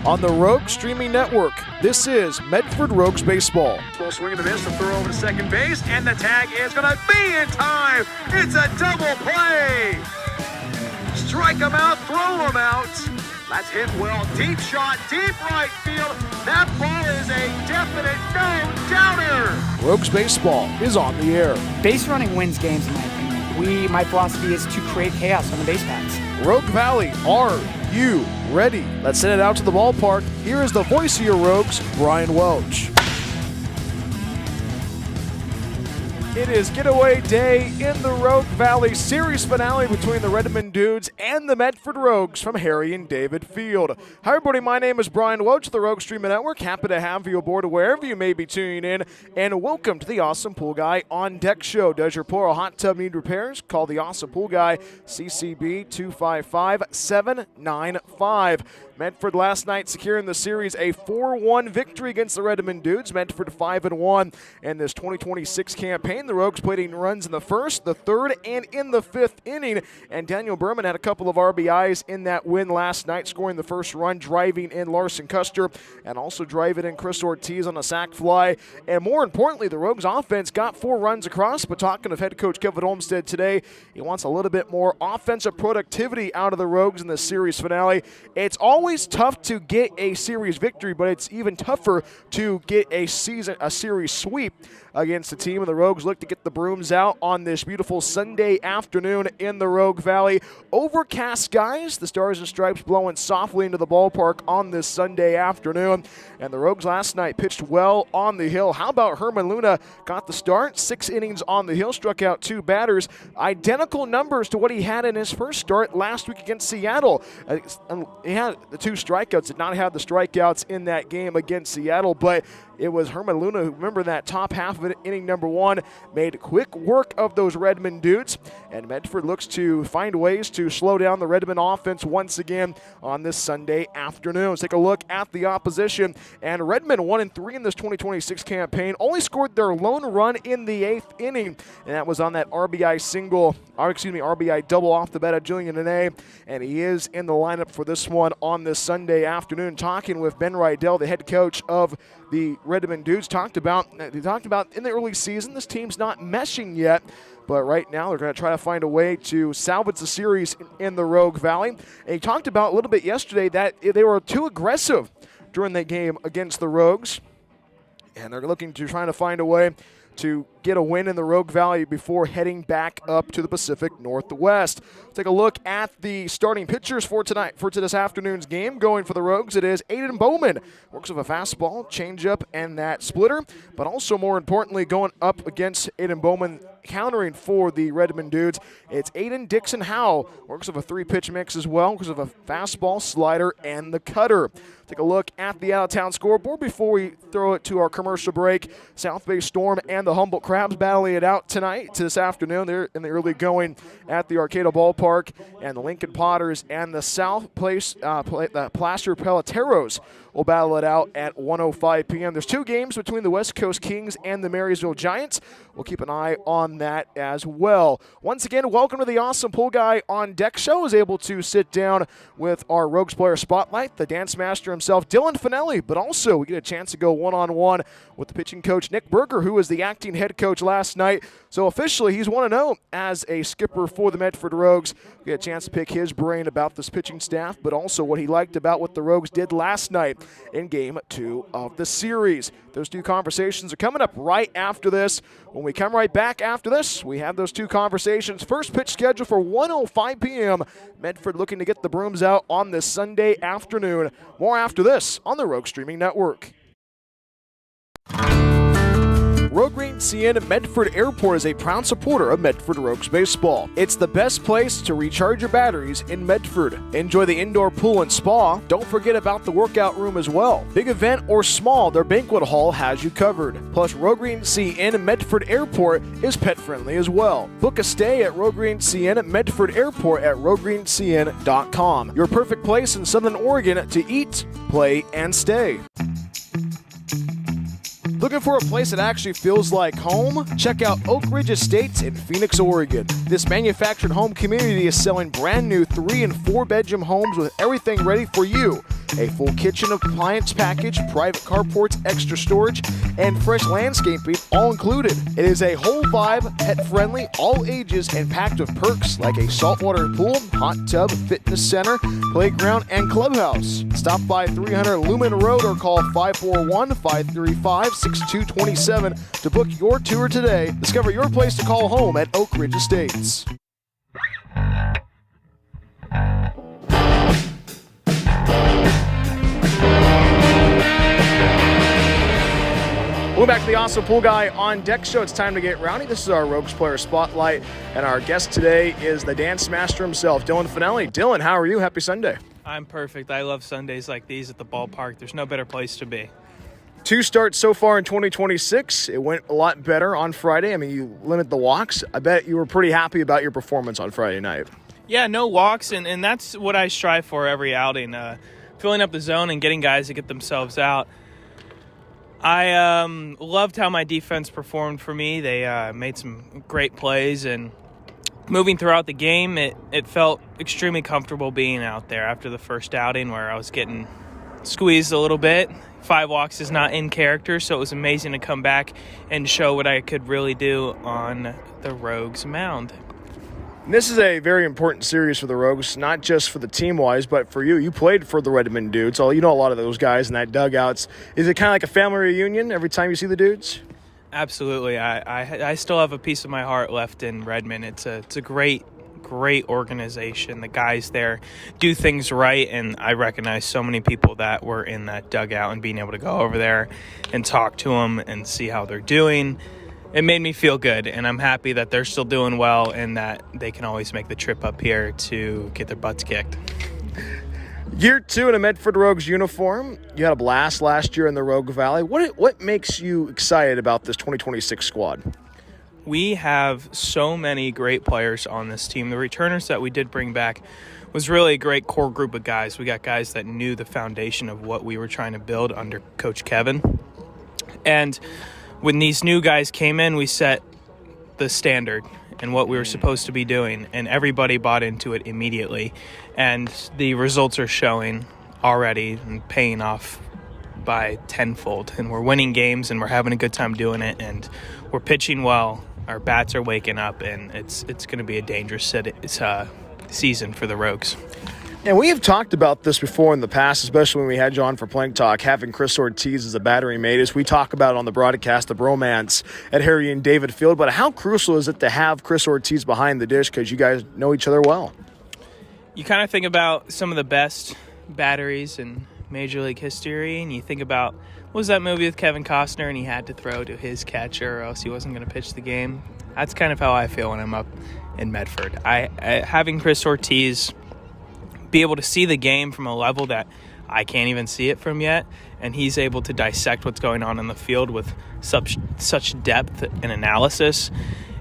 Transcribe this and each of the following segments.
on the Rogues Streaming Network. This is Medford Rogues Baseball. Full swing and a miss, the throw over to second base, and the tag is going to be in time. It's a double play. Strike him out, throw him out. That's hit well. Deep shot, deep right field. That ball is a definite no-doubter. Rogues Baseball is on the air. Base running wins games, in my opinion. My philosophy is to create chaos on the base paths. Rogue Valley, are you ready? Let's send it out to the ballpark. Here is the voice of your Rogues, Brian Welch. It is getaway day in the Rogue Valley series finale between the Redmond Dudes and the Medford Rogues from Harry and David Field. Hi everybody, my name is Brian Welch of the Rogue Streaming Network. Happy to have you aboard wherever you may be tuning in, and welcome to the Awesome Pool Guy on Deck show. Does your pool or hot tub need repairs? Call the Awesome Pool Guy, CCB 255-795. Medford last night securing the series a 4-1 victory against the Redmond Dudes. Medford 5-1 in this 2026 campaign. The Rogues played 8 runs in the first, the third, and in the 5th inning. And Daniel Behrmann had a couple of RBIs in that win last night, scoring the first run, driving in Larson Custer, and also driving in Chris Ortiz on a sac fly. And more importantly, the Rogues offense got 4 runs across. But talking of head coach Kevin Olmstead today, he wants a little bit more offensive productivity out of the Rogues in the series finale. It's always tough to get a series victory, but it's even tougher to get a series sweep against the team. And the Rogues look to get the brooms out on this beautiful Sunday afternoon in the Rogue Valley. Overcast skies, the Stars and Stripes blowing softly into the ballpark on this Sunday afternoon. And the Rogues last night pitched well on the hill. How about Herman Luna? Got the start, 6 innings on the hill, struck out 2 batters. Identical numbers to what he had in his first start last week against Seattle. He had the 2 strikeouts, did not have the strikeouts in that game against Seattle, but it was Herman Luna who, remember that top half of it, inning number 1, made quick work of those Redmond Dudes. And Medford looks to find ways to slow down the Redmond offense once again on this Sunday afternoon. Let's take a look at the opposition. And Redmond 1-3 in this 2026 campaign, only scored their lone run in the 8th inning. And that was on that RBI double off the bat of Julian Nene. And he is in the lineup for this one on this Sunday afternoon. Talking with Ben Rydell, the head coach of the Redmond Dudes, talked about in the early season, this team's not meshing yet, but right now they're going to try to find a way to salvage the series in the Rogue Valley. And he talked about a little bit yesterday that they were too aggressive during that game against the Rogues, and they're looking to try to find a way to get a win in the Rogue Valley before heading back up to the Pacific Northwest. Take a look at the starting pitchers for this afternoon's game. Going for the Rogues, it is Aden Bowman. Works with a fastball, changeup, and that splitter. But also, more importantly, going up against Aden Bowman, countering for the Redmond Dudes, it's Aiden Dixon Howell. Works with a 3-pitch mix as well, because of a fastball, slider, and the cutter. Take a look at the out-of-town scoreboard before we throw it to our commercial break. South Bay Storm and the Humboldt Crabs battling it out tonight to this afternoon. They're in the early going at the Arcata Ballpark, and the Lincoln Potters and the South Place the Placer Peleteros will battle it out at 1:05 p.m. There's 2 games between the West Coast Kings and the Marysville Giants. We'll keep an eye on that as well. Once again, welcome to the Awesome Pool Guy on Deck show. I was able to sit down with our Rogues player spotlight, the dance master himself, Dylan Finelli, but also we get a chance to go one-on-one with the pitching coach, Nick Berger, who was the acting head coach last night. So officially, he's 1-0 as a skipper for the Medford Rogues. We get a chance to pick his brain about this pitching staff, but also what he liked about what the Rogues did last night in Game 2 of the series. Those 2 conversations are coming up right after this. When we come right back after this, we have those 2 conversations. First pitch scheduled for 1:05 p.m. Medford looking to get the brooms out on this Sunday afternoon. More after this on the Rogue Streaming Network. Rhoden CN Medford Airport is a proud supporter of Medford Rogues Baseball. It's the best place to recharge your batteries in Medford. Enjoy the indoor pool and spa. Don't forget about the workout room as well. Big event or small, their banquet hall has you covered. Plus, Rhoden CN Medford Airport is pet friendly as well. Book a stay at Rhoden CN Medford Airport at rhodencn.com. Your perfect place in Southern Oregon to eat, play, and stay. Looking for a place that actually feels like home? Check out Oak Ridge Estates in Phoenix, Oregon. This manufactured home community is selling brand new 3- and 4-bedroom homes with everything ready for you. a full kitchen appliance package, private carports, extra storage, and fresh landscaping all included. It is a whole vibe, pet-friendly, all ages, and packed with perks like a saltwater pool, hot tub, fitness center, playground, and clubhouse. Stop by 300 Lumen Road or call 541-535-6227 to book your tour today. Discover your place to call home at Oak Ridge Estates. Welcome back to the Awesome Pool Guy on Deck Show. It's time to get rowdy. This is our Rogues Player Spotlight, and our guest today is the dance master himself, Dylan Finelli. Dylan, how are you? Happy Sunday. I'm perfect. I love Sundays like these at the ballpark. There's no better place to be. 2 starts so far in 2026. It went a lot better on Friday. I mean, you limit the walks. I bet you were pretty happy about your performance on Friday night. Yeah, no walks, and that's what I strive for every outing, filling up the zone and getting guys to get themselves out. I loved how my defense performed for me. They made some great plays, and moving throughout the game, it felt extremely comfortable being out there after the first outing where I was getting squeezed a little bit. 5 walks is not in character, so it was amazing to come back and show what I could really do on the Rogues mound. This is a very important series for the Rogues, not just for the team-wise, but for you. You played for the Redmond Dudes, so you know a lot of those guys in that dugouts. Is it kind of like a family reunion every time you see the dudes? Absolutely. I still have a piece of my heart left in Redmond. It's a great organization. The guys there do things right, and I recognize so many people that were in that dugout, and being able to go over there and talk to them and see how they're doing, it made me feel good, and I'm happy that they're still doing well and that they can always make the trip up here to get their butts kicked. Year 2 in a Medford Rogues uniform. You had a blast last year in the Rogue Valley. What makes you excited about this 2026 squad? We have so many great players on this team. The returners that we did bring back was really a great core group of guys. We got guys that knew the foundation of what we were trying to build under Coach Kevin. And when these new guys came in, we set the standard and what we were supposed to be doing, and everybody bought into it immediately. And the results are showing already and paying off by tenfold. And we're winning games, and we're having a good time doing it, and we're pitching well. Our bats are waking up, and it's going to be a dangerous season for the Rogues. And we have talked about this before in the past, especially when we had you on for Plank Talk, having Chris Ortiz as a battery mate. As we talk about on the broadcast, the bromance at Harry and David Field. But how crucial is it to have Chris Ortiz behind the dish because you guys know each other well? You kind of think about some of the best batteries in Major League history, and you think about, what was that movie with Kevin Costner and he had to throw to his catcher or else he wasn't going to pitch the game? That's kind of how I feel when I'm up in Medford. Having Chris Ortiz be able to see the game from a level that I can't even see it from yet, and he's able to dissect what's going on in the field with such depth and analysis,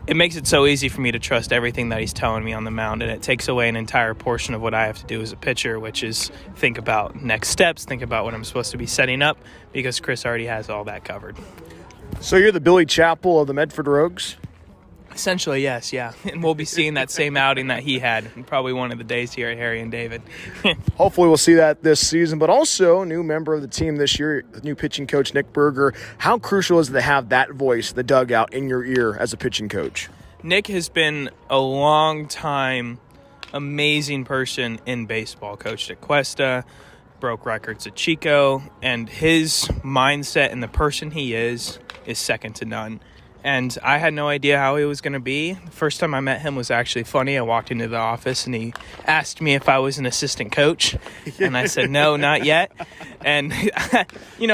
it makes it so easy for me to trust everything that he's telling me on the mound, and it takes away an entire portion of what I have to do as a pitcher, which is think about next steps, think about what I'm supposed to be setting up, because Chris already has all that covered. So you're the Billy Chappell of the Medford Rogues? Essentially, yes, yeah. And we'll be seeing that same outing that he had in probably one of the days here at Harry and David. Hopefully we'll see that this season, but also a new member of the team this year, the new pitching coach, Nick Berger. How crucial is it to have that voice, the dugout, in your ear as a pitching coach? Nick has been a long time amazing person in baseball. Coached at Cuesta, broke records at Chico, and his mindset and the person he is second to none. And I had no idea how he was going to be. The first time I met him was actually funny. I walked into the office and he asked me if I was an assistant coach. And I said, no, not yet. And,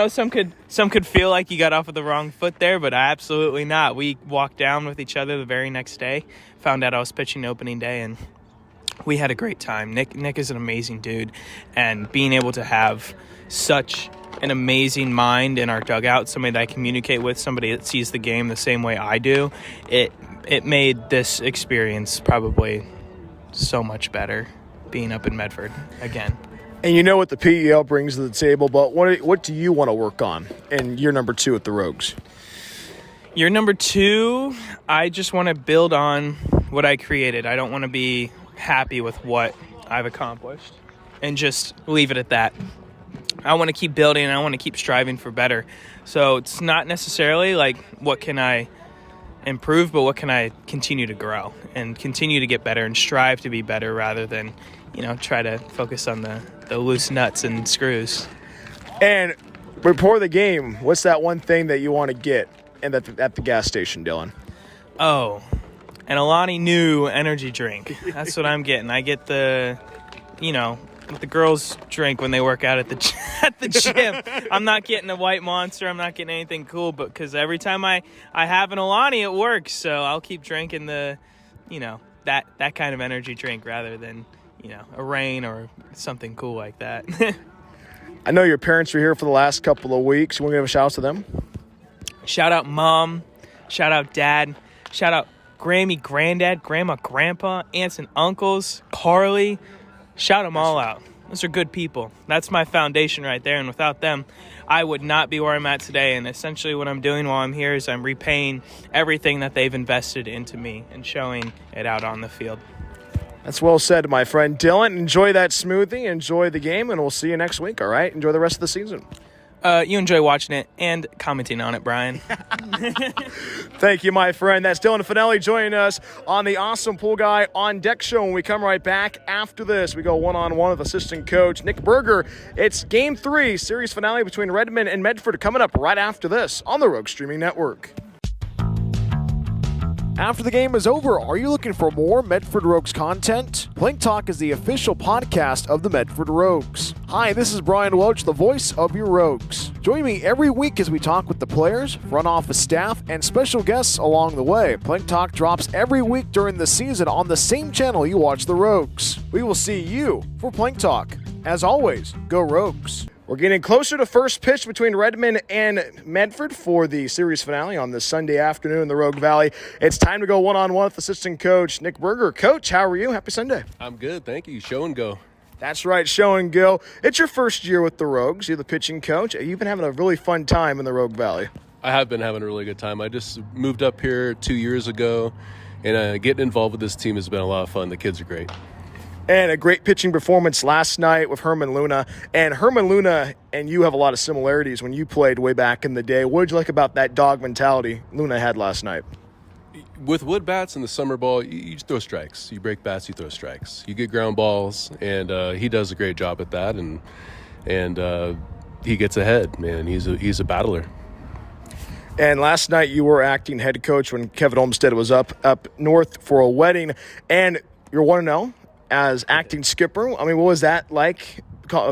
some could feel like you got off of the wrong foot there, but absolutely not. We walked down with each other the very next day, found out I was pitching opening day, and we had a great time. Nick is an amazing dude. And being able to have such an amazing mind in our dugout, somebody that I communicate with, somebody that sees the game the same way I do, it made this experience probably so much better being up in Medford again. And you know what the PEL brings to the table, but what do you want to work on in year number 2 at the Rogues? Year number 2, I just want to build on what I created. I don't want to be happy with what I've accomplished and just leave it at that. I want to keep building and I want to keep striving for better. So it's not necessarily like what can I improve, but what can I continue to grow and continue to get better and strive to be better rather than, try to focus on the loose nuts and screws. And before the game, what's that one thing that you want to get at the gas station, Dylan? Oh, an Alani New energy drink. That's what I'm getting. I get the, what the girls drink when they work out at the gym. I'm not getting a White Monster. I'm not getting anything cool, but because every time I have an Alani, it works. So I'll keep drinking the, that kind of energy drink rather than, a Reign or something cool like that. I know your parents were here for the last couple of weeks. You want to give a shout out to them? Shout out Mom. Shout out Dad. Shout out Grammy, Granddad, Grandma, Grandpa, aunts and uncles, Carly. Shout them all out. Those are good people. That's my foundation right there. And without them, I would not be where I'm at today. And essentially what I'm doing while I'm here is I'm repaying everything that they've invested into me and showing it out on the field. That's well said, my friend. Dylan, enjoy that smoothie, enjoy the game, and we'll see you next week, all right? Enjoy the rest of the season. You enjoy watching it and commenting on it, Brian. Thank you, my friend. That's Dylan Finelli joining us on the Awesome Pool Guy on Deck Show. When we come right back after this, we go one-on-one with assistant coach Nick Berger. It's Game 3, series finale between Redmond and Medford coming up right after this on the Rogue Streaming Network. After the game is over, are you looking for more Medford Rogues content? Plank Talk is the official podcast of the Medford Rogues. Hi, this is Brian Welch, the voice of your Rogues. Join me every week as we talk with the players, front office staff, and special guests along the way. Plank Talk drops every week during the season on the same channel you watch the Rogues. We will see you for Plank Talk. As always, go Rogues. We're getting closer to first pitch between Redmond and Medford for the series finale on this Sunday afternoon in the Rogue Valley. It's time to go one-on-one with assistant coach Nick Berger. Coach, how are you? Happy Sunday. I'm good, thank you. Show and go. That's right, show and go. It's your first year with the Rogues. You're the pitching coach. You've been having a really fun time in the Rogue Valley. I have been having a really good time. I just moved up here 2 years ago, and getting involved with this team has been a lot of fun. The kids are great. And a great pitching performance last night with Herman Luna. And Herman Luna and you have a lot of similarities when you played way back in the day. What did you like about that dog mentality Luna had last night? With wood bats and the summer ball, you throw strikes. You break bats, you throw strikes. You get ground balls, and he does a great job at that. And he gets ahead, man. He's a battler. And last night you were acting head coach when Kevin Olmstead was up north for a wedding. And you're 1-0. As acting skipper, I mean, what was that like,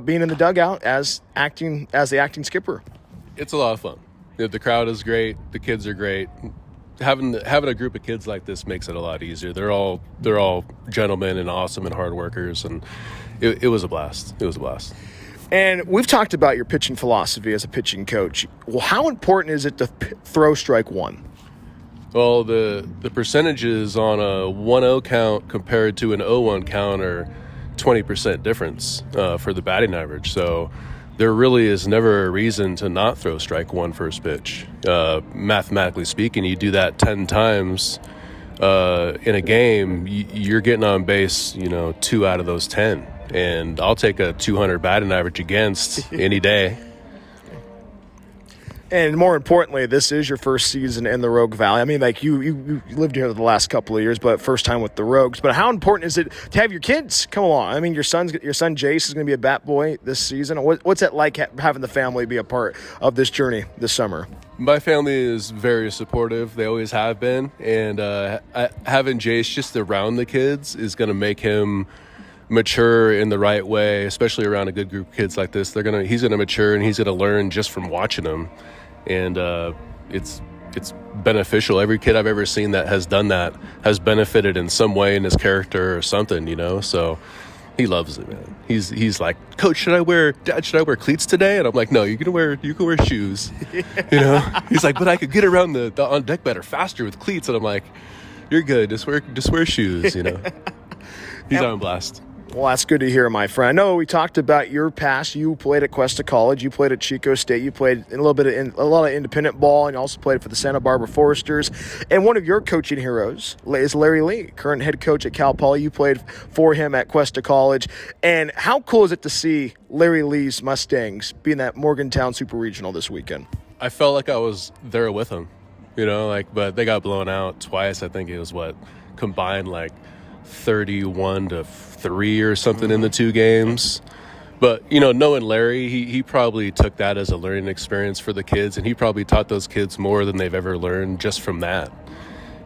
being in the dugout as the acting skipper? It's a lot of fun. The crowd is great. The kids are great. Having a group of kids like this makes it a lot easier. They're all gentlemen and awesome and hard workers, and it was a blast. It was a blast. And we've talked about your pitching philosophy as a pitching coach. Well, how important is it to throw strike one? Well, the percentages on a 1-0 count compared to an 0-1 count are 20% difference for the batting average. So there really is never a reason to not throw strike one first pitch. Mathematically speaking, you do that 10 times in a game, you're getting on base, 2 out of those 10. And I'll take a 200 batting average against any day. And more importantly, this is your first season in the Rogue Valley. I mean, like you lived here the last couple of years, but first time with the Rogues. But how important is it to have your kids come along? I mean, your son Jace is going to be a bat boy this season. What's it like having the family be a part of this journey this summer? My family is very supportive. They always have been. And having Jace just around the kids is going to make him mature in the right way, especially around a good group of kids like this. He's going to mature, and he's going to learn just from watching them. And it's beneficial. Every kid I've ever seen that has done that has benefited in some way in his character or something, So he loves it, man. He's like, Coach, should I wear cleats today? And I'm like, no, you can wear shoes. He's like, but I could get around the on deck better faster with cleats. And I'm like, you're good. Just wear shoes. He's on blast. Well, that's good to hear, my friend. I know we talked about your past. You played at Cuesta College. You played at Chico State. You played in a lot of independent ball, and you also played for the Santa Barbara Foresters. And one of your coaching heroes is Larry Lee, current head coach at Cal Poly. You played for him at Cuesta College. And how cool is it to see Larry Lee's Mustangs be in that Morgantown Super Regional this weekend? I felt like I was there with them, but they got blown out twice. I think it was combined 31-3 or something in the two games. But, knowing Larry, he probably took that as a learning experience for the kids, and he probably taught those kids more than they've ever learned just from that.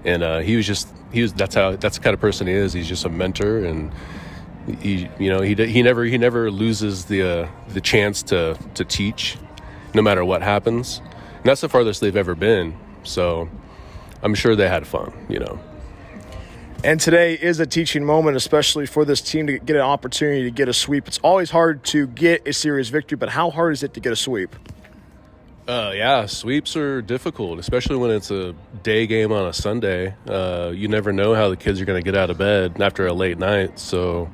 And that's the kind of person he is. He's just a mentor, and he never loses the chance to teach no matter what happens. And that's the farthest they've ever been. So I'm sure they had fun, And today is a teaching moment, especially for this team to get an opportunity to get a sweep. It's always hard to get a serious victory, but how hard is it to get a sweep? Sweeps are difficult, especially when it's a day game on a Sunday. You never know how the kids are going to get out of bed after a late night. So,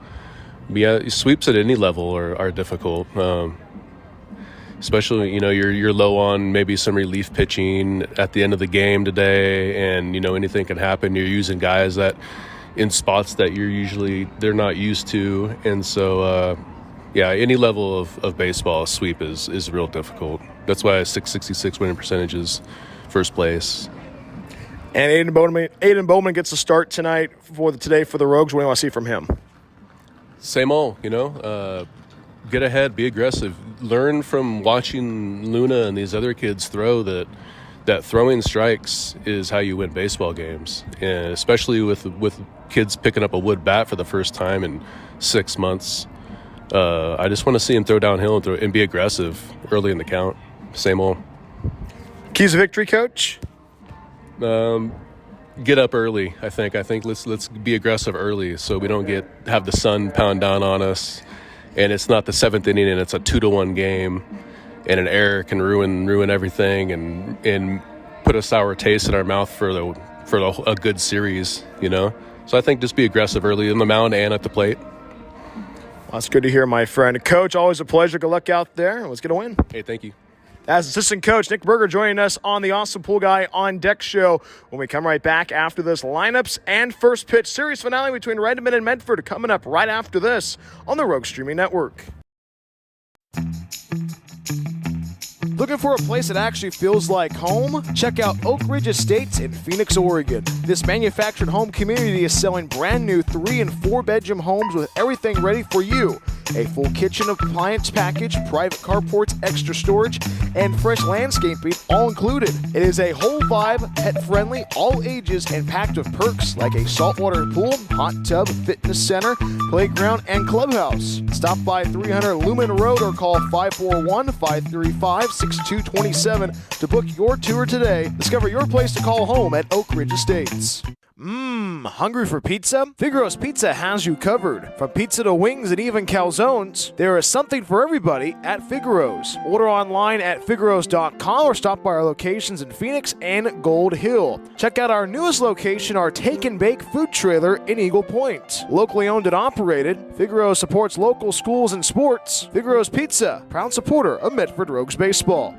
sweeps at any level are difficult. Especially, you're low on maybe some relief pitching at the end of the game today, and, anything can happen. You're using guys that in spots that they're not used to. And so, any level of baseball, a sweep is real difficult. That's why a 666 winning percentage is first place. And Aden Bowman gets a start tonight for the Rogues. What do you want to see from him? Same old, get ahead, be aggressive. Learn from watching Luna and these other kids throw that throwing strikes is how you win baseball games, and especially with kids picking up a wood bat for the first time in 6 months. I just want to see him throw downhill and be aggressive early in the count. Same old. Keys to victory, Coach? Get up early. I think let's be aggressive early so we don't have the sun pound down on us. And it's not the 7th inning, and it's a 2-1 game, and an error can ruin everything and put a sour taste in our mouth for a good series, So I think just be aggressive early in the mound and at the plate. Well, that's good to hear, my friend. Coach, always a pleasure. Good luck out there. Let's get a win. Hey, thank you. As assistant coach, Nick Berger joining us on the Awesome Pool Guy on Deck show when we come right back after this lineups and first pitch series finale between Redmond and Medford coming up right after this on the Rogue Streaming Network. Looking for a place that actually feels like home? Check out Oak Ridge Estates in Phoenix, Oregon. This manufactured home community is selling brand new 3- and 4-bedroom homes with everything ready for you. A full kitchen appliance package, private carports, extra storage, and fresh landscaping all included. It is a whole vibe, pet-friendly, all ages, and packed with perks like a saltwater pool, hot tub, fitness center, playground, and clubhouse. Stop by 300 Lumen Road or call 541-535-6227 to book your tour today. Discover your place to call home at Oak Ridge Estates. Hungry for pizza? Figaro's Pizza has you covered. From pizza to wings and even calzones, there is something for everybody at Figaro's. Order online at figaros.com or stop by our locations in Phoenix and Gold Hill. Check out our newest location, our Take and Bake food trailer in Eagle Point. Locally owned and operated, Figaro's supports local schools and sports. Figaro's Pizza, proud supporter of Medford Rogues baseball.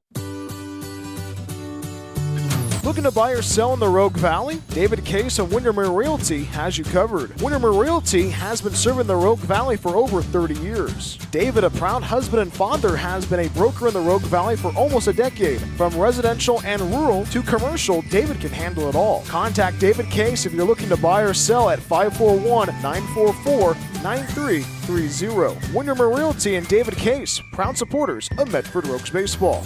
Looking to buy or sell in the Rogue Valley? David Case of Windermere Realty has you covered. Windermere Realty has been serving the Rogue Valley for over 30 years. David, a proud husband and father, has been a broker in the Rogue Valley for almost a decade. From residential and rural to commercial, David can handle it all. Contact David Case if you're looking to buy or sell at 541-944-9330. Windermere Realty and David Case, proud supporters of Medford Rogues baseball.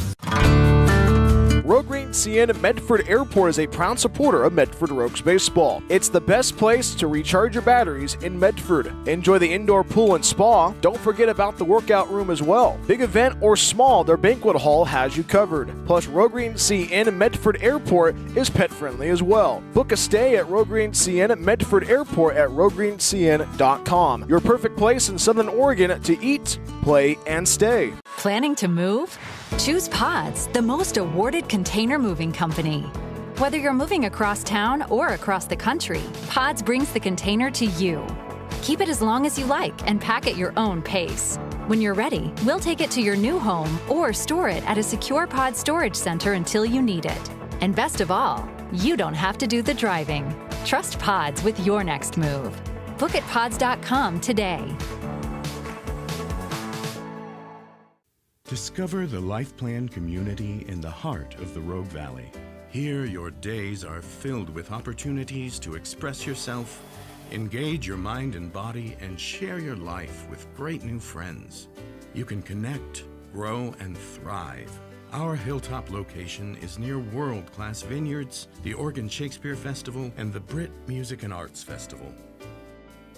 Rhoden CN Medford Airport is a proud supporter of Medford Rogues baseball. It's the best place to recharge your batteries in Medford. Enjoy the indoor pool and spa. Don't forget about the workout room as well. Big event or small, their banquet hall has you covered. Plus, Rhoden CN Medford Airport is pet friendly as well. Book a stay at Rhoden CN Medford Airport at rhodencn.com. Your perfect place in Southern Oregon to eat, play, and stay. Planning to move? Choose Pods, the most awarded container moving company. Whether you're moving across town or across the country, Pods brings the container to you. Keep it as long as you like and pack at your own pace. When you're ready, we'll take it to your new home or store it at a secure pod storage center until you need it. And best of all, you don't have to do the driving. Trust Pods with your next move. Book at pods.com today. Discover the Life Plan community in the heart of the Rogue Valley. Here, your days are filled with opportunities to express yourself, engage your mind and body, and share your life with great new friends. You can connect, grow, and thrive. Our hilltop location is near world-class vineyards, the Oregon Shakespeare Festival, and the Brit Music and Arts Festival.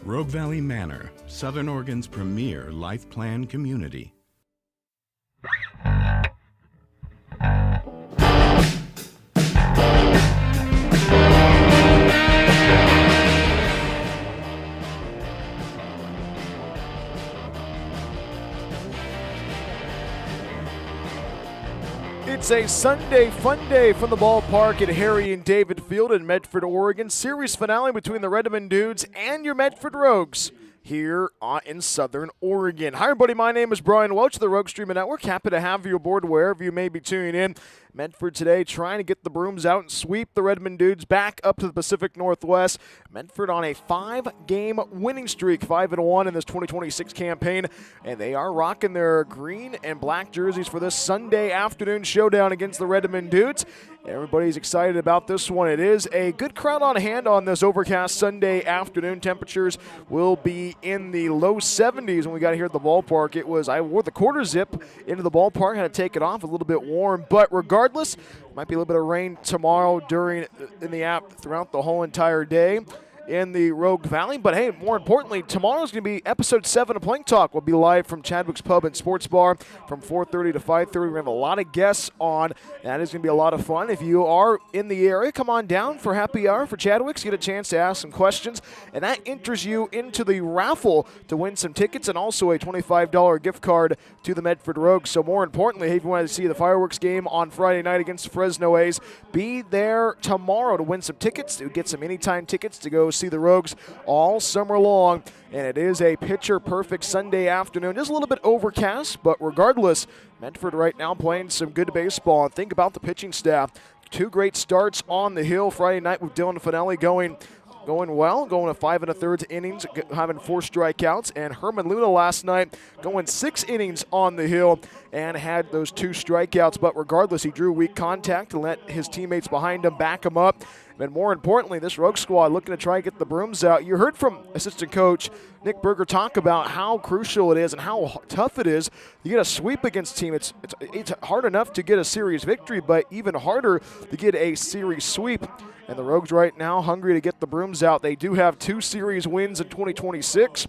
Rogue Valley Manor, Southern Oregon's premier life plan community. It's a Sunday fun day from the ballpark at Harry and David Field in Medford, Oregon. Series finale between the Redmond Dudes and your Medford Rogues here in Southern Oregon. Hi, everybody. My name is Brian Welch of the Rogue Streaming Network. Happy to have you aboard wherever you may be tuning in. Medford today trying to get the brooms out and sweep the Redmond Dudes back up to the Pacific Northwest. Medford on a 5-game winning streak, 5-1 in this 2026 campaign, and they are rocking their green and black jerseys for this Sunday afternoon showdown against the Redmond Dudes. Everybody's excited about this one. It is a good crowd on hand on this overcast Sunday afternoon. Temperatures will be in the low 70s when we got here at the ballpark. I wore the quarter zip into the ballpark, had to take it off, a little bit warm, but regardless, might be a little bit of rain tomorrow in the app throughout the whole entire day in the Rogue Valley. But hey, more importantly, tomorrow's going to be episode 7 of Plank Talk. We'll be live from Chadwick's Pub and Sports Bar from 4:30 to 5:30. We're going to have a lot of guests on. That is going to be a lot of fun. If you are in the area, come on down for happy hour for Chadwick's. Get a chance to ask some questions, and that enters you into the raffle to win some tickets and also a $25 gift card to the Medford Rogues. So more importantly, if you want to see the fireworks game on Friday night against Fresno A's, be there tomorrow to win some tickets, to get some anytime tickets to go see the Rogues all summer long. And it is a picture-perfect Sunday afternoon. Just a little bit overcast, but regardless, Medford right now playing some good baseball. And think about the pitching staff. 2 great starts on the hill Friday night with Dylan Finelli going well, going to 5 1/3 innings, having 4 strikeouts. And Herman Luna last night going 6 innings on the hill and had those 2 strikeouts. But regardless, he drew weak contact to let his teammates behind him back him up. And more importantly, this Rogue squad looking to try and get the brooms out. You heard from assistant coach Nick Berger talk about how crucial it is and how tough it is to get a sweep against a team. It's hard enough to get a series victory, but even harder to get a series sweep. And the Rogues right now hungry to get the brooms out. They do have 2 series wins in 2026.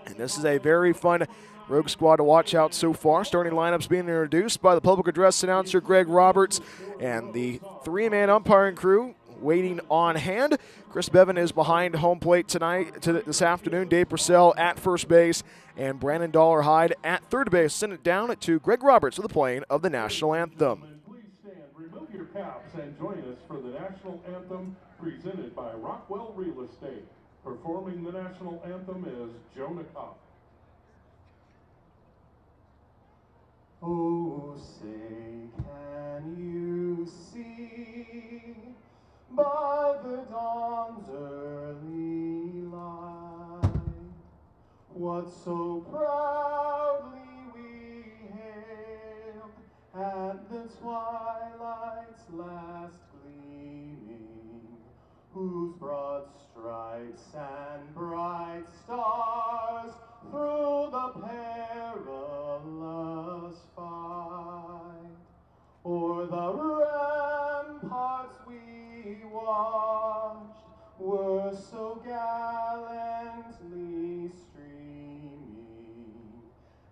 And this is a very fun Rogue squad to watch out so far. Starting lineups being introduced by the public address announcer Greg Roberts and the 3-man umpiring crew waiting on hand. Chris Bevan is behind home plate this afternoon. Dave Purcell at first base and Brandon Dollar-Hyde at third base. Send it down to Greg Roberts for the playing of the national anthem. Please stand, remove your caps, and join us for the national anthem presented by Rockwell Real Estate. Performing the national anthem is Jonah Kopp. Oh, say, can you see by the dawn's early light what so proudly we hailed at the twilight's last gleaming, whose broad stripes and bright stars through the perilous fight o'er the ramparts we watched were so gallantly streaming,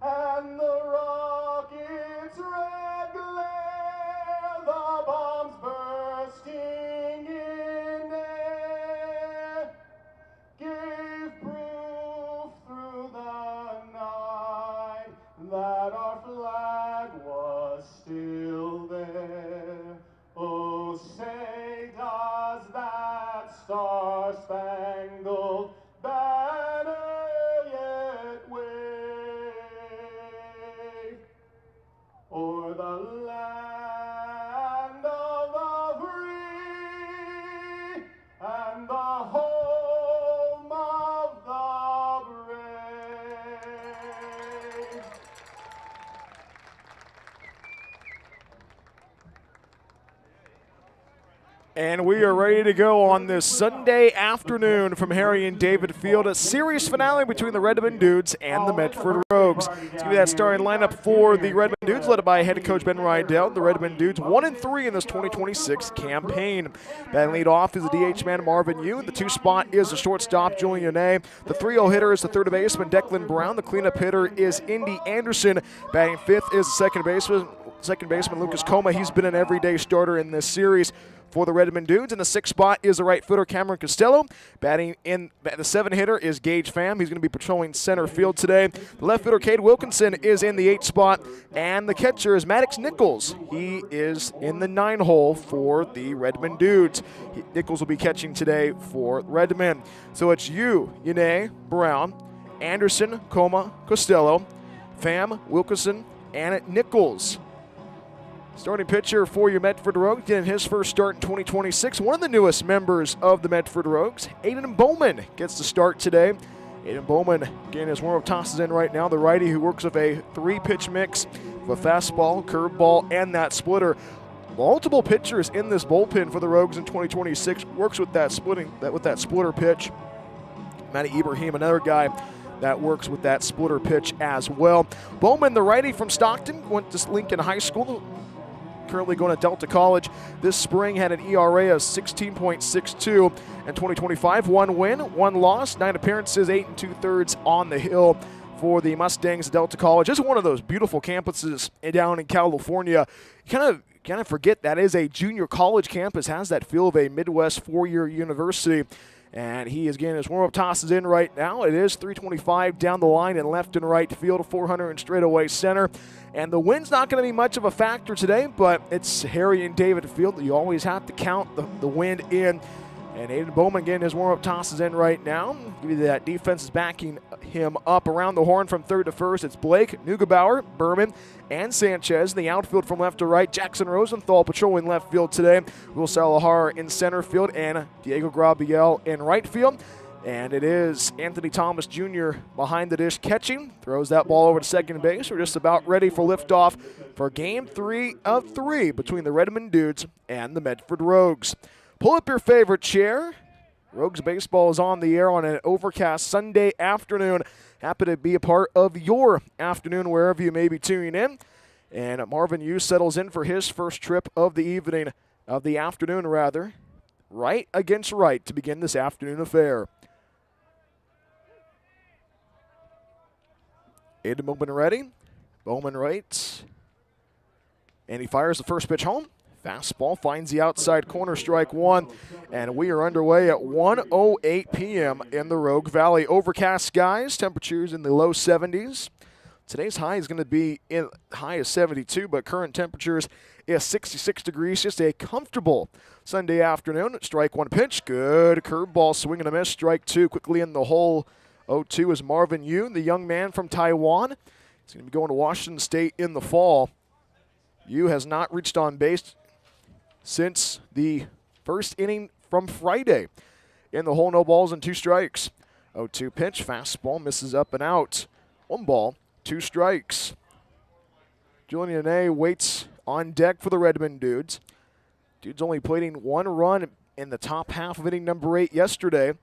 and the rocket's red glare, the bombs bursting in air, gave proof through the night that our flag was still there. Oh, say does that star-spangled banner And we are ready to go on this Sunday afternoon from Harry and David Field, a series finale between the Redmond Dudes and the Medford Rogues. Let's give you that starting lineup for the Redmond Dudes, led by head coach Ben Rydell. The Redmond Dudes 1-3 in this 2026 campaign. Batting lead off is the DH man Marvin Yu. The 2 spot is the shortstop Julian A. The 3-0 hitter is the third baseman Declan Brown. The cleanup hitter is Indy Anderson. Batting 5th is the second baseman Lucas Coma. He's been an everyday starter in this series for the Redmond Dudes. In the 6th spot is the right footer Cameron Costello. Batting in the 7 hitter is Gage Pham. He's going to be patrolling center field today. The left footer Cade Wilkinson is in the 8th spot. And the catcher is Maddox Nichols. He is in the 9 hole for the Redmond Dudes. Nichols will be catching today for Redmond. So it's Yune, Brown, Anderson, Coma, Costello, Pham, Wilkinson, and Nichols. Starting pitcher for your Medford Rogues, getting his first start in 2026. One of the newest members of the Medford Rogues, Aden Bowman, gets the start today. Aden Bowman getting his warm-up tosses in right now. The righty who works with a 3-pitch mix of a fastball, curveball, and that splitter. Multiple pitchers in this bullpen for the Rogues in 2026. Works with that splitter pitch. Matty Ibrahim, another guy that works with that splitter pitch as well. Bowman, the righty from Stockton, went to Lincoln High School. Currently going to Delta College this spring, had an ERA of 16.62 in 2025. 1 win, 1 loss, 9 appearances, 8 2/3 on the hill for the Mustangs. Delta College is one of those beautiful campuses down in California. You kind of forget that is a junior college campus, has that feel of a Midwest 4-year university. And he is getting his warm-up tosses in right now. It is 325 down the line in left and right field, 400 in straightaway center. And the wind's not going to be much of a factor today, but it's Harry and David Field. You always have to count the wind in. And Aden Bowman getting his warm-up tosses in right now. Give you that defense is backing him up around the horn from third to first. It's Blake, Neugebauer, Behrmann, and Sanchez. The outfield from left to right. Jackson Rosenthal patrolling left field today. Will Salahar in center field and Diego Grabiel in right field. And it is Anthony Thomas Jr. behind the dish catching. Throws that ball over to second base. We're just about ready for liftoff for Game 3 of 3 between the Redmond Dudes and the Medford Rogues. Pull up your favorite chair. Rogues baseball is on the air on an overcast Sunday afternoon. Happy to be a part of your afternoon wherever you may be tuning in. And Marvin Yu settles in for his first trip of the afternoon, right against right to begin this afternoon affair. Aden Bowman ready. Bowman right. And he fires the first pitch home. Fastball finds the outside corner, strike 1, and we are underway at 1:08 p.m. in the Rogue Valley. Overcast skies, temperatures in the low 70s. Today's high is going to be high as 72, but current temperatures is 66 degrees. Just a comfortable Sunday afternoon. Strike 1 pitch, good curveball, swing and a miss. Strike 2 quickly in the hole. 0-2 is Marvin Yu, the young man from Taiwan. He's going to be going to Washington State in the fall. Yu has not reached on base since the first inning from Friday. In the hole, no balls and 2 strikes. 0-2 pitch, fastball, misses up and out. 1 ball, 2 strikes. Julian A waits on deck for the Redmond Dudes. Dudes only playing 1 run in the top half of inning number 8 yesterday.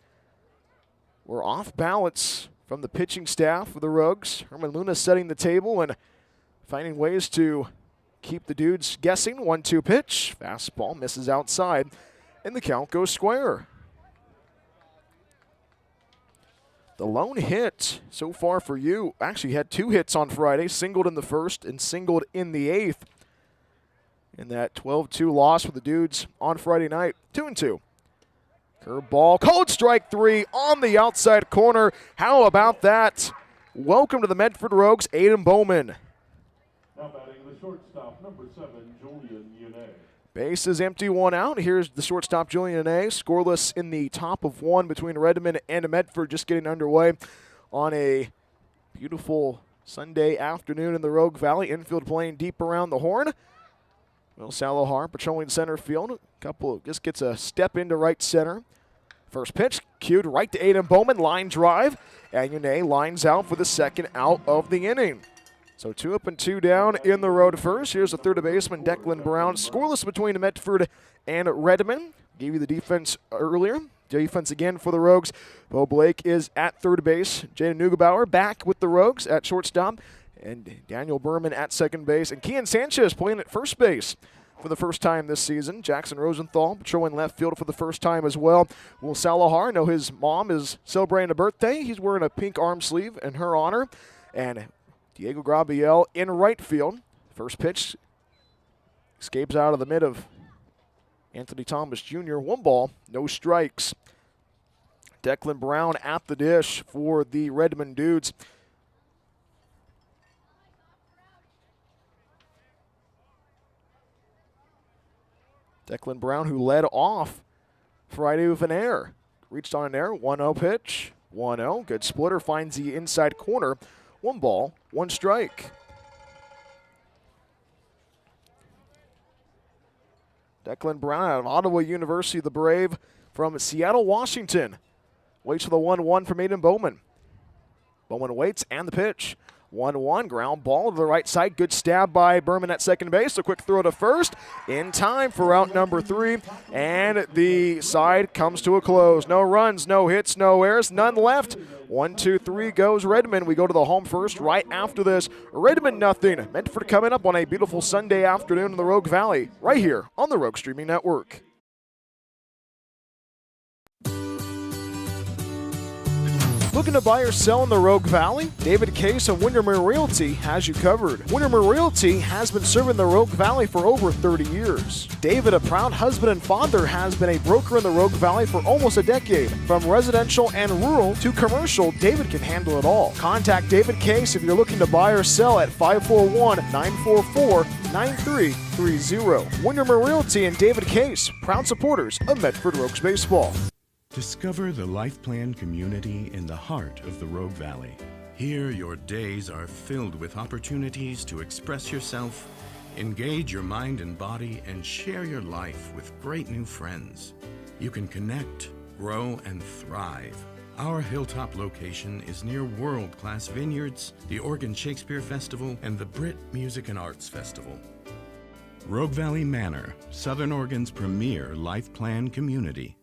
We're off balance from the pitching staff of the Rogues. Herman Luna setting the table and finding ways to keep the Dudes guessing. 1-2 pitch. Fastball misses outside, and the count goes square. The lone hit so far for you, actually had 2 hits on Friday, singled in the first and singled in the 8th. In that 12-2 loss for the Dudes on Friday night. 2-2. Curveball, called strike 3 on the outside corner. How about that? Welcome to the Medford Rogues, Aden Bowman. Now batting the shortstop, number 7, Julian Yune. Base is empty, 1 out. Here's the shortstop, Julian A. Scoreless in the top of 1 between Redmond and Medford, just getting underway on a beautiful Sunday afternoon in the Rogue Valley. Infield playing deep around the horn. Will Salahar patrolling center field. Just gets a step into right center. First pitch, cued right to Aden Bowman. Line drive, and Yune lines out for the second out of the inning. So 2 up and 2 down in the road first. Here's the third baseman, Declan Brown. Scoreless between Medford and Redmond. Gave you the defense earlier. Defense again for the Rogues. Bo Blake is at third base. Jaden Neugebauer back with the Rogues at shortstop. And Daniel Behrmann at second base. And Kian Sanchez playing at first base for the first time this season. Jackson Rosenthal patrolling left field for the first time as well. Will Salahar, know his mom is celebrating a birthday. He's wearing a pink arm sleeve in her honor. And Diego Grabiel in right field. First pitch escapes out of the mid of Anthony Thomas Jr. 1 ball, no strikes. Declan Brown at the dish for the Redmond Dudes. Declan Brown, who led off Friday with an error. Reached on an error, 1-0 pitch, 1-0. Good splitter, finds the inside corner. 1 ball, 1 strike. Declan Brown out of Ottawa University, the Brave from Seattle, Washington. Waits for the 1-1 from Aden Bowman. Bowman waits, and the pitch. 1-1, ground ball to the right side. Good stab by Behrmann at second base. A quick throw to first. In time for out number 3. And the side comes to a close. No runs, no hits, no errors, none left. 1-2-3 goes Redmond. We go to the home first right after this. Redmond nothing. Medford coming up on a beautiful Sunday afternoon in the Rogue Valley, right here on the Rogue Streaming Network. Looking to buy or sell in the Rogue Valley? David Case of Windermere Realty has you covered. Windermere Realty has been serving the Rogue Valley for over 30 years. David, a proud husband and father, has been a broker in the Rogue Valley for almost a decade. From residential and rural to commercial, David can handle it all. Contact David Case if you're looking to buy or sell at 541-944-9330. Windermere Realty and David Case, proud supporters of Medford Rogues Baseball. Discover the Life Plan community in the heart of the Rogue Valley. Here, your days are filled with opportunities to express yourself, engage your mind and body, and share your life with great new friends. You can connect, grow, and thrive. Our hilltop location is near world-class vineyards, the Oregon Shakespeare Festival, and the Brit Music and Arts Festival. Rogue Valley Manor, Southern Oregon's premier Life Plan community.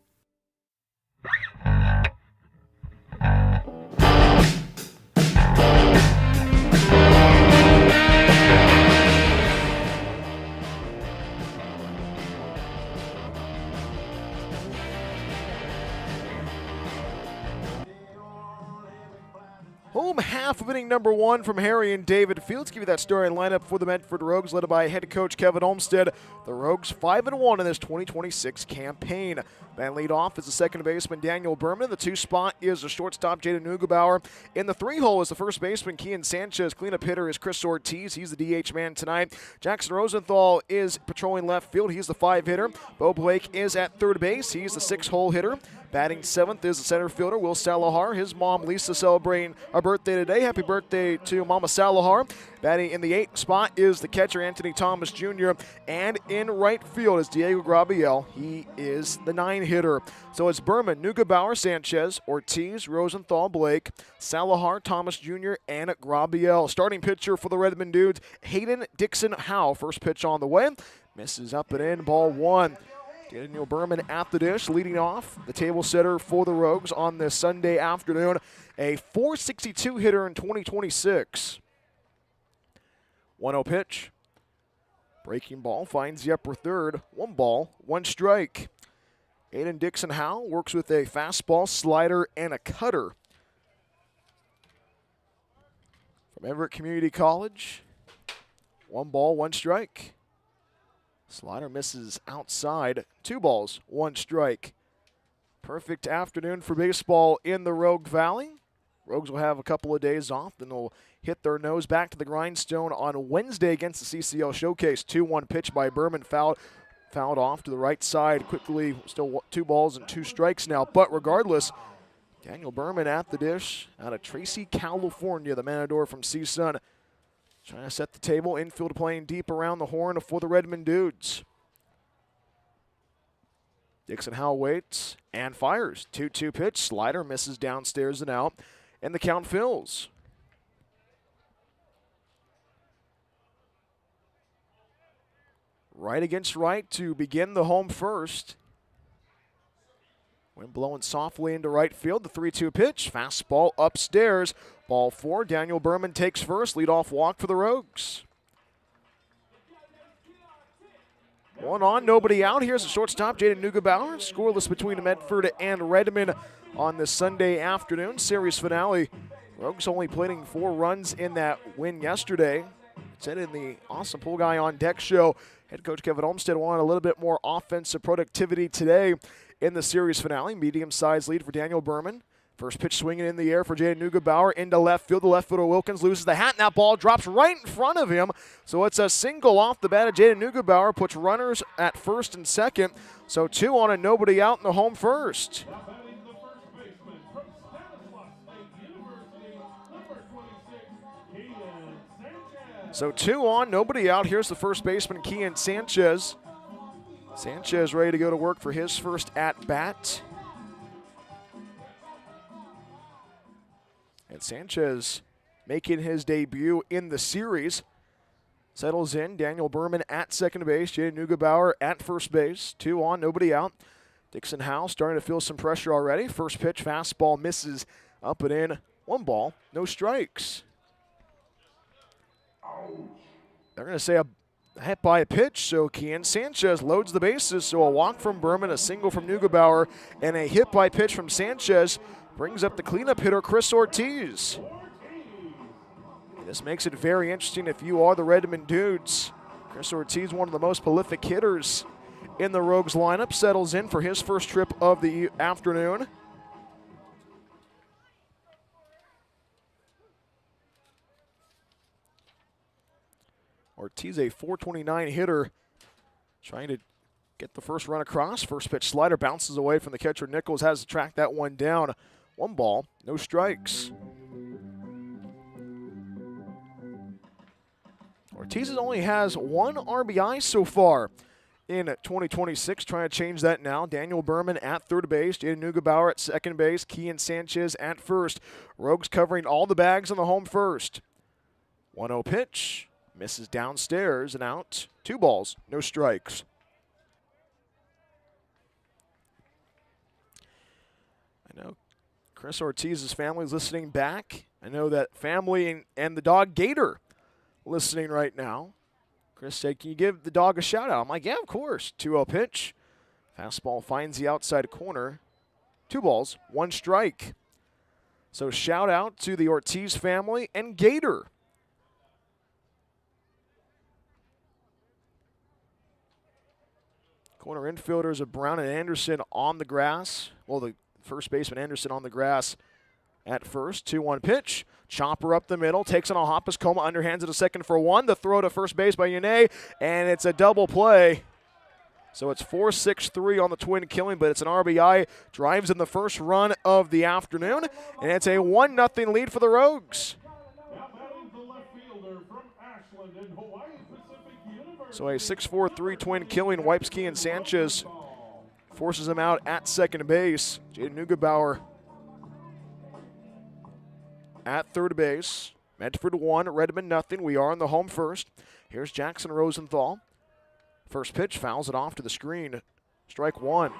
Home half of inning number 1 from Harry and David Fields. Give you that starting lineup for the Medford Rogues, led by head coach Kevin Olmstead. The Rogues 5-1 in this 2026 campaign. Then lead off is the second baseman Daniel Behrmann. The 2 spot is the shortstop Jaden Neugebauer. In the 3 hole is the first baseman Kian Sanchez. Cleanup hitter is Chris Ortiz. He's the DH man tonight. Jackson Rosenthal is patrolling left field. He's the 5 hitter. Bo Blake is at third base. He's the 6 hole hitter. Batting 7th is the center fielder, Will Salahar. His mom, Lisa, celebrating a birthday today. Happy birthday to Mama Salahar. Batting in the 8th spot is the catcher, Anthony Thomas Jr. And in right field is Diego Grabiel. He is the 9 hitter. So it's Behrmann, Neugebauer, Sanchez, Ortiz, Rosenthal, Blake, Salahar, Thomas Jr., and Grabiel. Starting pitcher for the Redmond Dudes, Hayden Dixon Howe. First pitch on the way. Misses up and in, ball 1. Daniel Behrmann at the dish, leading off the table setter for the Rogues on this Sunday afternoon. A .462 hitter in 2026. 1-0 pitch. Breaking ball finds the upper third. 1 ball, 1 strike. Hayden Dixon Howe works with a fastball, slider, and a cutter. From Everett Community College. 1 ball, 1 strike. Slider misses outside. 2 balls, 1 strike. Perfect afternoon for baseball in the Rogue Valley. Rogues will have a couple of days off, then they'll hit their nose back to the grindstone on Wednesday against the CCL Showcase. 2-1 pitch by Behrmann, fouled off to the right side. Quickly, still 2 balls and 2 strikes now. But regardless, Daniel Behrmann at the dish out of Tracy, California, the Matador from CSUN. Trying to set the table, infield playing deep around the horn for the Redmond Dudes. Dixon Howe waits and fires. 2-2 pitch, slider misses downstairs and out, and the count fills. Right against right to begin the home first. Wind blowing softly into right field. The 3-2 pitch. Fastball upstairs. Ball 4. Daniel Behrmann takes first. Leadoff walk for the Rogues. 1 on, nobody out. Here's the shortstop, Jaden Neugebauer. Scoreless between Medford and Redmond on this Sunday afternoon. Series finale. Rogues only planting 4 runs in that win yesterday. Said in the Awesome Pool Guy on Deck show, head coach Kevin Olmstead wanted a little bit more offensive productivity today in the series finale. Medium-sized lead for Daniel Behrmann. First pitch swinging in the air for Jaden Neugebauer into left field. The left footer Wilkins loses the hat, and that ball drops right in front of him. So it's a single off the bat of Jaden Neugebauer, puts runners at first and second. So 2 on and nobody out in the home first. So 2 on, nobody out. Here's the first baseman, Kian Sanchez. Sanchez ready to go to work for his first at-bat. And Sanchez making his debut in the series. Settles in, Daniel Behrmann at second base, Jaden Neugebauer at first base. 2 on, nobody out. Dixon Howe starting to feel some pressure already. First pitch, fastball misses up and in. 1 ball, no strikes. They're going to say a hit by a pitch, so Kian Sanchez loads the bases. So a walk from Behrmann, a single from Neugebauer, and a hit by pitch from Sanchez brings up the cleanup hitter, Chris Ortiz. This makes it very interesting if you are the Redmond Dudes. Chris Ortiz, one of the most prolific hitters in the Rogues lineup, settles in for his first trip of the afternoon. Ortiz, a .429 hitter, trying to get the first run across. First pitch slider bounces away from the catcher. Nichols has to track that one down. 1 ball, no strikes. Ortiz only has 1 RBI so far in 2026. Trying to change that now. Daniel Behrmann at third base. Jaden Neugebauer at second base. Kian Sanchez at first. Rogues covering all the bags on the home first. 1-0 pitch. Misses downstairs and out. 2 balls, no strikes. I know Chris Ortiz's family is listening back. I know that family and the dog Gator listening right now. Chris said, can you give the dog a shout out? I'm like, yeah, of course. 2-0 pitch. Fastball finds the outside corner. 2 balls, 1 strike. So shout out to the Ortiz family and Gator. Corner infielders of Brown and Anderson on the grass. Well, the first baseman Anderson on the grass at first. 2-1 pitch. Chopper up the middle. Takes on a hop as Coma underhands it to second for 1. The throw to first base by Yane, and it's a double play. So it's 4-6-3 on the twin killing, but it's an RBI. Drives in the first run of the afternoon, and it's a 1-0 lead for the Rogues. So a 6-4-3 twin killing wipes Kian Sanchez, forces him out at second base. Jaden Neugebauer at third base. Medford 1, Redmond 0. We are on the home first. Here's Jackson Rosenthal. First pitch, fouls it off to the screen. Strike 1.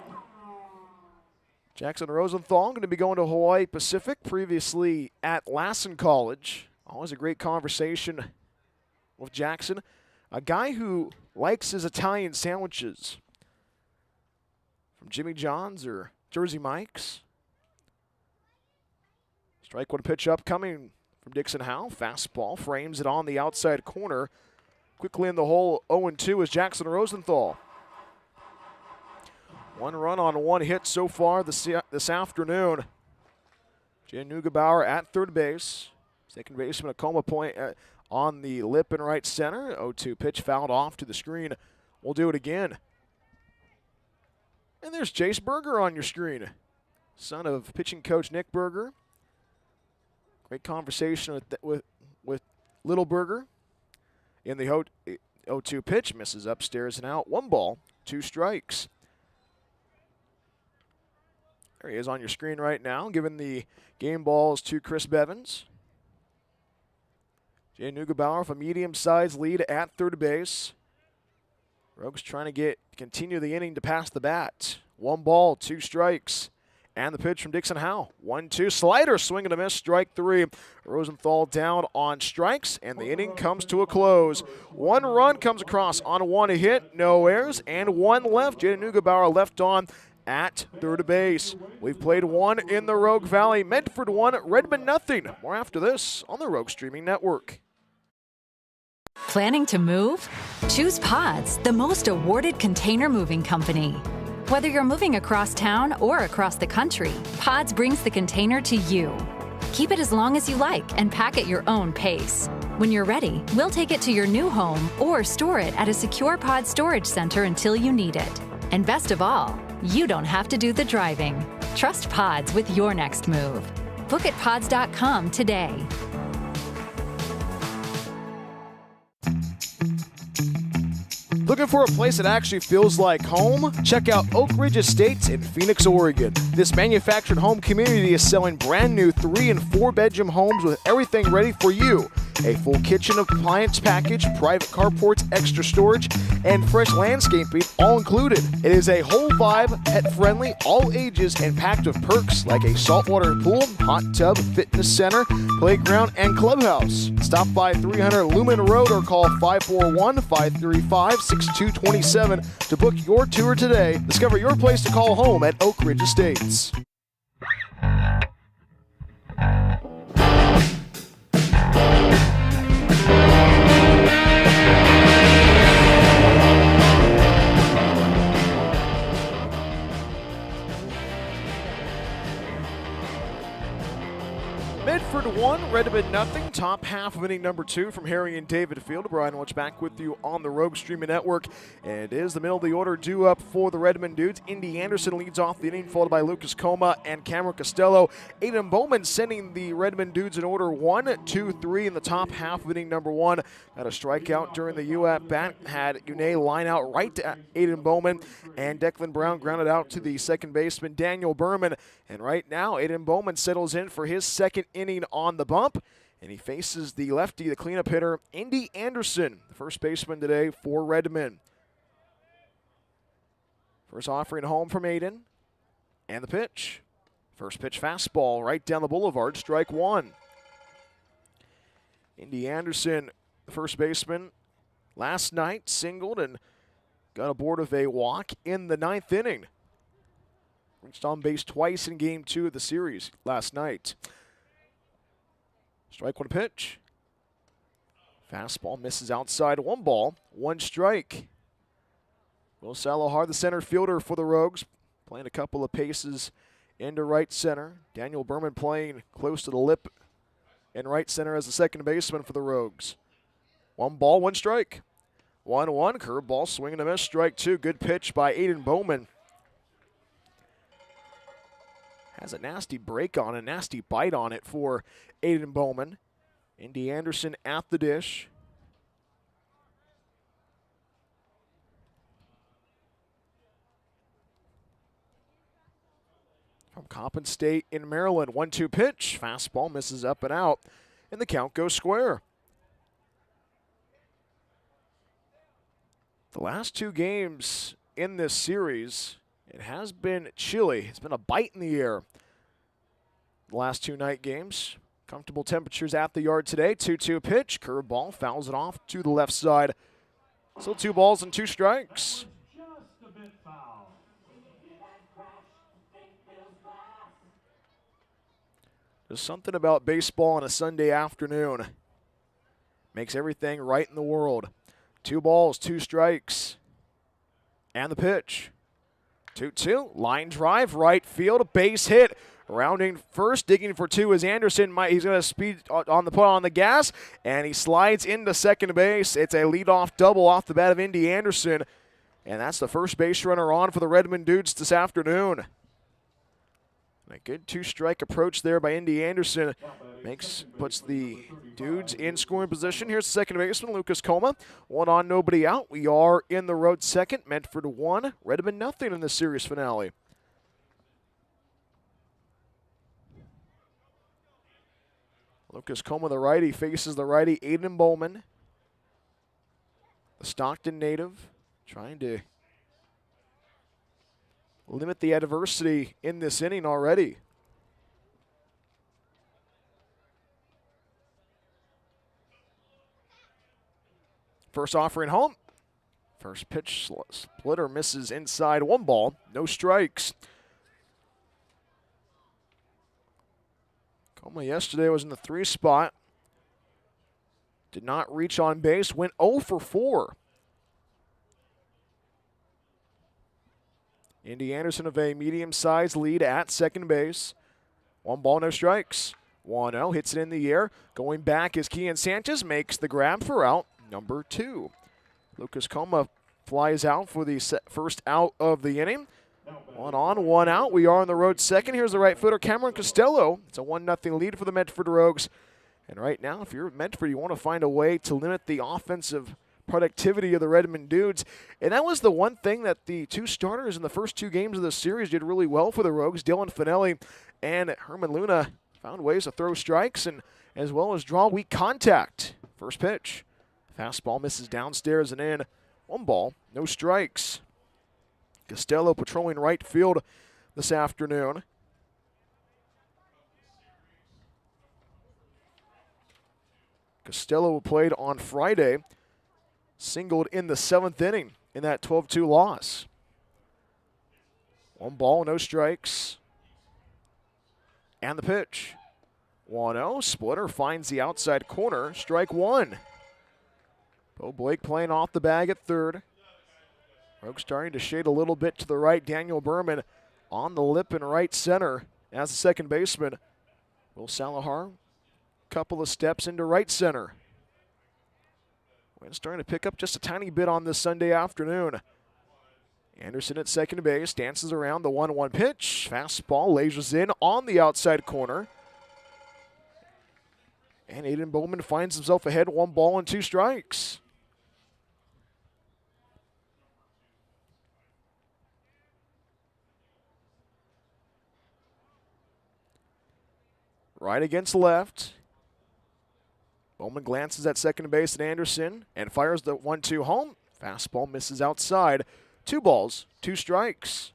Jackson Rosenthal going to be going to Hawaii Pacific, previously at Lassen College. Always a great conversation with Jackson. A guy who likes his Italian sandwiches from Jimmy John's or Jersey Mike's. Strike 1 pitch upcoming from Dixon Howe. Fastball frames it on the outside corner. Quickly in the hole, 0-2 is Jackson Rosenthal. 1 run on 1 hit so far this afternoon. Jaden Neugebauer at third base. Second baseman Acoma point on the lip in right center. 0-2 pitch fouled off to the screen. We'll do it again. And there's Jace Berger on your screen, son of pitching coach Nick Berger. Great conversation with Little Berger. In the 0-2 pitch, misses upstairs and out. 1 ball, 2 strikes. There he is on your screen right now, giving the game balls to Chris Bevins. Jaden Neugebauer with a medium-sized lead at third base. Rogues trying to continue the inning to pass the bat. 1 ball, 2 strikes. And the pitch from Dixon Howe. 1-2 slider, swing and a miss, strike 3. Rosenthal down on strikes, and the inning comes to a close. 1 run comes across on 1 hit, no errors, and 1 left. Jaden Neugebauer left on at third base. We've played 1 in the Rogue Valley. Medford 1, Redmond nothing. More after this on the Rogue Streaming Network. Planning to move? Choose Pods, the most awarded container moving company. Whether you're moving across town or across the country, Pods brings the container to you. Keep it as long as you like and pack at your own pace. When you're ready, we'll take it to your new home or store it at a secure pod storage center until you need it. And best of all, you don't have to do the driving. Trust Pods with your next move. Book at pods.com today. Looking for a place that actually feels like home? Check out Oak Ridge Estates in Phoenix, Oregon. This manufactured home community is selling brand new 3 and 4 bedroom homes with everything ready for you. A full kitchen appliance package, private carports, extra storage, and fresh landscaping all included. It is a whole vibe, pet friendly, all ages, and packed with perks like a saltwater pool, hot tub, fitness center, playground, and clubhouse. Stop by 300 Lumen Road or call 541-535-6227 to book your tour today. Discover your place to call home at Oak Ridge Estates. Medford 1, Redmond nothing. Top half of inning number 2 from Harry and David Field. Brian Welch back with you on the Rogue Streaming Network. And it is the middle of the order due up for the Redmond Dudes. Indy Anderson leads off the inning, followed by Lucas Coma and Cameron Costello. Aden Bowman sending the Redmond Dudes in order 1, 2, 3 in the top half of inning number 1. Got a strikeout during the U at bat. Had Une line out right to Aden Bowman, and Declan Brown grounded out to the second baseman Daniel Behrmann. And right now, Aden Bowman settles in for his second inning on the bump, and he faces the lefty, the cleanup hitter, Indy Anderson, the first baseman today for Redmond. First offering home from Aden, and the pitch. First pitch fastball right down the boulevard, strike 1. Indy Anderson, the first baseman, last night singled and got aboard of a walk in the 9th inning. Reached on base twice in Game 2 of the series last night. Strike 1 pitch. Fastball misses outside. 1 ball, 1 strike. Will Salohar, the center fielder for the Rogues, playing a couple of paces into right center. Daniel Behrmann playing close to the lip in right center as the second baseman for the Rogues. 1 ball, 1 strike. 1-1, curveball, swing and a miss, strike 2. Good pitch by Aden Bowman. Has a nasty break on it, nasty bite on it for Aden Bowman. Indy Anderson at the dish. From Coppin State in Maryland, 1-2 pitch. Fastball misses up and out, and the count goes square. The last 2 games in this series, it has been chilly. It's been a bite in the air. The last 2 night games. Comfortable temperatures at the yard today. 2-2 pitch. Curveball fouls it off to the left side. Still 2 balls and 2 strikes. There's something about baseball on a Sunday afternoon. Makes everything right in the world. 2 balls, 2 strikes. And the pitch. 2-2, line drive, right field, base hit. Rounding first, digging for 2 is Anderson. He's going to speed on the put on the gas, and he slides into second base. It's a leadoff double off the bat of Indy Anderson, and that's the first base runner on for the Redmond Dudes this afternoon. And a good 2-strike approach there by Indy Anderson puts the Dudes in scoring position. Here's the second baseman, Lucas Coma. 1 on, nobody out. We are in the road second. Medford 1, Redmond nothing in the series finale. Lucas Coma, the righty, faces the righty, Aden Bowman. The Stockton native, trying to limit the adversity in this inning already. First offering home. First pitch splitter misses inside, 1 ball, no strikes. Coma yesterday was in the 3 spot. Did not reach on base, went 0 for 4. Indy Anderson of a medium-sized lead at second base. 1 ball, no strikes. 1-0, hits it in the air. Going back is Kian Sanchez, makes the grab for out number 2. Lucas Coma flies out for the first out of the inning. 1 on, 1 out. We are on the road second. Here's the right footer, Cameron Costello. It's a 1-0 lead for the Medford Rogues. And right now, if you're at Medford, you want to find a way to limit the offensive productivity of the Redmond Dudes. And that was the one thing that the 2 starters in the first 2 games of the series did really well for the Rogues. Dylan Finelli and Herman Luna found ways to throw strikes and as well as draw weak contact. First pitch. Fastball misses downstairs and in. 1 ball, no strikes. Costello patrolling right field this afternoon. Costello played on Friday, singled in the 7th inning in that 12-2 loss. 1 ball, no strikes. And the pitch. 1-0, splitter finds the outside corner, strike 1. Bo Blake playing off the bag at third. Rogues starting to shade a little bit to the right. Daniel Behrmann on the lip in right center as the second baseman. Will Salahar, couple of steps into right center. Wind starting to pick up just a tiny bit on this Sunday afternoon. Anderson at second base, dances around the 1-1 pitch. Fastball lasers in on the outside corner. And Aden Bowman finds himself ahead, 1 ball and 2 strikes. Right against left. Bowman glances at second base at Anderson and fires the 1-2 home. Fastball misses outside. 2 balls, 2 strikes.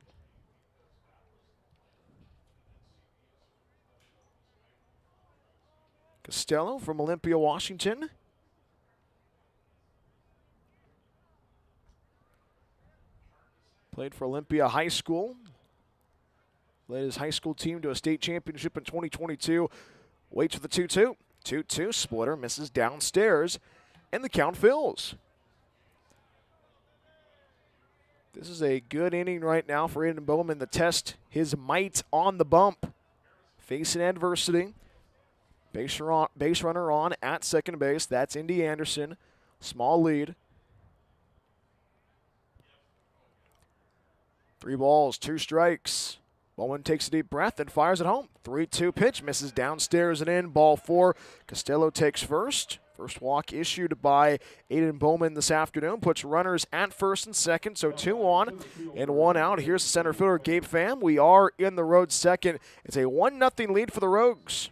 Costello from Olympia, Washington. Played for Olympia High School. Led his high school team to a state championship in 2022. Waits for the 2-2. 2-2, splitter misses downstairs, and the count fills. This is a good inning right now for Aden Bowman to test his might on the bump. Facing adversity. Base runner on at second base. That's Indy Anderson. Small lead. 3 balls, 2 strikes. Bowman takes a deep breath and fires it home. 3-2 pitch, misses downstairs and in. Ball 4. Costello takes first. First walk issued by Aden Bowman this afternoon. Puts runners at first and second, so 2 on and 1 out. Here's the center fielder, Gabe Pham. We are in the road second. It's a 1-0 lead for the Rogues.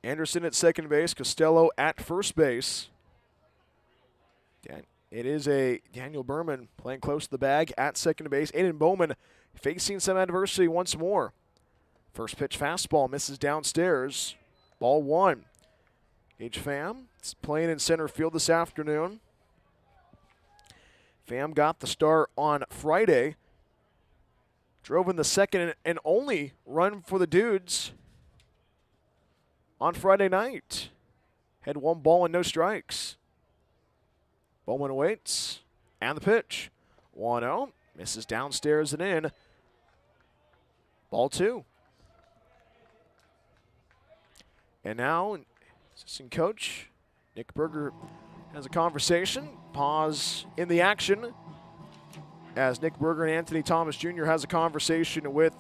Anderson at second base, Costello at first base. It is a Daniel Behrmann playing close to the bag at second base. Aden Bowman facing some adversity once more. First pitch fastball misses downstairs. Ball 1. Gage Pham is playing in center field this afternoon. Pham got the start on Friday. Drove in the second and only run for the Dudes on Friday night. Had 1 ball and no strikes. Bowman waits, and the pitch. 1-0, misses downstairs and in. Ball 2. And now, assistant coach Nick Berger has a conversation. Pause in the action as Nick Berger and Anthony Thomas Jr. has a conversation with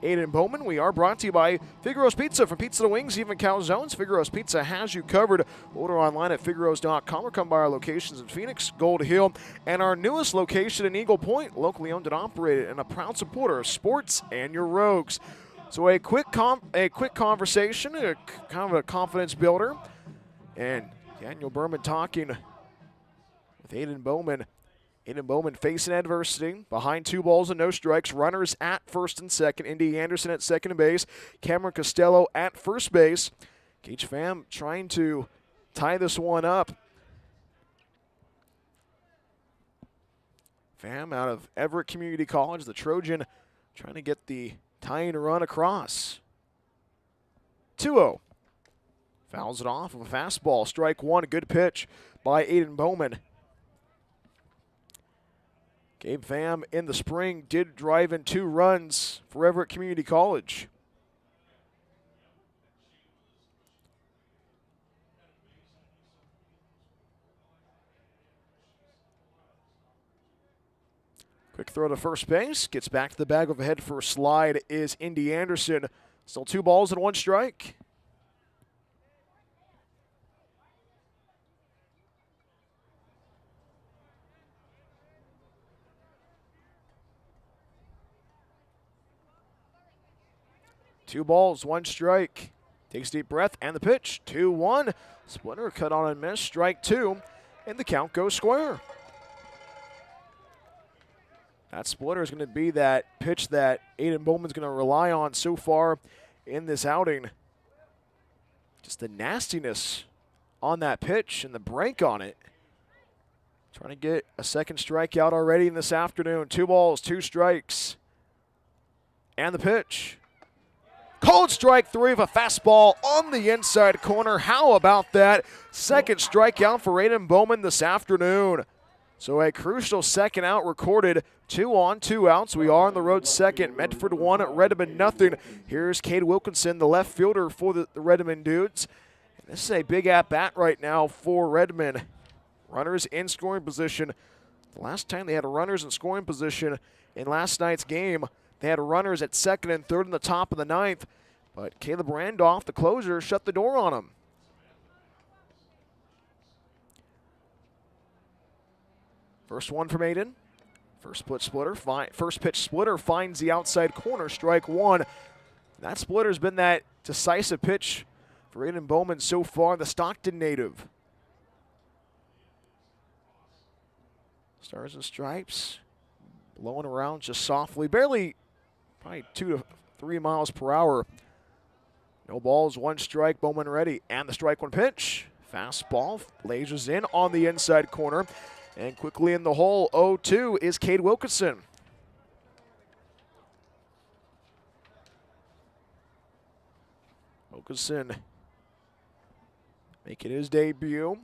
Aden Bowman. We are brought to you by Figaro's Pizza. From pizza to wings, even calzones, Figaro's Pizza has you covered. Order online at figaros.com or come by our locations in Phoenix, Gold Hill, and our newest location in Eagle Point, locally owned and operated, and a proud supporter of sports and your Rogues. So a quick conversation, kind of a confidence builder, and Daniel Behrmann talking with Aden Bowman. Aden Bowman facing adversity. Behind 2 balls and no strikes. Runners at first and second. Indy Anderson at second base. Cameron Costello at first base. Gage Pham trying to tie this one up. Pham out of Everett Community College, the Trojan, trying to get the tying run across. 2-0. Fouls it off of a fastball. Strike one. A good pitch by Aden Bowman. Gabe Pham in the spring did drive in 2 runs for Everett Community College. Quick throw to first base. Gets back to the bag overhead for a slide is Indy Anderson. Still 2 balls and 1 strike. Two balls, 1 strike. Takes a deep breath and the pitch. 2-1. Splitter cut on and miss. Strike 2. And the count goes square. That splitter is going to be that pitch that Aden Bowman's going to rely on so far in this outing. Just the nastiness on that pitch and the break on it. Trying to get a second strikeout already in this afternoon. 2 balls, 2 strikes. And the pitch. Called strike 3 of a fastball on the inside corner. How about that? Second strikeout for Aden Bowman this afternoon. So a crucial second out recorded. 2 on, 2 outs. We are on the road second. Medford 1, Redmond nothing. Here's Cade Wilkinson, the left fielder for the Redmond Dudes. And this is a big at-bat right now for Redmond. Runners in scoring position. The last time they had runners in scoring position in last night's game, they had runners at second and third in the top of the 9th. But Caleb Randolph, the closer, shut the door on him. First one from Aden. First pitch splitter finds the outside corner. Strike 1. That splitter's been that decisive pitch for Aden Bowman so far, the Stockton native. Stars and stripes. Blowing around just softly. Barely, probably 2 to 3 miles per hour. No balls, 1 strike. Bowman ready. And the strike 1 pitch. Fastball. Lasers in on the inside corner. And quickly in the hole, 0-2 is Cade Wilkinson. Wilkinson making his debut.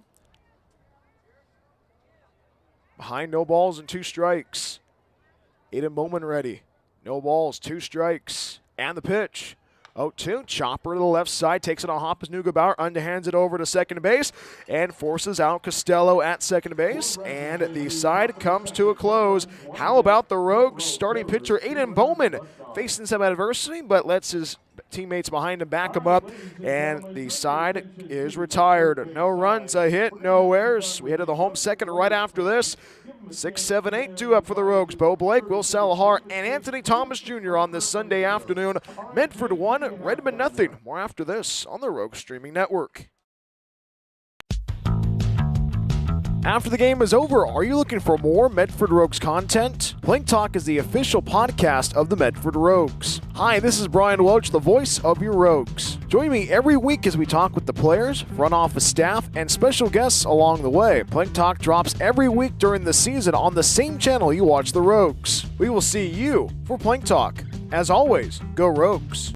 Behind, no balls and 2 strikes. Aden Bowman ready. No balls, 2 strikes. And the pitch. 0-2, chopper to the left side, takes it on hop as Neugebauer, underhands it over to second base, and forces out Costello at second base, and the side comes to a close. How about the Rogues starting pitcher Aden Bowman facing some adversity, but lets his teammates behind him back him up, and the side is retired. No runs, a hit, no errors. We head to the home second right after this. 6, 7, 8, 2 up for the Rogues. Bo Blake, Will Salahar, and Anthony Thomas Jr. on this Sunday afternoon. Medford 1, Redmond nothing. More after this on the Rogues Streaming Network. After the game is over, are you looking for more Medford Rogues content? Plank Talk is the official podcast of the Medford Rogues. Hi, this is Brian Welch, the voice of your Rogues. Join me every week as we talk with the players, front office staff, and special guests along the way. Plank Talk drops every week during the season on the same channel you watch the Rogues. We will see you for Plank Talk. As always, go Rogues.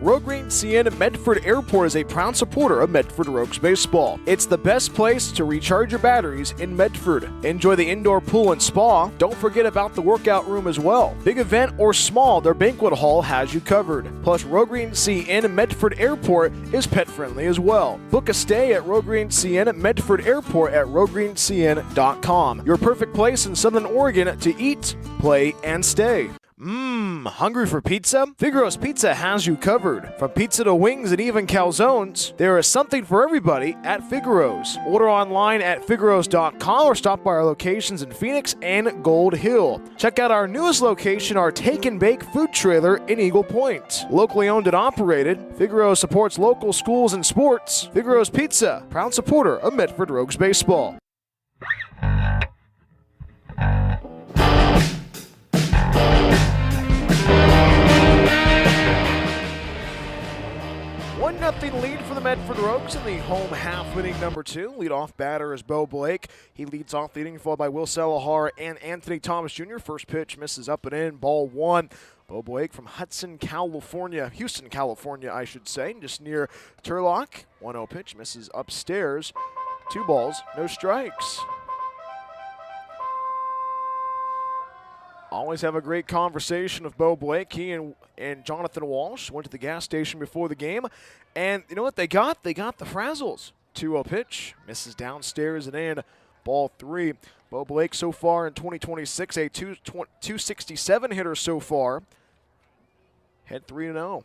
Rhoden CN Medford Airport is a proud supporter of Medford Rogues baseball. It's the best place to recharge your batteries in Medford. Enjoy the indoor pool and spa. Don't forget about the workout room as well. Big event or small, their banquet hall has you covered. Plus, Rhoden CN Medford Airport is pet friendly as well. Book a stay at Rhoden CN Medford Airport at rhodencn.com. Your perfect place in Southern Oregon to eat, play, and stay. Hungry for pizza? Figaro's Pizza has you covered. From pizza to wings and even calzones, there is something for everybody at Figaro's. Order online at figaros.com or stop by our locations in Phoenix and Gold Hill. Check out our newest location, our Take and Bake food trailer in Eagle Point. Locally owned and operated, Figaro supports local schools and sports. Figaro's Pizza, proud supporter of Medford Rogues baseball. One nothing lead for the Medford Rogues in the home half inning number 2. Leadoff batter is Bo Blake. He leads off the inning, followed by Will Salahar and Anthony Thomas Jr. First pitch misses up and in, ball 1. Bo Blake from Houston, California, I should say, just near Turlock. 1-0 pitch misses upstairs. 2 balls, no strikes. Always have a great conversation with Bo Blake. He and Jonathan Walsh went to the gas station before the game. And you know what they got? They got the frazzles. 2-0 pitch, misses downstairs and in, ball 3. Bo Blake so far in 2026, a 267 hitter so far. Head 3-0.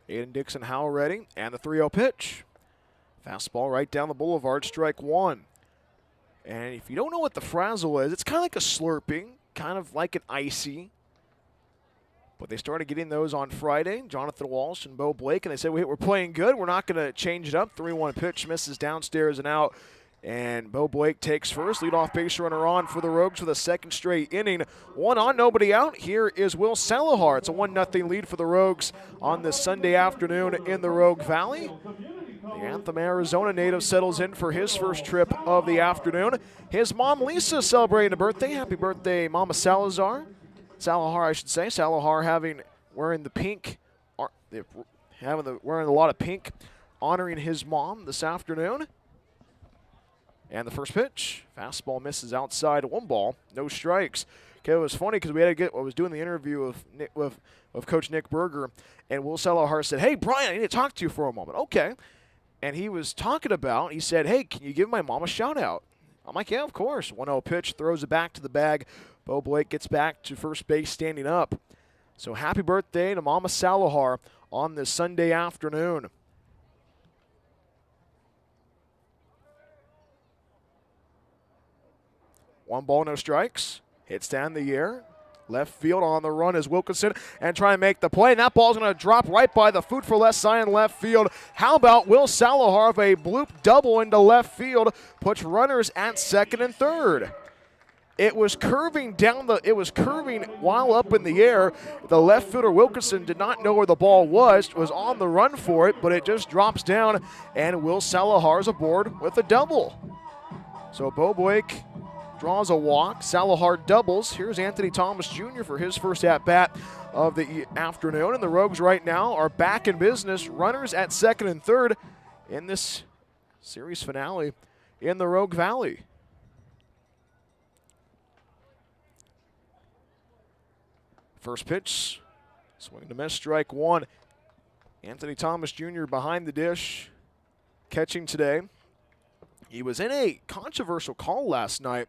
Aiden Dixon Howell ready, and the 3-0 pitch. Fastball right down the boulevard, strike 1. And if you don't know what the frazzle is, it's kind of like a slurping, kind of like an icy. But they started getting those on Friday, Jonathan Walsh and Bo Blake, and they said, we're playing good. We're not going to change it up. 3-1 pitch, misses downstairs and out. And Bo Blake takes first. Leadoff base runner on for the Rogues for the second straight inning. 1 on, nobody out. Here is Will Salahar. It's a 1-0 lead for the Rogues on this Sunday afternoon in the Rogue Valley. The Anthem, Arizona native settles in for his first trip of the afternoon. His mom, Lisa, celebrating a birthday. Happy birthday, Mama Salahar, I should say. Salahar wearing the pink, wearing a lot of pink, honoring his mom this afternoon. And the first pitch, fastball misses outside, 1 ball, no strikes. Okay, it was funny because I was doing the interview with Coach Nick Berger, and Will Salahar said, "Hey, Brian, I need to talk to you for a moment." Okay. And he was talking about, he said, "Hey, can you give my mom a shout out?" I'm like, "Yeah, of course." 1-0 pitch, throws it back to the bag. Bo Blake gets back to first base standing up. So happy birthday to Mama Salahar on this Sunday afternoon. One ball, no strikes. Hits down the air. Left field on the run is Wilkinson and try and make the play. And that ball's going to drop right by the food for less sign in left field. How about Will Salahar of a bloop double into left field, puts runners at second and third. It was curving while up in the air. The left fielder Wilkinson did not know where the ball was on the run for it, but it just drops down, and Will Salahar's aboard with a double. So Bo Blake draws a walk. Salahar doubles. Here's Anthony Thomas Jr. for his first at-bat of the afternoon. And the Rogues right now are back in business. Runners at second and third in this series finale in the Rogue Valley. First pitch, swing and a miss, strike 1. Anthony Thomas Jr. behind the dish, catching today. He was in a controversial call last night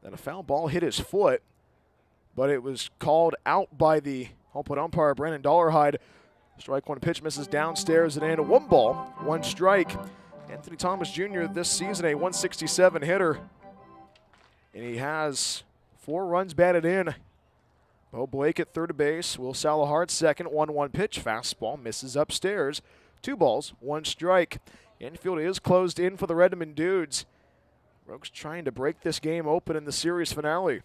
that a foul ball hit his foot, but it was called out by the home-plate umpire, Brandon Dollarhide. Strike 1 pitch misses downstairs and in. 1 ball, 1 strike. Anthony Thomas Jr. this season a 167 hitter, and he has 4 runs batted in. Bo Blake at third base. Will Salahar at second. 1-1 pitch. Fastball misses upstairs. 2 balls, 1 strike. Infield is closed in for the Redmond Dudes. Rogues trying to break this game open in the series finale.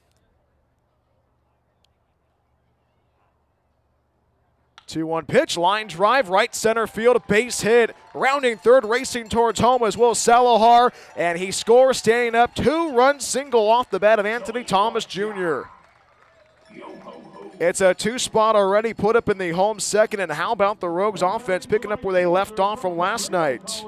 2-1 pitch, line drive, right center field, base hit. Rounding third, racing towards home as Will Salahar, and he scores standing up. 2-run single off the bat of Anthony Thomas Jr. It's a 2-spot already put up in the home second, and how about the Rogues offense picking up where they left off from last night?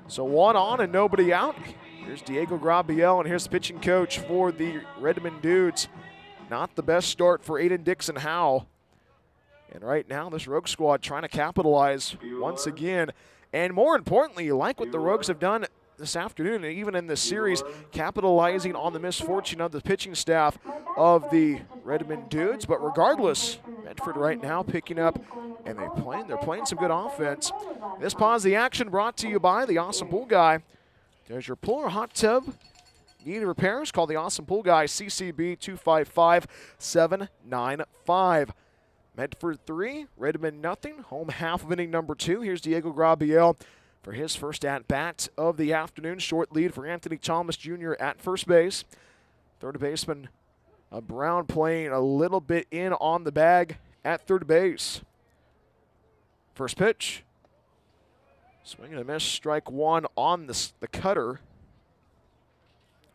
So 1 on and nobody out. Here's Diego Grabiel, and here's the pitching coach for the Redmond Dudes. Not the best start for Aden Dixon Howell. And right now, this Rogue squad trying to capitalize once again. And more importantly, you like what the Rogues have done this afternoon, and even in this series, capitalizing on the misfortune of the pitching staff of the Redmond Dudes. But regardless, Medford right now picking up, and they're playing some good offense. This pause the action brought to you by the Awesome Pool Guy. There's your pool or hot tub. Need repairs? Call the Awesome Pool Guy, CCB 255-795. Medford 3, Redmond nothing. Home half of inning number 2. Here's Diego Grabiel for his first at-bat of the afternoon. Short lead for Anthony Thomas Jr. at first base. Third baseman Brown playing a little bit in on the bag at third base. First pitch. Swing and a miss, strike one on the cutter.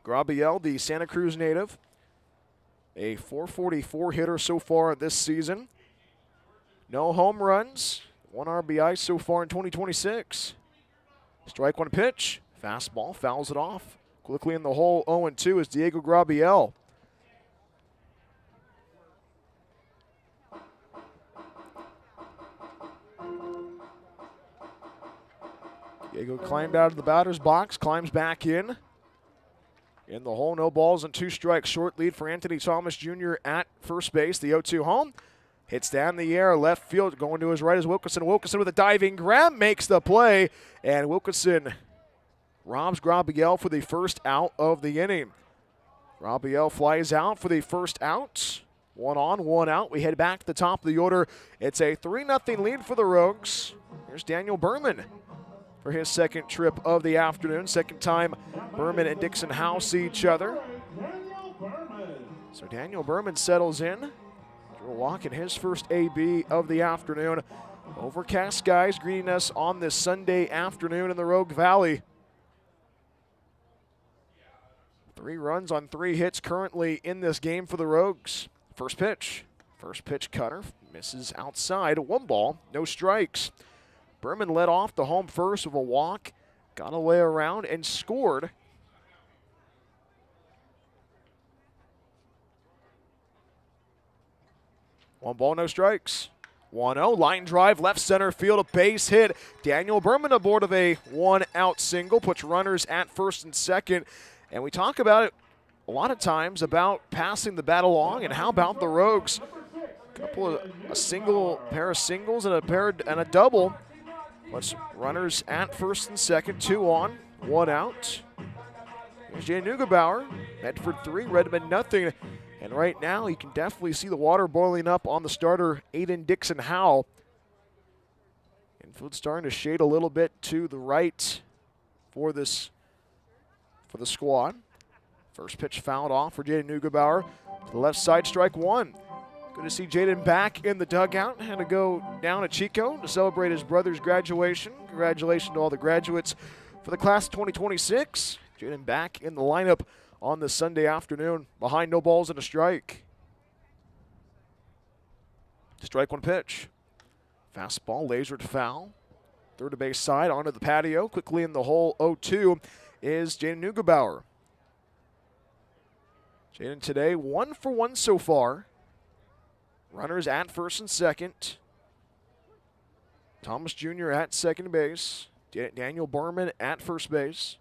Grabiel, the Santa Cruz native, a .444 hitter so far this season. No home runs, 1 RBI so far in 2026. Strike one pitch, fastball, fouls it off. Quickly in the hole, 0-2 is Diego Grabiel. Diego climbed out of the batter's box, climbs back in. In the hole, no balls and 2 strikes. Short lead for Anthony Thomas Jr. at first base. The 0-2 home. Hits down the air, left field. Going to his right is Wilkinson. Wilkinson with a diving grab makes the play. And Wilkinson robs Grabiel for the first out of the inning. Grabiel flies out for the first out. 1 on, 1 out. We head back to the top of the order. It's a 3-0 lead for the Rogues. Here's Daniel Behrmann for his second trip of the afternoon. Second time Behrmann and Dixon Howe see each other. So Daniel Behrmann settles in. Drew walk in his first AB of the afternoon. Overcast skies greeting us on this Sunday afternoon in the Rogue Valley. 3 runs on 3 hits currently in this game for the Rogues. First pitch. First pitch cutter. Misses outside. 1 ball, no strikes. Behrmann led off the home first with a walk. Got away around and scored. One ball, no strikes. 1-0, line drive, left center field, a base hit. Daniel Behrmann aboard of a 1-out single, puts runners at first and second. And we talk about it a lot of times about passing the bat along, and how about the Rogues? A pair of singles and a double. Puts runners at first and second, 2 on, 1 out. Here's Jaden Neugebauer, Medford 3, Redmond nothing. And right now, you can definitely see the water boiling up on the starter, Aden Dixon Howe. Infield starting to shade a little bit to the right for the squad. First pitch fouled off for Jaden Neugebauer. To the left side, strike 1. Good to see Jaden back in the dugout. Had to go down to Chico to celebrate his brother's graduation. Congratulations to all the graduates for the class of 2026. Jaden back in the lineup on this Sunday afternoon, behind no balls and a strike. Strike 1 pitch. Fastball, lasered foul. Third to base side, onto the patio. Quickly in the hole, 0-2 is Jaden Neugebauer. Jaden today, 1 for 1 so far. Runners at first and second. Thomas Jr. at second base. Daniel Behrmann at first base.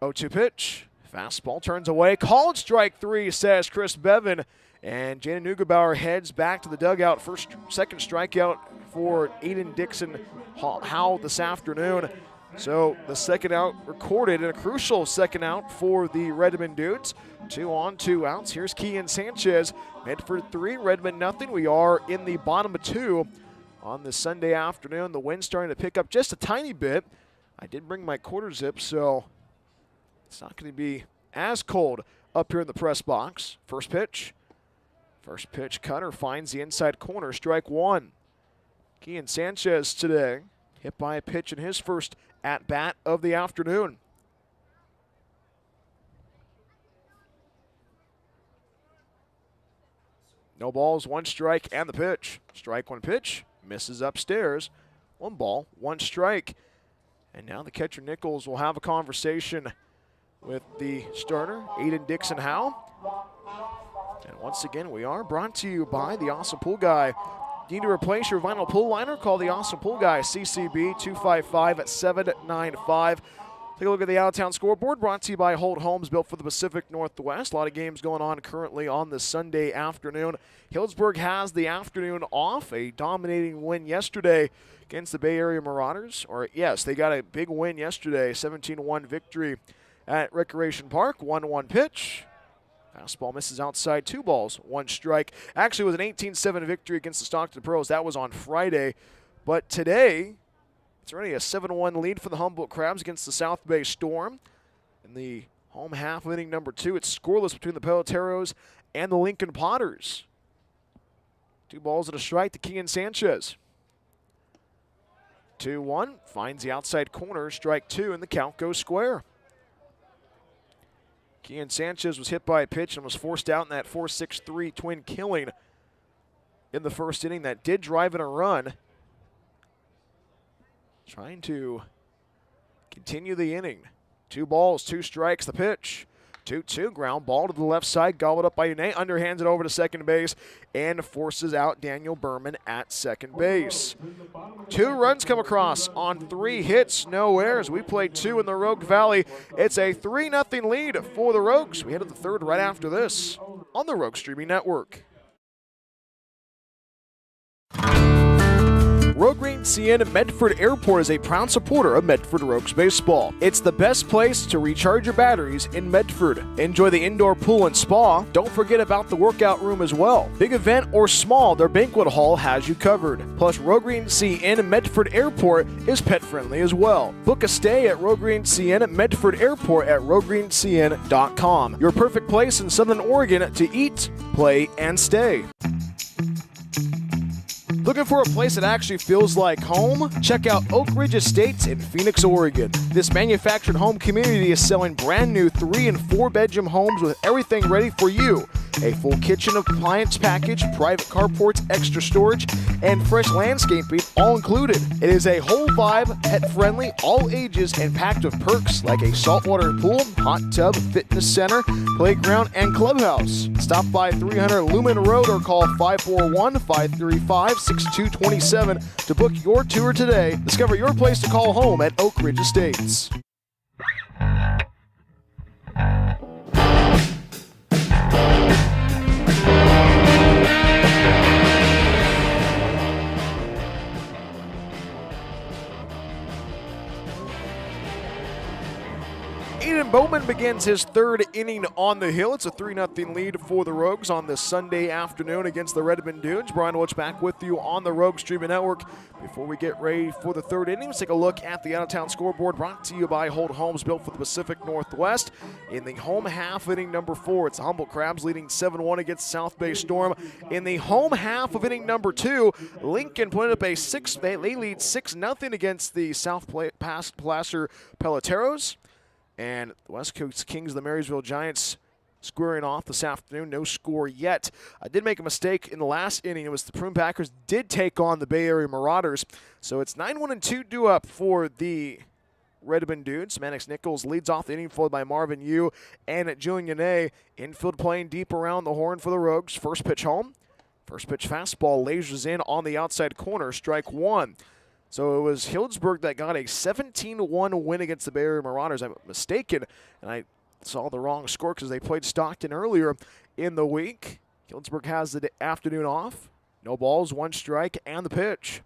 0-2 pitch. Fastball turns away. Called strike 3, says Chris Bevan. And Jaden Neugebauer heads back to the dugout. Second strikeout for Aden Dixon Howe this afternoon. So the second out recorded, and a crucial second out for the Redmond Dudes. 2 on, 2 outs. Here's Kian Sanchez. Medford 3, Redmond nothing. We are in the bottom of 2 on this Sunday afternoon. The wind's starting to pick up just a tiny bit. I did bring my quarter zip, so it's not going to be as cold up here in the press box. First pitch. First pitch cutter finds the inside corner. Strike 1. Kian Sanchez today hit by a pitch in his first at-bat of the afternoon. No balls, 1 strike, and the pitch. Strike 1 pitch, misses upstairs. 1 ball, 1 strike. And now the catcher Nichols will have a conversation with the starter, Aden Dixon Howe. And once again, we are brought to you by the Awesome Pool Guy. Need to replace your vinyl pool liner? Call the Awesome Pool Guy, CCB 255-795. Take a look at the out-of-town scoreboard, brought to you by Holt Homes, built for the Pacific Northwest. A lot of games going on currently on this Sunday afternoon. Hillsburg has the afternoon off, a dominating win yesterday against the Bay Area Marauders. Or, yes, they got a big win yesterday, 17-1 victory at Recreation Park. 1-1 pitch. Fastball misses outside, 2 balls, 1 strike. Actually, it was an 18-7 victory against the Stockton Pros. That was on Friday. But today, it's already a 7-1 lead for the Humboldt Crabs against the South Bay Storm. In the home half of inning number 2, it's scoreless between the Peloteros and the Lincoln Potters. 2 balls and a strike to Kian Sanchez. 2-1, finds the outside corner, strike 2, and the count goes square. Kian Sanchez was hit by a pitch and was forced out in that 4-6-3 twin killing in the first inning. That did drive in a run. Trying to continue the inning. 2 balls, 2 strikes, the pitch. 2-2, ground ball to the left side, gobbled up by Une, underhands it over to second base, and forces out Daniel Behrmann at second base. 2 runs come across on 3 hits, no errors. We played 2 in the Rogue Valley. It's a 3-0 lead for the Rogues. We head to the 3rd right after this on the Rogue Streaming Network. Rhoden CN Medford Airport is a proud supporter of Medford Rogues baseball. It's the best place to recharge your batteries in Medford. Enjoy the indoor pool and spa. Don't forget about the workout room as well. Big event or small, their banquet hall has you covered. Plus, Rhoden CN Medford Airport is pet friendly as well. Book a stay at Rhoden CN Medford Airport at rhodencn.com. Your perfect place in Southern Oregon to eat, play, and stay. Looking for a place that actually feels like home? Check out Oak Ridge Estates in Phoenix, Oregon. This manufactured home community is selling brand new 3- and 4-bedroom homes with everything ready for you. A full kitchen appliance package, private carports, extra storage, and fresh landscaping all included. It is a whole vibe, pet-friendly, all ages, and packed with perks like a saltwater pool, hot tub, fitness center, playground, and clubhouse. Stop by 300 Lumen Road or call 541-535-6227 to book your tour today. Discover your place to call home at Oak Ridge Estates. Aden Bowman begins his 3rd inning on the hill. It's a 3-0 lead for the Rogues on this Sunday afternoon against the Redmond Dudes. Brian Welch back with you on the Rogue Streaming Network. Before we get ready for the 3rd inning, let's take a look at the out-of-town scoreboard brought to you by Holt Homes, built for the Pacific Northwest. In the home half inning number 4, it's the Humboldt Crabs leading 7-1 against South Bay Storm. In the home half of inning number 2, Lincoln put up a they lead 6-0 against the South Placer Peloteros. And the West Coast Kings of the Marysville Giants squaring off this afternoon. No score yet. I did make a mistake in the last inning. It was the Prune Packers did take on the Bay Area Marauders. So it's 9-1-2 due up for the Redmond Dudes. Mannix Nichols leads off the inning, followed by Marvin Yu and Julian A. Infield playing deep around the horn for the Rogues. First pitch home. First pitch fastball lasers in on the outside corner. Strike 1. So it was Healdsburg that got a 17-1 win against the Bay Area Marauders. I'm mistaken, and I saw the wrong score because they played Stockton earlier in the week. Healdsburg has the afternoon off. No balls, 1 strike, and the pitch.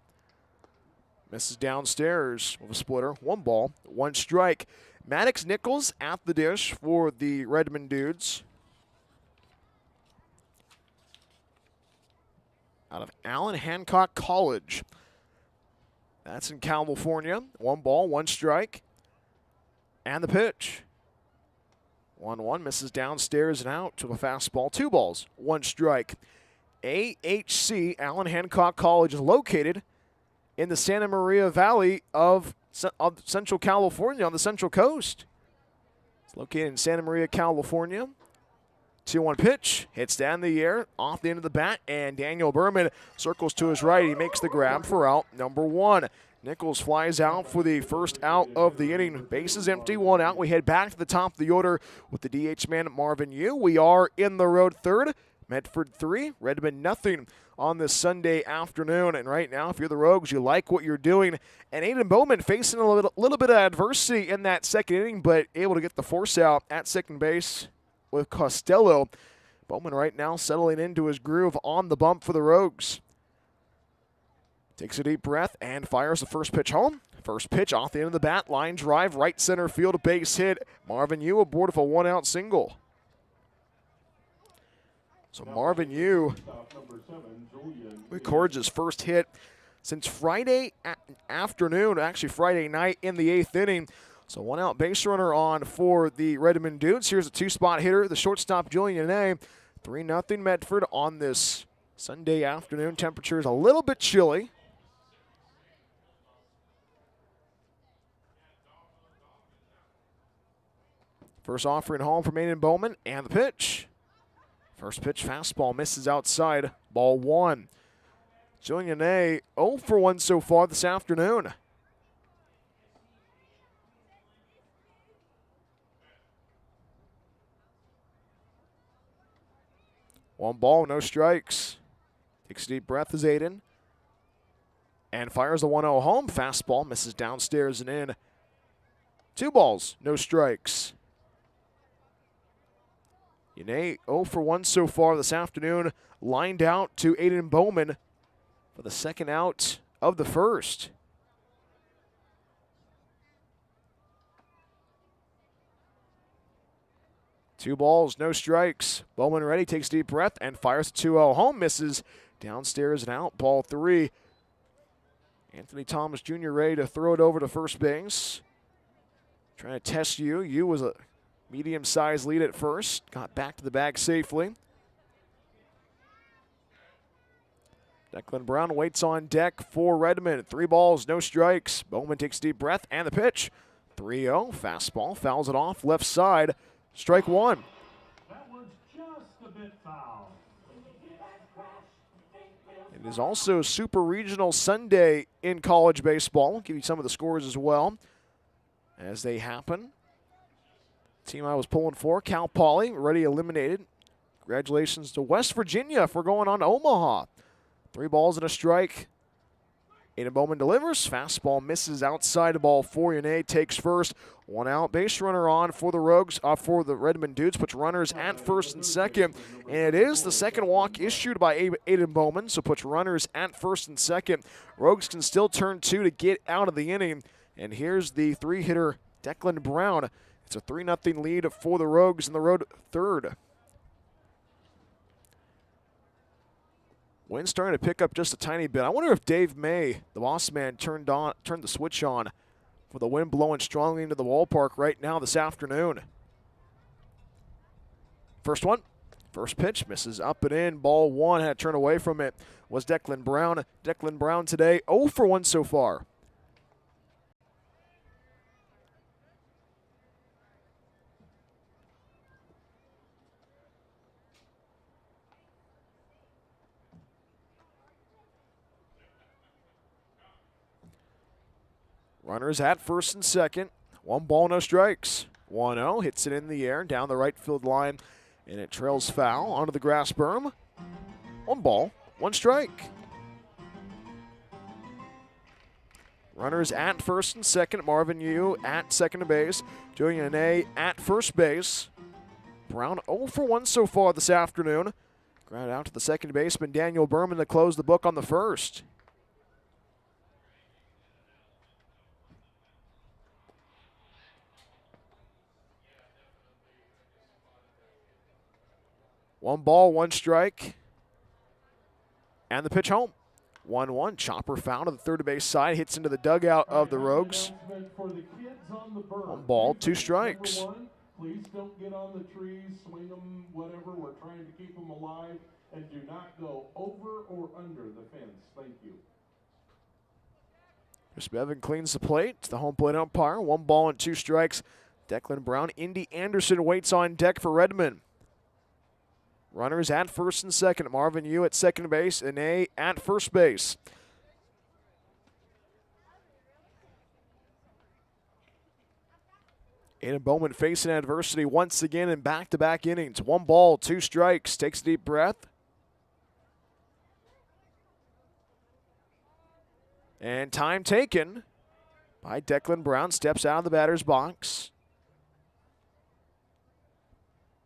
Misses downstairs with a splitter. 1 ball, 1 strike. Maddox Nichols at the dish for the Redmond Dudes. Out of Allen Hancock College. That's in California. 1 ball, 1 strike. And the pitch. 1-1, misses downstairs and out to a fastball. 2 balls, 1 strike. AHC, Allen Hancock College, is located in the Santa Maria Valley of Central California on the Central Coast. It's located in Santa Maria, California. 2-1 pitch, hits down the air, off the end of the bat, and Daniel Behrmann circles to his right. He makes the grab for out number 1. Nichols flies out for the first out of the inning. Bases empty, 1 out. We head back to the top of the order with the DH man, Marvin Yu. We are in the road 3rd. Medford 3, Redmond nothing on this Sunday afternoon. And right now, if you're the Rogues, you like what you're doing. And Aden Bowman facing a little bit of adversity in that 2nd inning, but able to get the force out at second base with Costello. Bowman right now settling into his groove on the bump for the Rogues. Takes a deep breath and fires the first pitch home. First pitch off the end of the bat, line drive, right center field, a base hit. Marvin Yu aboard with a 1-out single. So Marvin Yu records his first hit since Friday afternoon, actually Friday night in the 8th inning. So one out base runner on for the Redmond Dudes. Here's a two-spot hitter, the shortstop Julian A. 3-0 Medford on this Sunday afternoon. Temperature is a little bit chilly. First offering home from Aden Bowman, and the pitch. First pitch fastball misses outside, ball 1. Julian A 0 for 1 so far this afternoon. One ball, no strikes. Takes a deep breath as Aden. And fires the 1-0 home. Fastball misses downstairs and in. 2 balls, no strikes. Yane 0 for 1 so far this afternoon. Lined out to Aden Bowman for the second out of the first. Two balls, no strikes. Bowman ready, takes a deep breath, and fires the 2-0 home. Misses downstairs and out, ball 3. Anthony Thomas Jr. ready to throw it over to first base. Trying to test Yu. Yu was a medium-sized lead at first. Got back to the bag safely. Declan Brown waits on deck for Redmond. 3 balls, no strikes. Bowman takes a deep breath, and the pitch. 3-0, fastball, fouls it off, left side. Strike 1. That was just a bit foul. It is also Super Regional Sunday in college baseball. I'll give you some of the scores as well as they happen. Team I was pulling for, Cal Poly, already eliminated. Congratulations to West Virginia for going on to Omaha. 3 balls and a strike. Aden Bowman delivers. Fastball misses outside of ball 4. Yane takes first. 1 out. Base runner on for the Rogues, for the Redmond Dudes. Puts runners at first and second. And it is the second walk issued by Aden Bowman, so puts runners at first and second. Rogues can still turn 2 to get out of the inning. And here's the 3-hitter, Declan Brown. It's a 3-0 lead for the Rogues in the road third. Wind's starting to pick up just a tiny bit. I wonder if Dave May, the boss man, turned the switch on for the wind blowing strongly into the ballpark right now this afternoon. First one, first pitch, misses up and in. Ball 1, had to turn away from it, was Declan Brown. Declan Brown today 0 for 1 so far. Runners at first and second. 1 ball, no strikes. 1-0, hits it in the air down the right field line, and it trails foul onto the grass berm. 1 ball, 1 strike. Runners at first and second. Marvin Yu at second base. Julian A at first base. Brown 0 for 1 so far this afternoon. Ground out to the second baseman, Daniel Behrmann, to close the book on the first. One ball, 1 strike. And the pitch home. 1-1. Chopper foul to the third base side. Hits into the dugout of the Rogues. 1 ball, 2 strikes. Please don't get on the trees, swing them, whatever. We're trying to keep them alive. And do not go over or under the fence. Thank you. Chris Bevan cleans the plate. The home plate umpire. 1 ball and 2 strikes. Declan Brown. Indy Anderson waits on deck for Redmond. Runners at first and second. Marvin Yu at second base, and A at first base. Aden Bowman facing adversity once again in back-to-back innings. 1 ball, 2 strikes. Takes a deep breath. And time taken by Declan Brown. Steps out of the batter's box.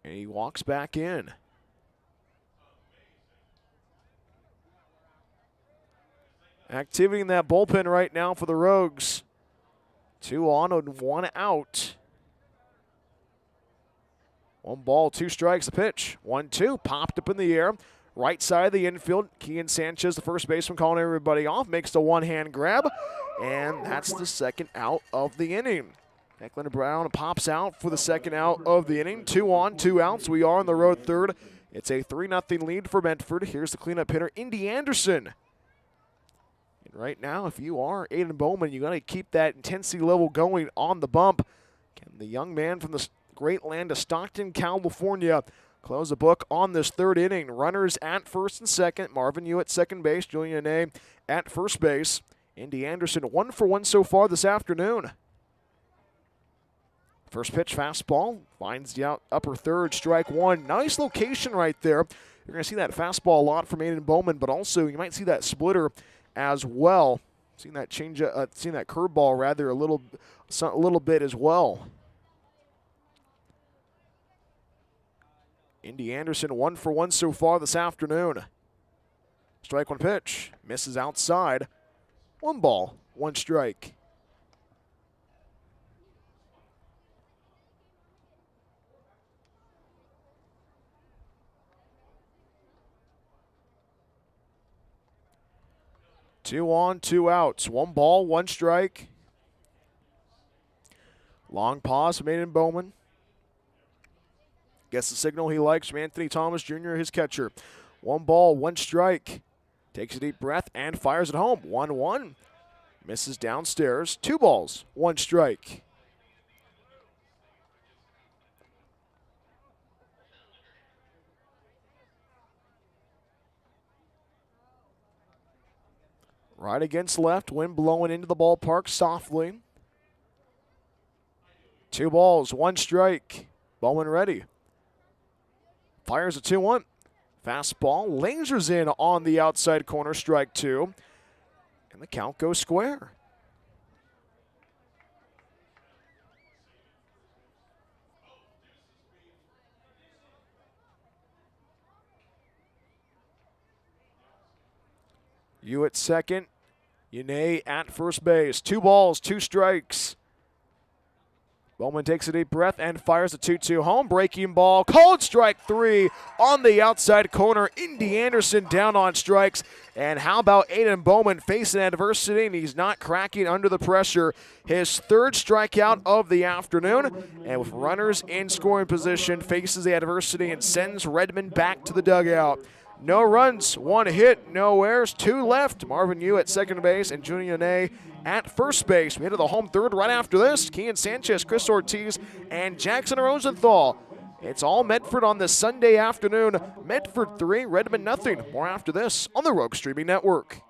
And he walks back in. Activity in that bullpen right now for the Rogues. 2 on and 1 out. 1 ball, 2 strikes, the pitch. 1-2, popped up in the air. Right side of the infield, Kian Sanchez, the first baseman, calling everybody off, makes the one-hand grab, and that's the second out of the inning. Declan Brown pops out for the second out of the inning. 2 on, 2 outs. We are on the road third. It's a 3-0 lead for Medford. Here's the cleanup hitter, Indy Anderson. And right now, if you are Aden Bowman, you got to keep that intensity level going on the bump. Can the young man from the great land of Stockton, California, close the book on this third inning? Runners at first and second. Marvin Yu at second base. Julian A at first base. Indy Anderson 1 for 1 so far this afternoon. First pitch, fastball, finds the upper third, strike 1. Nice location right there. You're going to see that fastball a lot from Aden Bowman, but also you might see that splitter as well. Seeing that seeing that curveball rather a little bit as well. Indy Anderson 1 for 1 so far this afternoon. Strike 1 pitch, misses outside. 1 ball, 1 strike. Two on, 2 outs. 1 ball, 1 strike. Long pause from Aden Bowman. Gets the signal he likes from Anthony Thomas Jr., his catcher. 1 ball, 1 strike. Takes a deep breath and fires it home. 1-1. Misses downstairs. 2 balls, 1 strike. Right against left, wind blowing into the ballpark softly. 2 balls, 1 strike. Bowman ready. Fires a 2-1. Fastball lasers in on the outside corner, strike 2. And the count goes square. You at second. Yune at first base. 2 balls, 2 strikes. Bowman takes a deep breath and fires a 2-2 home. Breaking ball, called strike 3 on the outside corner. Indy Anderson down on strikes. And how about Aden Bowman facing adversity, and he's not cracking under the pressure. His 3rd strikeout of the afternoon. And with runners in scoring position, faces the adversity and sends Redmond back to the dugout. No runs, 1 hit, no errors, 2 left. Marvin Yu at second base and Junior A at first base. We head to the home third right after this. Kian Sanchez, Chris Ortiz, and Jackson Rosenthal. It's all Medford on this Sunday afternoon. Medford 3, Redmond nothing. More after this on the Rogue Streaming Network.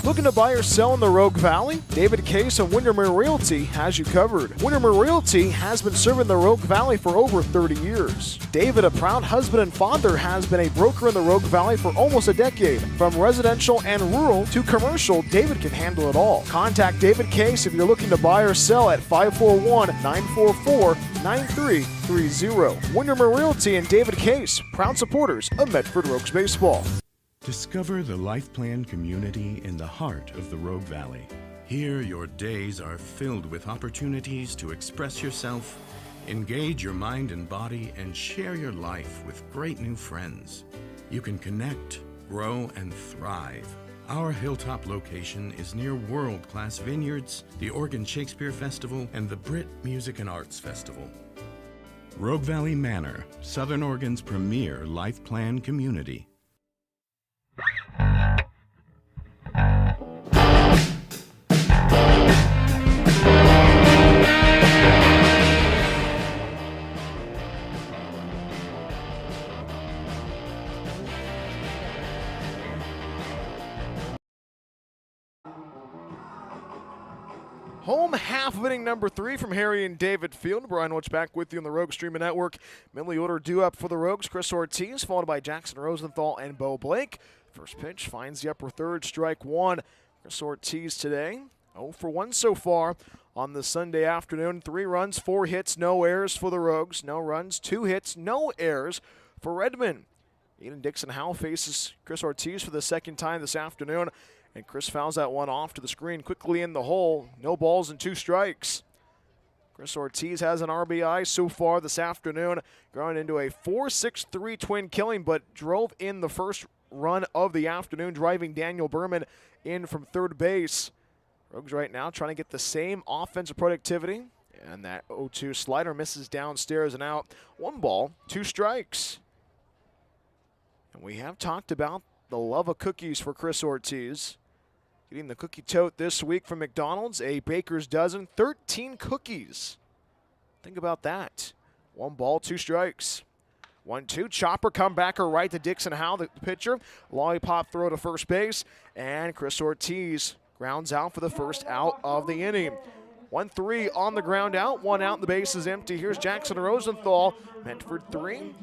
Looking to buy or sell in the Rogue Valley? David Case of Windermere Realty has you covered. Windermere Realty has been serving the Rogue Valley for over 30 years. David, a proud husband and father, has been a broker in the Rogue Valley for almost a decade. From residential and rural to commercial, David can handle it all. Contact David Case if you're looking to buy or sell at 541-944-9330. Windermere Realty and David Case, proud supporters of Medford Rogues Baseball. Discover the Life Plan community in the heart of the Rogue Valley. Here, your days are filled with opportunities to express yourself, engage your mind and body, and share your life with great new friends. You can connect, grow, and thrive. Our hilltop location is near world-class vineyards, the Oregon Shakespeare Festival, and the Brit Music and Arts Festival. Rogue Valley Manor, Southern Oregon's premier Life Plan community. Home half of inning number 3 from Harry and David Field. Brian Woods back with you on the Rogue Streaming Network. Middle order due up for the Rogues. Chris Ortiz, followed by Jackson Rosenthal and Bo Blake. First pitch finds the upper third, strike 1. Chris Ortiz today, 0 for 1 so far on the Sunday afternoon. 3 runs, 4 hits, no errors for the Rogues. No runs, 2 hits, no errors for Redmond. Eden Dixon Howell faces Chris Ortiz for the second time this afternoon. And Chris fouls that one off to the screen, quickly in the hole. No balls and 2 strikes. Chris Ortiz has an RBI so far this afternoon, growing into a 4-6-3 twin killing, but drove in the first run of the afternoon, driving Daniel Behrmann in from third base. Rogues right now trying to get the same offensive productivity, and that 0-2 slider misses downstairs and out. 1 ball, 2 strikes. And we have talked about the love of cookies for Chris Ortiz. Getting the cookie tote this week from McDonald's, a baker's dozen, 13 cookies. Think about that. 1 ball, 2 strikes. 1-2, chopper comebacker right to Dixon Howe, the pitcher. Lollipop throw to first base, and Chris Ortiz grounds out for the first out of the inning. 1-3 on the ground out, 1 out, the base is empty. Here's Jackson Rosenthal. Medford 3,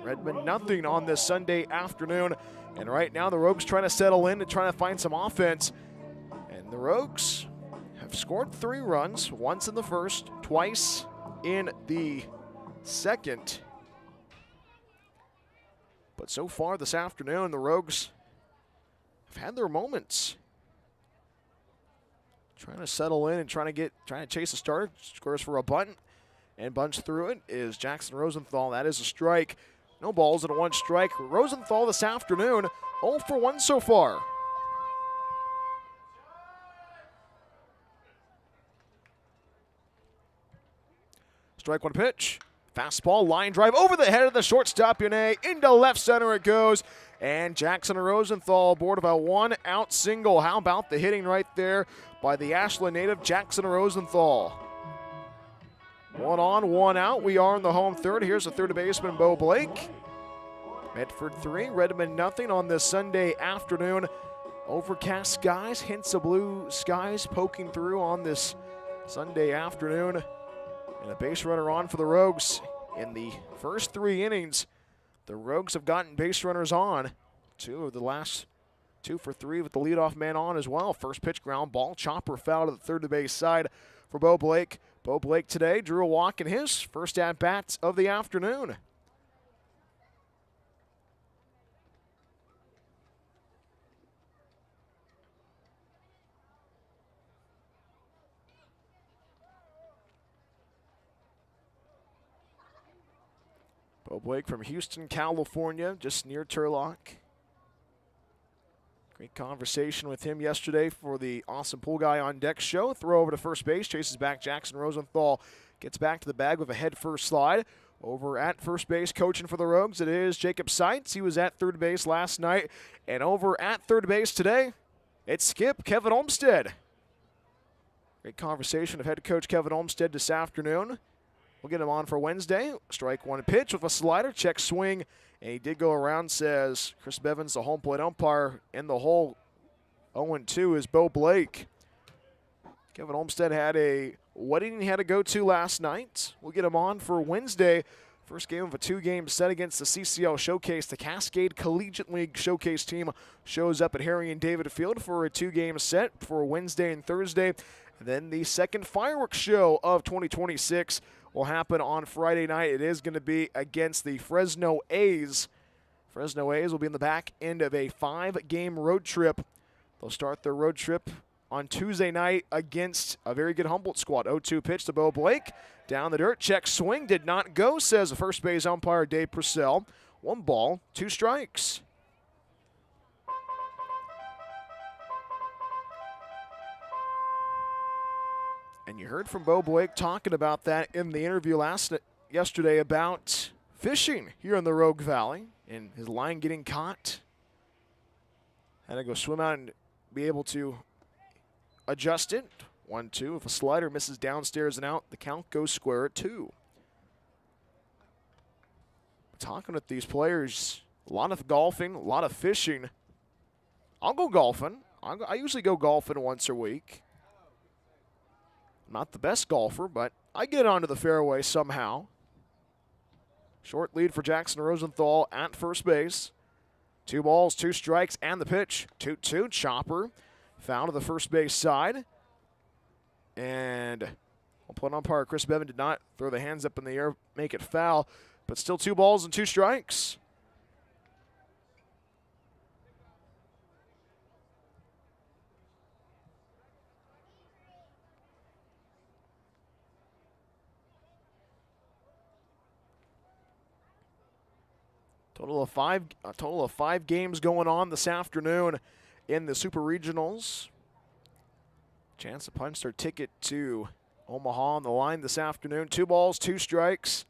Redmond nothing on this Sunday afternoon. And right now the Rogues trying to settle in and trying to find some offense. And the Rogues have scored 3 runs, once in the first, twice in the second. But so far this afternoon, the Rogues have had their moments. Trying to settle in and trying to chase a starter. Scores for a bunt and bunts through it is Jackson Rosenthal. That is a strike. No balls and a 1 strike. Rosenthal this afternoon, 0 for 1 so far. Strike 1 pitch. Fastball, line drive over the head of the shortstop, Yone. Into left center it goes. And Jackson Rosenthal aboard of a 1-out single. How about the hitting right there by the Ashland native, Jackson Rosenthal? 1 on, 1 out. We are in the home third. Here's the third baseman, Bo Blake. Medford 3, Redmond nothing on this Sunday afternoon. Overcast skies, hints of blue skies poking through on this Sunday afternoon. And a base runner on for the Rogues. In the first 3 innings, the Rogues have gotten base runners on. 2 of the last 2 for 3 with the leadoff man on as well. First pitch, ground ball, chopper foul to the third base side for Bo Blake. Bo Blake today drew a walk in his first at-bats of the afternoon. Bo Blake from Houston, California, just near Turlock. Great conversation with him yesterday for the Awesome Pool Guy on Deck show. Throw over to first base, chases back Jackson Rosenthal, gets back to the bag with a head-first slide. Over at first base, coaching for the Rogues, it is Jacob Seitz. He was at third base last night. And over at third base today, it's Skip Kevin Olmstead. Great conversation of head coach Kevin Olmstead this afternoon. We'll get him on for Wednesday. Strike 1 pitch with a slider, check swing, and he did go around, says Chris Bevins, the home plate umpire. In the hole, 0-2 is Bo Blake. Kevin Olmstead had a wedding he had to go to last night. We'll get him on for Wednesday. First game of a 2-game set against the CCL Showcase. The Cascade Collegiate League Showcase team shows up at Harry and David Field for a 2-game set for Wednesday and Thursday. And then the second fireworks show of 2026 will happen on Friday night. It is going to be against the Fresno A's. Fresno A's will be in the back end of a 5-game road trip. They'll start their road trip on Tuesday night against a very good Humboldt squad. 0-2 pitch to Bo Blake. Down the dirt, check swing, did not go, says the first base umpire Dave Purcell. 1 ball, 2 strikes. And you heard from Bo Blake talking about that in the interview yesterday about fishing here in the Rogue Valley and his line getting caught. Had to go swim out and be able to adjust it. 1-2. If a slider misses downstairs and out, the count goes square at 2. Talking with these players, a lot of golfing, a lot of fishing. I'll go golfing. I usually go golfing once a week. Not the best golfer, but I get onto the fairway somehow. Short lead for Jackson Rosenthal at first base. 2 balls, 2 strikes, and the pitch. 2-2, chopper. Foul to the first base side. And plate umpire Chris Bevan did not throw the hands up in the air, make it foul, but still 2 balls and 2 strikes. A total of five games going on this afternoon in the Super Regionals. Chance to punch their ticket to Omaha on the line this afternoon. 2 balls, 2 strikes,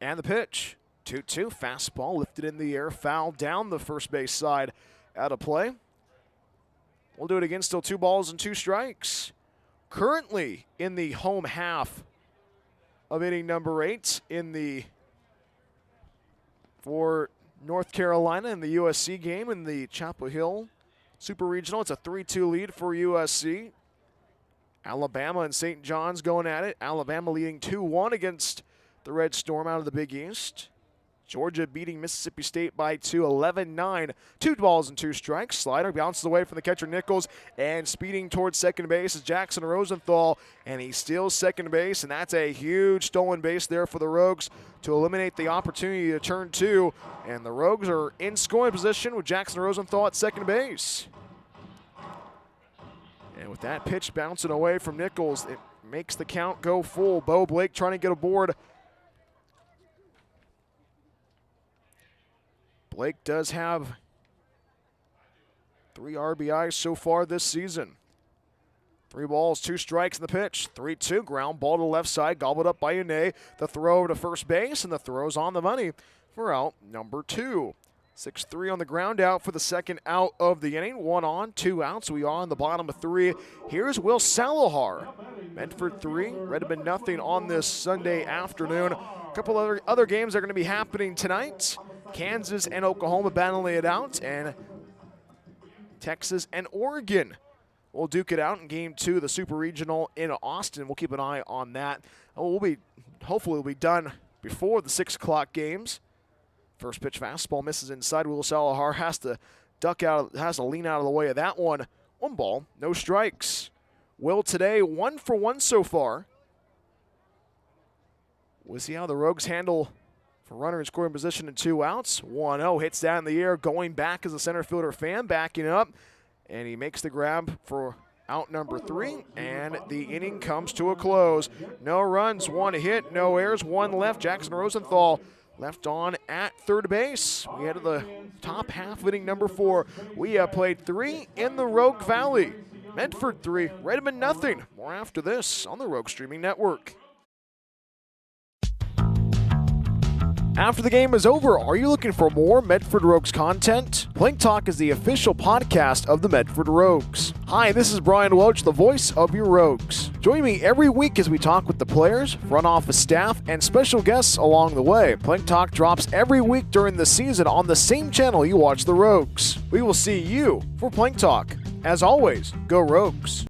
and the pitch. 2-2, fastball lifted in the air, foul down the first base side, out of play. We'll do it again, still 2 balls and 2 strikes. Currently in the home half of inning number 8 for North Carolina in the USC game in the Chapel Hill Super Regional. It's a 3-2 lead for USC. Alabama and St. John's going at it. Alabama leading 2-1 against the Red Storm out of the Big East. Georgia beating Mississippi State by 2, 11-9. 2 balls and 2 strikes. Slider bounces away from the catcher Nichols, and speeding towards second base is Jackson Rosenthal, and he steals second base, and that's a huge stolen base there for the Rogues to eliminate the opportunity to turn 2, and the Rogues are in scoring position with Jackson Rosenthal at second base. And with that pitch bouncing away from Nichols, it makes the count go full. Bo Blake trying to get aboard. Blake does have 3 RBIs so far this season. 3 balls, 2 strikes in the pitch. 3-2, ground ball to the left side, gobbled up by Ine. The throw to first base, and the throw's on the money for out number 2. 6-3 on the ground out for the second out of the inning. 1 on, 2 outs. We are on the bottom of 3. Here's Will Salahar. Medford 3, Redmond nothing on this Sunday afternoon. A couple other games are going to be happening tonight. Kansas and Oklahoma battling it out, and Texas and Oregon will duke it out in Game 2 of the Super Regional in Austin. We'll keep an eye on that. Hopefully we'll be done before the 6 o'clock games. First pitch fastball misses inside. Will Salahar has to lean out of the way of that one. 1 ball, no strikes. Will today 1 for 1 so far. We'll see how the Rogues handle for runner in scoring position and 2 outs. 1-0, hits down in the air, going back as a center fielder fan, backing up, and he makes the grab for out number 3, and the inning comes to a close. No runs, 1 hit, no errors, 1 left. Jackson Rosenthal left on at third base. We head to the top half of inning number 4. We have played 3 in the Rogue Valley. Medford 3, Redmond nothing. More after this on the Rogue Streaming Network. After the game is over, are you looking for more Medford Rogues content? Plank Talk is the official podcast of the Medford Rogues. Hi, this is Brian Welch, the voice of your Rogues. Join me every week as we talk with the players, front office staff, and special guests along the way. Plank Talk drops every week during the season on the same channel you watch the Rogues. We will see you for Plank Talk. As always, go Rogues.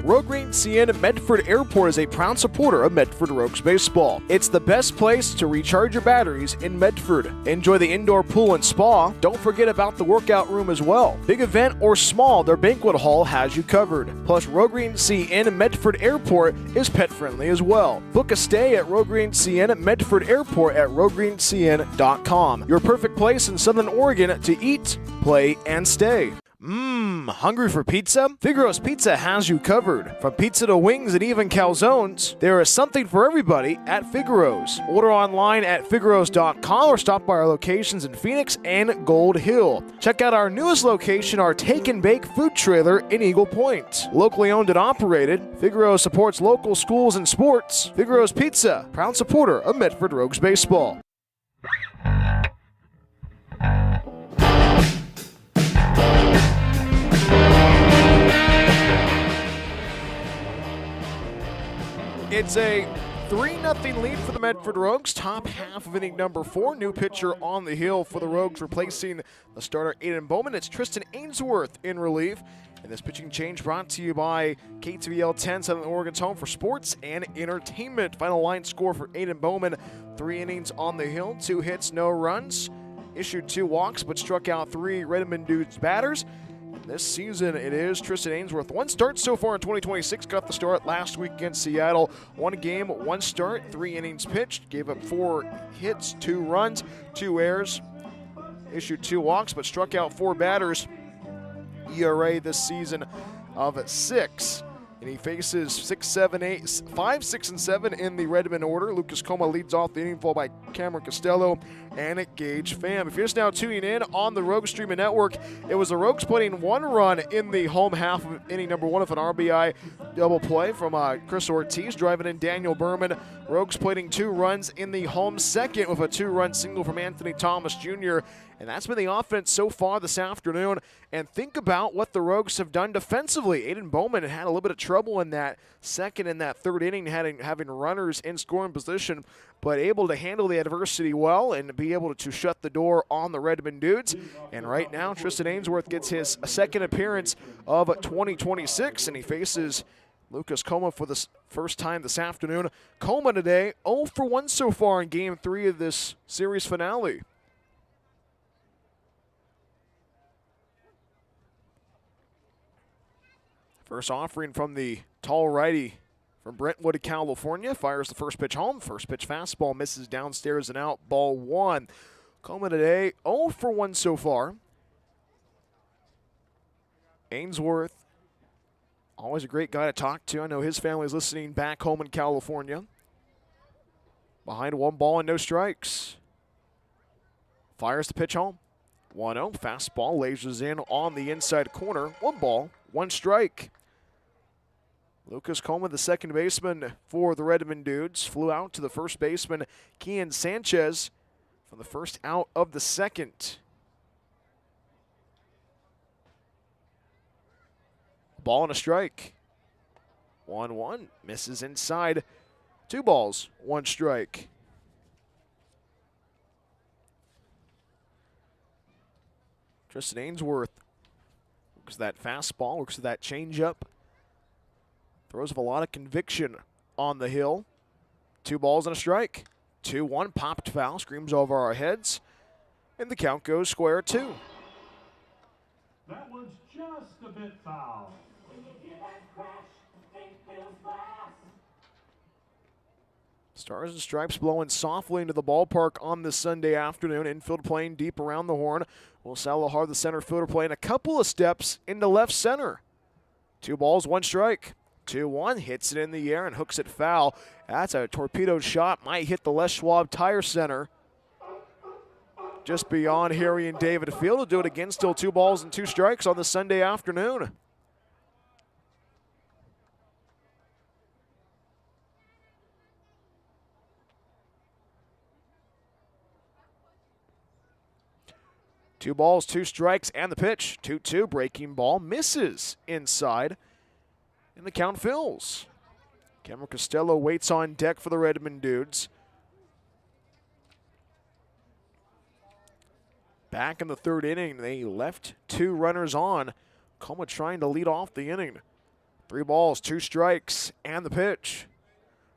Rhoden CN Medford Airport is a proud supporter of Medford Rogues baseball. It's the best place to recharge your batteries in Medford. Enjoy the indoor pool and spa. Don't forget about the workout room as well. Big event or small, their banquet hall has you covered. Plus, Rhoden CN Medford Airport is pet friendly as well. Book a stay at Rhoden CN Medford Airport at rhodencn.com. Your perfect place in Southern Oregon to eat, play, and stay. Hungry for pizza? Figaro's Pizza has you covered. From pizza to wings and even calzones, there is something for everybody at Figaro's. Order online at figaros.com or stop by our locations in Phoenix and Gold Hill. Check out our newest location, our Take and Bake food trailer in Eagle Point. Locally owned and operated, Figaro supports local schools and sports. Figaro's Pizza, proud supporter of Medford Rogues baseball. It's a 3-0 lead for the Medford Rogues. Top half of inning number 4. New pitcher on the hill for the Rogues, replacing the starter Aden Bowman. It's Tristan Ainsworth in relief. And this pitching change brought to you by KTVL 10, Southern Oregon's home for sports and entertainment. Final line score for Aden Bowman: 3 innings on the hill, 2 hits, no runs. Issued 2 walks, but struck out 3 Redmond Dudes batters. This season, it is Tristan Ainsworth. 1 start so far in 2026. Got the start last week against Seattle. 1 game, 1 start, 3 innings pitched. Gave up 4 hits, 2 runs, 2 errors. Issued 2 walks, but struck out 4 batters. ERA this season of 6. And he faces 5, 6, and 7 in the Redmond order. Lucas Coma leads off the inning, followed by Cameron Costello and Gage fam. If you're just now tuning in on the Rogues Streaming Network, it was the Rogues putting 1 run in the home half of inning number 1 of an RBI double play from Chris Ortiz, driving in Daniel Behrmann. Rogues putting 2 runs in the home second with a 2-run single from Anthony Thomas Jr., and that's been the offense so far this afternoon. And think about what the Rogues have done defensively. Aden Bowman had a little bit of trouble in that second and that third inning, having runners in scoring position, but able to handle the adversity well and be able to shut the door on the Redmond Dudes. And right now, Tristan Ainsworth gets his second appearance of 2026, and he faces Lucas Coma for the first time this afternoon. Coma today 0 for 1 so far in Game 3 of this series finale. First offering from the tall righty from Brentwood, California. Fires the first pitch home. First pitch fastball misses downstairs and out. Ball 1. Coma today 0 for 1 so far. Ainsworth, always a great guy to talk to. I know his family is listening back home in California. Behind 1 ball and no strikes. Fires the pitch home. 1-0. Fastball lasers in on the inside corner. 1 ball, 1 strike. Lucas Coma, the second baseman for the Redmond Dudes, flew out to the first baseman, Kian Sanchez, for the first out of the second. Ball and a strike. 1-1. Misses inside. 2 balls, 1 strike. Tristan Ainsworth works that fastball, works that changeup. Throws with a lot of conviction on the hill. 2 balls and a strike. 2-1, popped foul, screams over our heads. And the count goes square 2. That one's just a bit foul. Stars and Stripes blowing softly into the ballpark on this Sunday afternoon. Infield playing deep around the horn. Will Salahar, the center fielder, playing a couple of steps into left center. 2 balls, 1 strike. 2-1, hits it in the air and hooks it foul. That's a torpedo shot. Might hit the Les Schwab Tire Center. Just beyond Harry and David Field. Will do it again. Still 2 balls and 2 strikes on the Sunday afternoon. Two balls, 2 strikes, and the pitch. 2-2, breaking ball, misses inside, and the count fills. Cameron Costello waits on deck for the Redmond Dudes. Back in the 3rd inning, they left 2 runners on. Coma trying to lead off the inning. 3 balls, 2 strikes, and the pitch.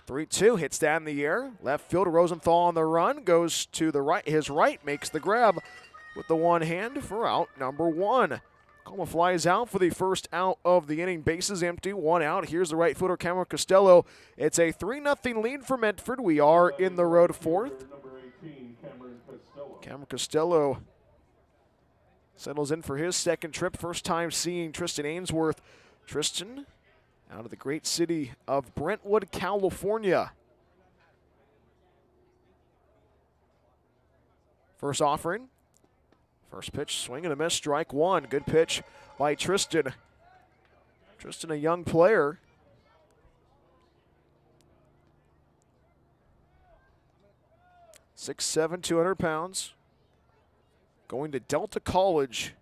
3-2, hits that in the air. Left fielder Rosenthal on the run, goes to the right. His right makes the grab with the one hand for out number 1. Coma flies out for the first out of the inning. Bases empty, 1 out. Here's the right fielder, Cameron Costello. It's a 3-0 lead for Medford. We are in the road 4th. Cameron Costello settles in for his second trip. First time seeing Tristan Ainsworth. Tristan out of the great city of Brentwood, California. First offering. First pitch, swing and a miss, strike 1. Good pitch by Tristan. Tristan, a young player. .6'7", 200 pounds. Going to Delta College.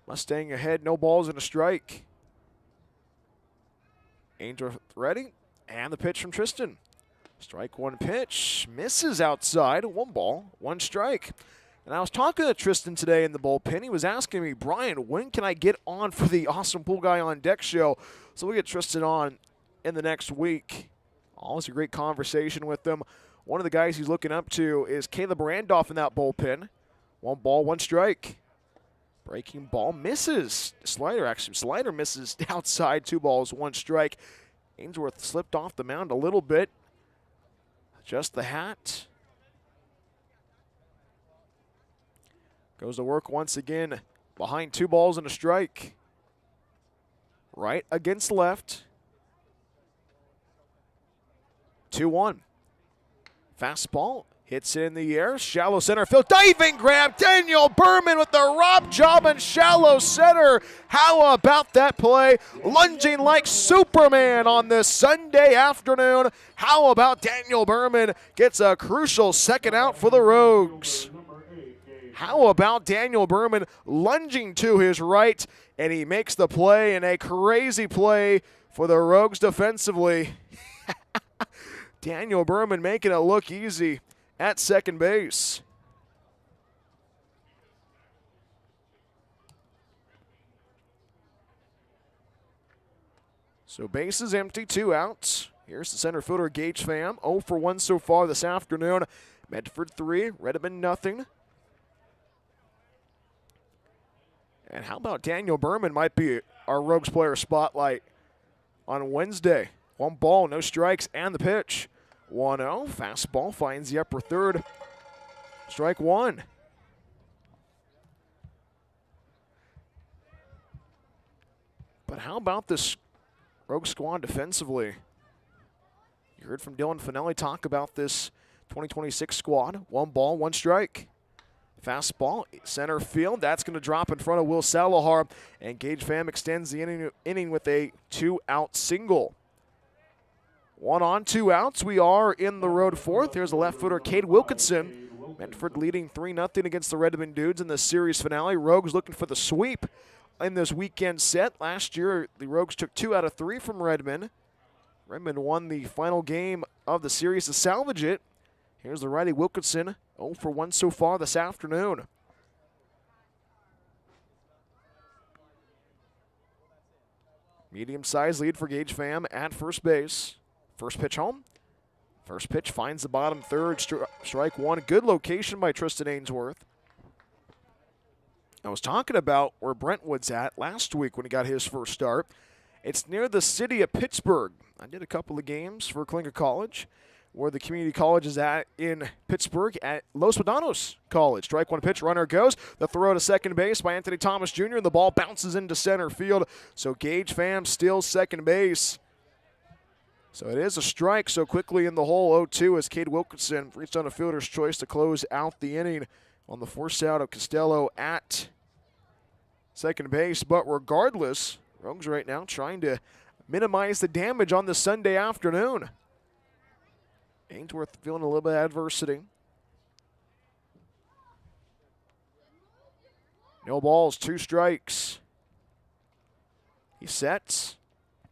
Mustang ahead, no balls and a strike. Ainsworth ready, and the pitch from Tristan. Strike 1 pitch, misses outside, 1 ball, 1 strike. And I was talking to Tristan today in the bullpen. He was asking me, Brian, when can I get on for the Awesome Pool Guy on Deck show? So we'll get Tristan on in the next week. Always a great conversation with them. One of the guys he's looking up to is Caleb Randolph in that bullpen. 1 ball, 1 strike. Breaking ball misses. Slider misses outside. 2 balls, 1 strike. Ainsworth slipped off the mound a little bit. Just the hat. Goes to work once again behind 2 balls and a strike. Right against left. 2-1. Fastball Hits in the air, shallow center field, diving grab, Daniel Behrmann with the rob job in shallow center. How about that play? Lunging like Superman on this Sunday afternoon. How about Daniel Behrmann gets a crucial second out for the Rogues? How about Daniel Behrmann lunging to his right, and he makes the play, and a crazy play for the Rogues defensively. Daniel Behrmann making it look easy at second base. So base is empty, 2 outs. Here's the center fielder, Gage Pham, 0 for 1 so far this afternoon. Medford 3, Redmond nothing. And how about Daniel Behrmann might be our Rogues player spotlight on Wednesday. 1 ball, no strikes, and the pitch. 1-0, fastball finds the upper third. Strike 1. But how about this Rogue squad defensively? You heard from Dylan Finelli talk about this 2026 squad. 1 ball, 1 strike. Fastball, center field. That's going to drop in front of Will Salahar. And Gage Pham extends the inning with a 2-out single. 1 on, 2 outs. We are in the road 4th. Here's the left footer, Cade Wilkinson. Medford leading 3-0 against the Redmond Dudes in the series finale. Rogues looking for the sweep in this weekend set. Last year, the Rogues took 2 out of 3 from Redmond. Redmond won the final game of the series to salvage it. Here's the righty Wilkinson, 0 for 1 so far this afternoon. Medium-sized lead for Gage Pham at first base. First pitch home. First pitch finds the bottom third, strike 1. Good location by Tristan Ainsworth. I was talking about where Brentwood's at last week when he got his first start. It's near the city of Pittsburgh. I did a couple of games for Klinga College, where the community college is at in Pittsburgh at Los Medanos College. Strike 1 pitch, runner goes. The throw to second base by Anthony Thomas Jr., and the ball bounces into center field. So Gage Pham steals second base. So it is a strike so quickly in the hole. 0-2 as Cade Wilkinson reached on a fielder's choice to close out the inning on the force out of Costello at second base. But regardless, Rogues right now trying to minimize the damage on the Sunday afternoon. Ainsworth feeling a little bit of adversity. No balls, 2 strikes. He sets,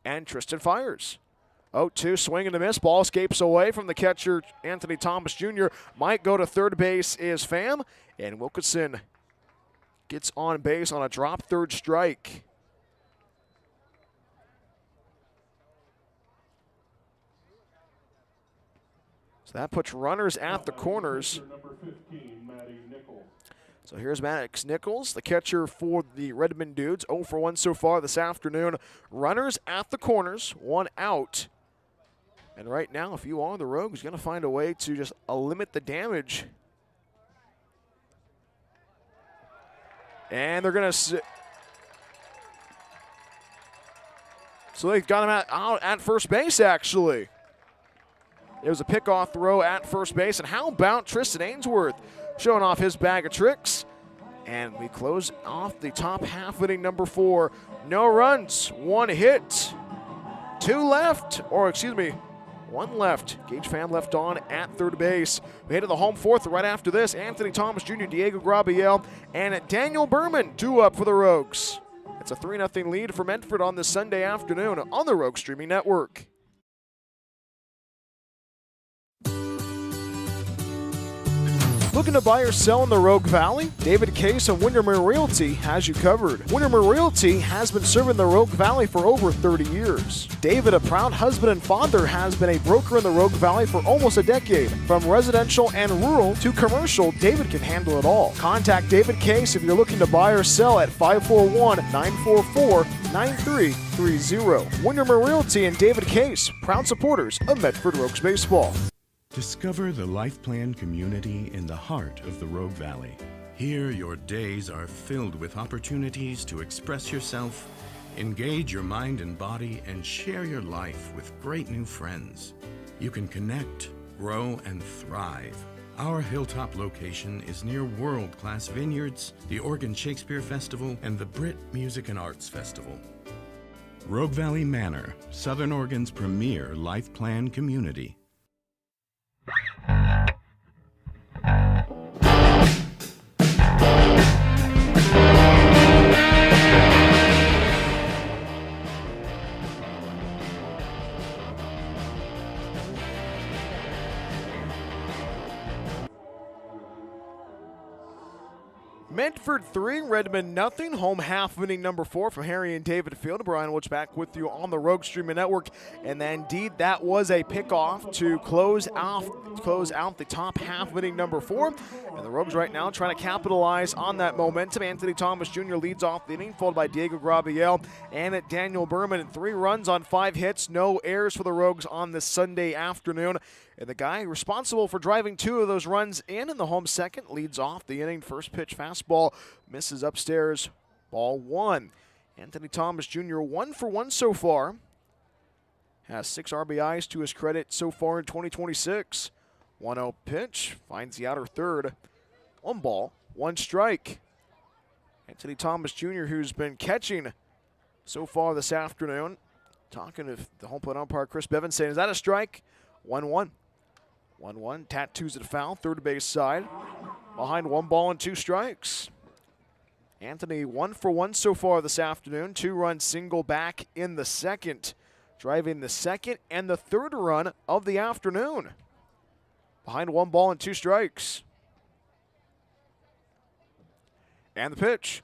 and Tristan fires. 0-2, swing and a miss. Ball escapes away from the catcher, Anthony Thomas Jr. Might go to third base is Pham, and Wilkinson gets on base on a drop third strike. So that puts runners at the corners. So here's Maddox Nichols, the catcher for the Redmond Dudes. 0 for 1 so far this afternoon. Runners at the corners, 1 out. And right now, if you are the Rogues, you're going to find a way to just limit the damage. And they're going to... So they've got him out at first base, actually. It was a pickoff throw at first base. And how about Tristan Ainsworth showing off his bag of tricks? And we close off the top half of inning number 4. No runs, 1 hit, 2 left, or excuse me, 1 left. Gage Pham left on at third base. We head to the home 4th right after this. Anthony Thomas Jr., Diego Grabiel, and Daniel Behrmann 2 up for the Rogues. It's a 3-0 lead for Medford on this Sunday afternoon on the Rogue Streaming Network. Looking to buy or sell in the Rogue Valley? David Case of Windermere Realty has you covered. Windermere Realty has been serving the Rogue Valley for over 30 years. David, a proud husband and father, has been a broker in the Rogue Valley for almost a decade. From residential and rural to commercial, David can handle it all. Contact David Case if you're looking to buy or sell at 541-944-9330. Windermere Realty and David Case, proud supporters of Medford Rogues Baseball. Discover the Life Plan community in the heart of the Rogue Valley. Here, your days are filled with opportunities to express yourself, engage your mind and body, and share your life with great new friends. You can connect, grow, and thrive. Our hilltop location is near world-class vineyards, the Oregon Shakespeare Festival, and the Brit Music and Arts Festival. Rogue Valley Manor, Southern Oregon's premier life plan community. Medford 3, Redmond nothing. Home half of inning number 4 from Harry and David Field. Brian Woods back with you on the Rogue Streaming Network. And then indeed, that was a pickoff to close out the top half of inning number 4. And the Rogues right now trying to capitalize on that momentum. Anthony Thomas Jr. leads off the inning, followed by Diego Grabiel and Daniel Behrmann. 3 runs on 5 hits, no errors for the Rogues on this Sunday afternoon. And the guy responsible for driving 2 of those runs in the home second leads off the inning. First pitch fastball misses upstairs, ball 1. Anthony Thomas Jr. 1 for 1 so far. Has 6 RBIs to his credit so far in 2026. 1-0 pitch, finds the outer third. 1 ball, 1 strike. Anthony Thomas Jr., who's been catching so far this afternoon. Talking to the home plate umpire, Chris Bevan, saying, is that a strike? 1-1. 1-1, tattoos at foul, third base side. Behind 1 ball and 2 strikes. Anthony 1 for 1 so far this afternoon. 2-run single back in the second. Driving the second and the third run of the afternoon. Behind 1 ball and 2 strikes. And the pitch.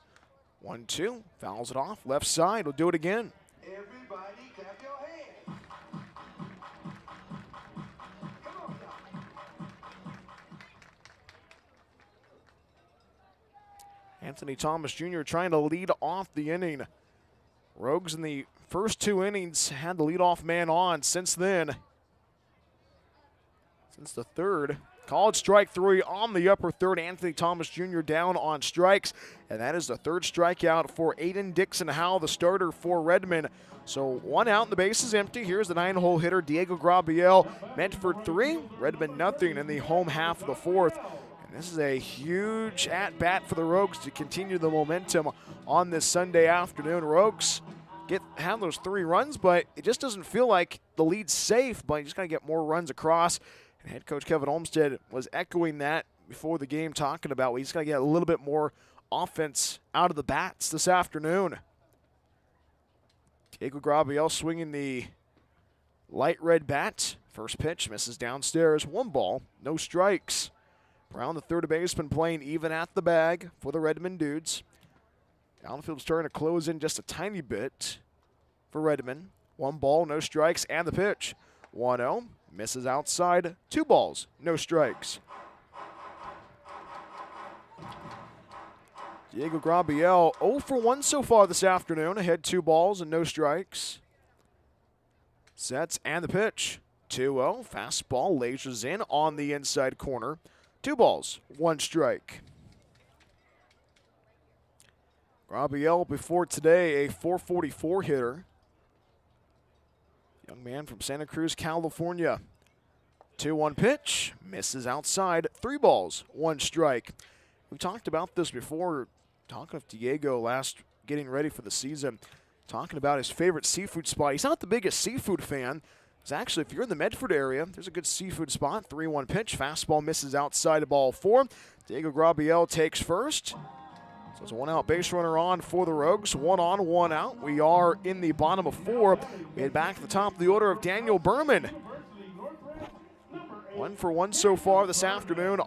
1-2, fouls it off, left side, will do it again. Everybody clap your hands. Anthony Thomas Jr. trying to lead off the inning. Rogues in the first 2 innings had the leadoff man on. Since then, since the third, called strike 3 on the upper third. Anthony Thomas Jr. down on strikes, and that is the 3rd strikeout for Aden Dixon-Howell, the starter for Redmond. So 1 out and the base is empty. Here's the 9-hole hitter, Diego Grabiel. Medford 3, Redmond nothing in the home half of the 4th. And this is a huge at-bat for the Rogues to continue the momentum on this Sunday afternoon. Rogues have those 3 runs, but it just doesn't feel like the lead's safe, but you just got to get more runs across. And head coach Kevin Olmstead was echoing that before the game, talking about we just got to get a little bit more offense out of the bats this afternoon. Diego Grabiel swinging the light red bat. First pitch misses downstairs. 1 ball, no strikes. Brown, the third baseman, playing even at the bag for the Redmond Dudes. Downfield starting to close in just a tiny bit for Redmond. 1 ball, no strikes, and the pitch. 1-0, misses outside. 2 balls, no strikes. Diego Grabiel 0 for 1 so far this afternoon. Ahead 2 balls and no strikes. Sets and the pitch. 2-0, fastball lasers in on the inside corner. 2 balls, 1 strike. Grabiel before today a .444 hitter. Young man from Santa Cruz, California. 2-1 pitch, misses outside. 3 balls, 1 strike. We talked about this before, talking with Diego getting ready for the season, talking about his favorite seafood spot. He's not the biggest seafood fan. It's actually, if you're in the Medford area, there's a good seafood spot. 3-1 pitch, fastball misses outside of ball 4. Diego Grabiel takes first. So it's a 1-out base runner on for the Rogues. 1 on, 1 out. We are in the bottom of 4. We head back to the top of the order of Daniel Behrmann. 1 for 1 so far this afternoon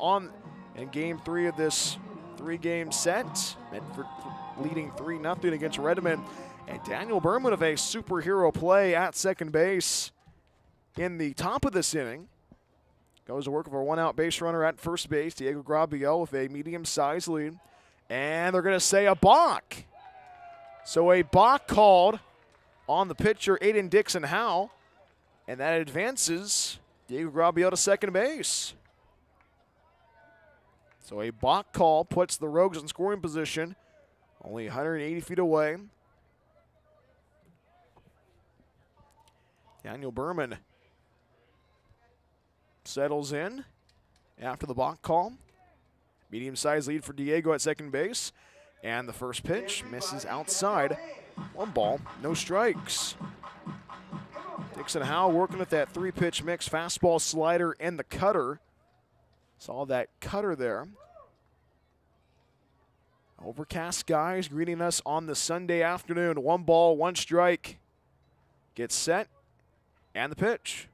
in game 3 of this 3-game set. Medford leading 3-0 against Redmond. And Daniel Behrmann of a superhero play at second base in the top of this inning. Goes to work of our 1-out base runner at first base. Diego Grabiel with a medium-sized lead. And they're going to say a balk. So a balk called on the pitcher, Aden Dixon-Howell. And that advances Diego Grabiel to second base. So a balk call puts the Rogues in scoring position, only 180 feet away. Daniel Behrmann settles in after the balk call. Medium-sized lead for Diego at second base. And the first pitch misses outside. 1 ball, no strikes. Dixon Howell working with that 3-pitch mix, fastball, slider, and the cutter. Saw that cutter there. Overcast skies greeting us on the Sunday afternoon. 1 ball, 1 strike. Gets set, and the pitch.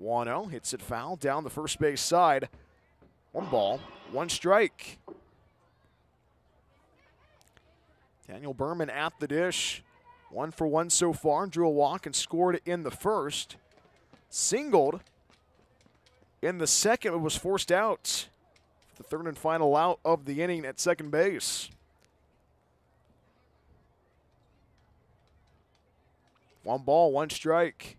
1-0, hits it foul down the first base side. 1 ball, 1 strike. Daniel Behrmann at the dish. 1 for 1 so far. Drew a walk and scored in the first. Singled in the second, but was forced out. The third and final out of the inning at second base. 1 ball, 1 strike.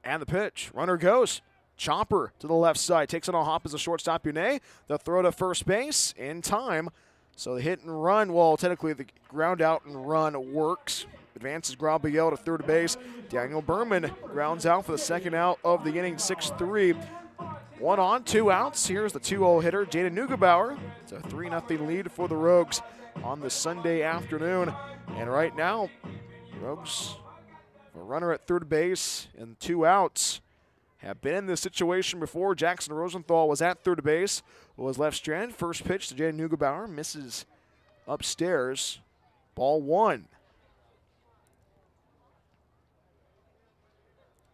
And the pitch. Runner goes. Chopper to the left side. Takes it on hop as a shortstop, Uné. The throw to first base in time. So the hit and run, well, technically the ground out and run works. Advances Grabiel to third base. Daniel Behrmann grounds out for the second out of the inning, 6-3. 1 on, 2 outs. Here's the 2-0 hitter, Jaden Neugebauer. It's a 3-0 lead for the Rogues on the Sunday afternoon. And right now, Rogues, a runner at third base and 2 outs. Have been in this situation before. Jackson Rosenthal was at third base, was left strand. First pitch to Jaden Neugebauer, misses upstairs. Ball 1.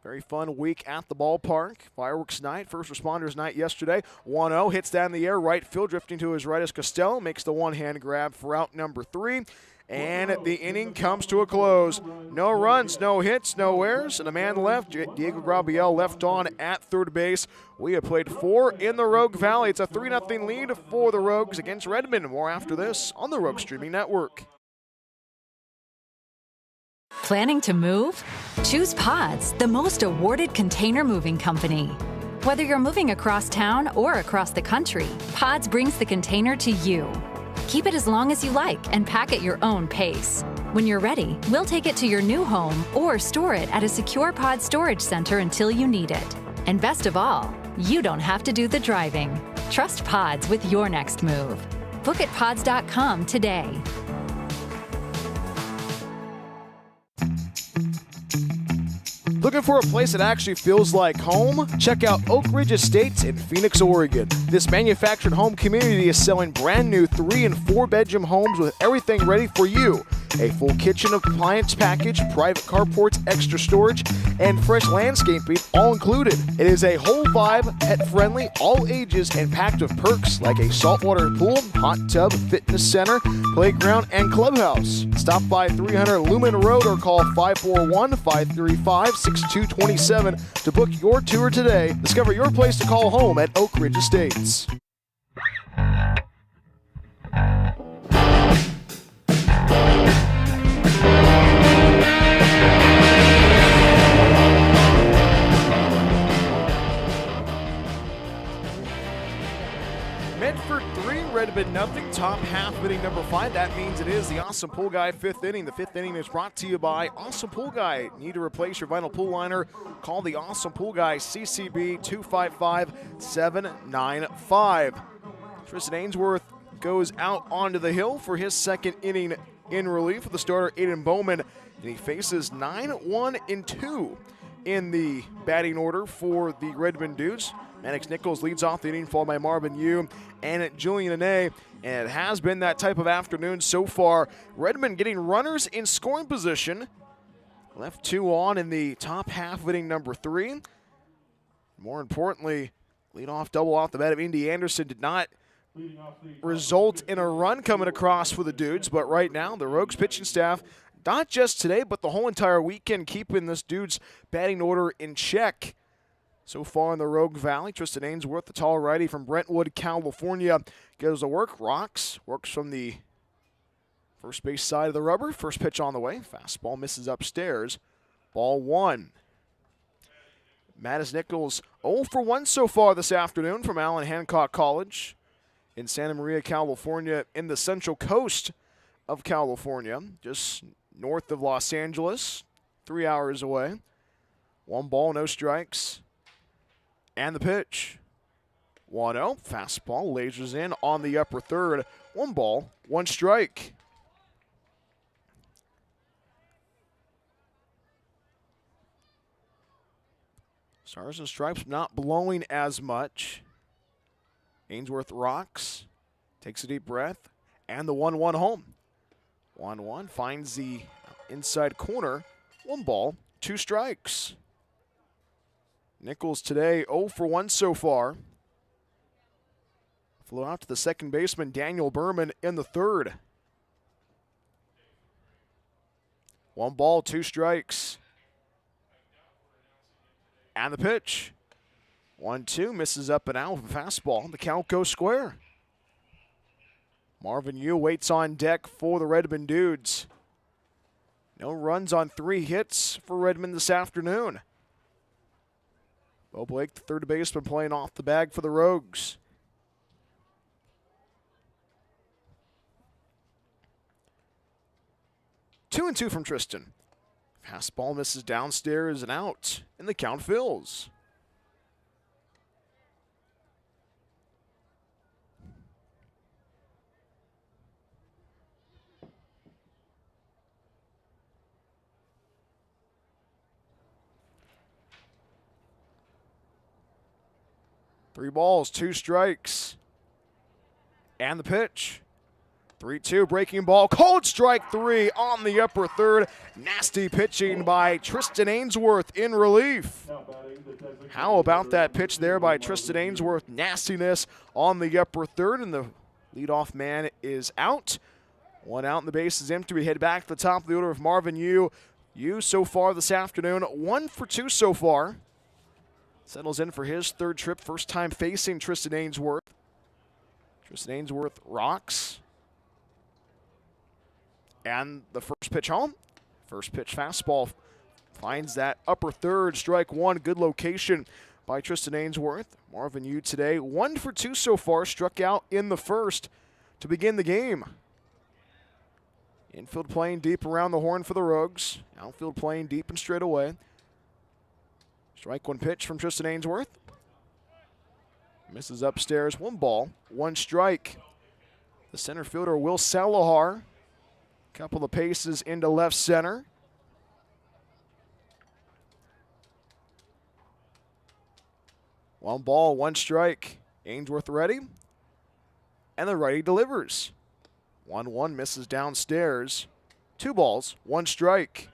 Very fun week at the ballpark. Fireworks night, first responders night yesterday. 1-0, hits down in the air, right field, drifting to his right as Costello makes the one-hand grab for out number 3. And the inning comes to a close. No runs, no hits, no errors, and a man left. Diego Grabiel left on at third base. We have played 4 in the Rogue Valley. It's a 3-0 lead for the Rogues against Redmond. More after this on the Rogue Streaming Network. Planning to move? Choose Pods, the most awarded container moving company. Whether you're moving across town or across the country, Pods brings the container to you. Keep it as long as you like and pack at your own pace. When you're ready, we'll take it to your new home or store it at a secure pod storage center until you need it. And best of all, you don't have to do the driving. Trust Pods with your next move. Book at pods.com today. Looking for a place that actually feels like home? Check out Oak Ridge Estates in Phoenix, Oregon. This manufactured home community is selling brand new 3- and 4-bedroom homes with everything ready for you. A full kitchen appliance package, private carports, extra storage, and fresh landscaping all included. It is a whole vibe, pet-friendly, all ages, and packed with perks like a saltwater pool, hot tub, fitness center, playground, and clubhouse. Stop by 300 Lumen Road or call 541-535-6227 to book your tour today. Discover your place to call home at Oak Ridge Estates. Medford 3, Redmond nothing. Top half of inning number 5. That means it is the Awesome Pool Guy 5th inning. The 5th inning is brought to you by Awesome Pool Guy. Need to replace your vinyl pool liner? Call the Awesome Pool Guy, CCB 255-795. Tristan Ainsworth goes out onto the hill for his second inning in relief of the starter Aden Bowman, and he faces 9-1-2 in the batting order for the Redmond Dudes. Mannix Nichols leads off the inning, followed by Marvin Yu and Julian Ane. And it has been that type of afternoon so far. Redmond getting runners in scoring position. Left 2 on in the top half of inning number 3. More importantly, leadoff double off the bat of Indy Anderson did not result in a run coming across for the Dudes. But right now, the Rogues pitching staff, not just today, but the whole entire weekend, keeping this Dudes batting order in check. So far in the Rogue Valley, Tristan Ainsworth, the tall righty from Brentwood, California, goes to work. Works from the first base side of the rubber. First pitch on the way. Fastball misses upstairs. Ball 1. Mattis Nichols 0 for 1 so far this afternoon from Allen Hancock College in Santa Maria, California, in the central coast of California, just north of Los Angeles, 3 hours away. 1 ball, no strikes. And the pitch. 1-0. Fastball lasers in on the upper third. 1 ball, 1 strike. Stars and Stripes not blowing as much. Ainsworth rocks, takes a deep breath, and the 1-1 home. 1-1 finds the inside corner. 1 ball, 2 strikes. Nichols today 0 for 1 so far. Flew out to the second baseman, Daniel Behrmann, in the third. 1 ball, 2 strikes. And the pitch. 1-2, misses up and out with a fastball. The count goes square. Marvin Yu waits on deck for the Redmond Dudes. No runs on 3 hits for Redmond this afternoon. Bo Blake, the third baseman, playing off the bag for the Rogues. Two and two from Tristan. Fastball misses downstairs and out, and the count fills. Three balls, 2 strikes. And the pitch. 3-2, breaking ball, called strike 3 on the upper third. Nasty pitching by Tristan Ainsworth in relief. How about that pitch there by Tristan Ainsworth? Nastiness on the upper third, and the leadoff man is out. 1 out and the base is empty. We head back to the top of the order of Marvin Yu. Yu so far this afternoon, 1 for 2 so far. Settles in for his 3rd trip, first time facing Tristan Ainsworth. Tristan Ainsworth rocks. And the first pitch home. First pitch fastball finds that upper third, strike 1. Good location by Tristan Ainsworth. Marvin Yu today, 1 for 2 so far, struck out in the first to begin the game. Infield playing deep around the horn for the Rogues. Outfield playing deep and straight away. Strike 1 pitch from Tristan Ainsworth. Misses upstairs, 1 ball, 1 strike. The center fielder, Will Salahar. Couple of paces into left center. One ball, 1 strike. Ainsworth ready. And the righty delivers. 1-1 misses downstairs. 2 balls, 1 strike.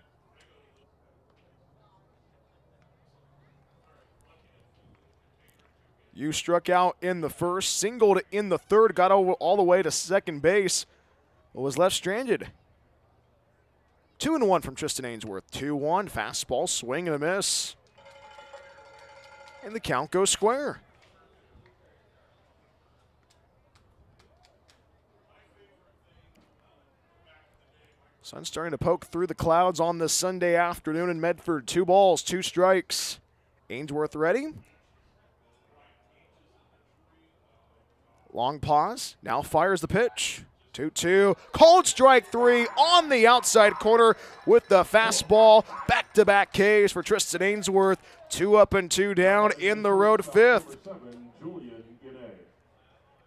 Yu struck out in the first, singled in the third, got all the way to second base, but was left stranded. 2-1 from Tristan Ainsworth. 2-1, fastball, swing and a miss. And the count goes square. Sun starting to poke through the clouds on this Sunday afternoon in Medford. 2 balls, 2 strikes. Ainsworth ready. Long pause, now fires the pitch. 2-2, called strike 3 on the outside corner with the fastball. Back-to-back Ks for Tristan Ainsworth. 2 up and 2 down in the road 5th.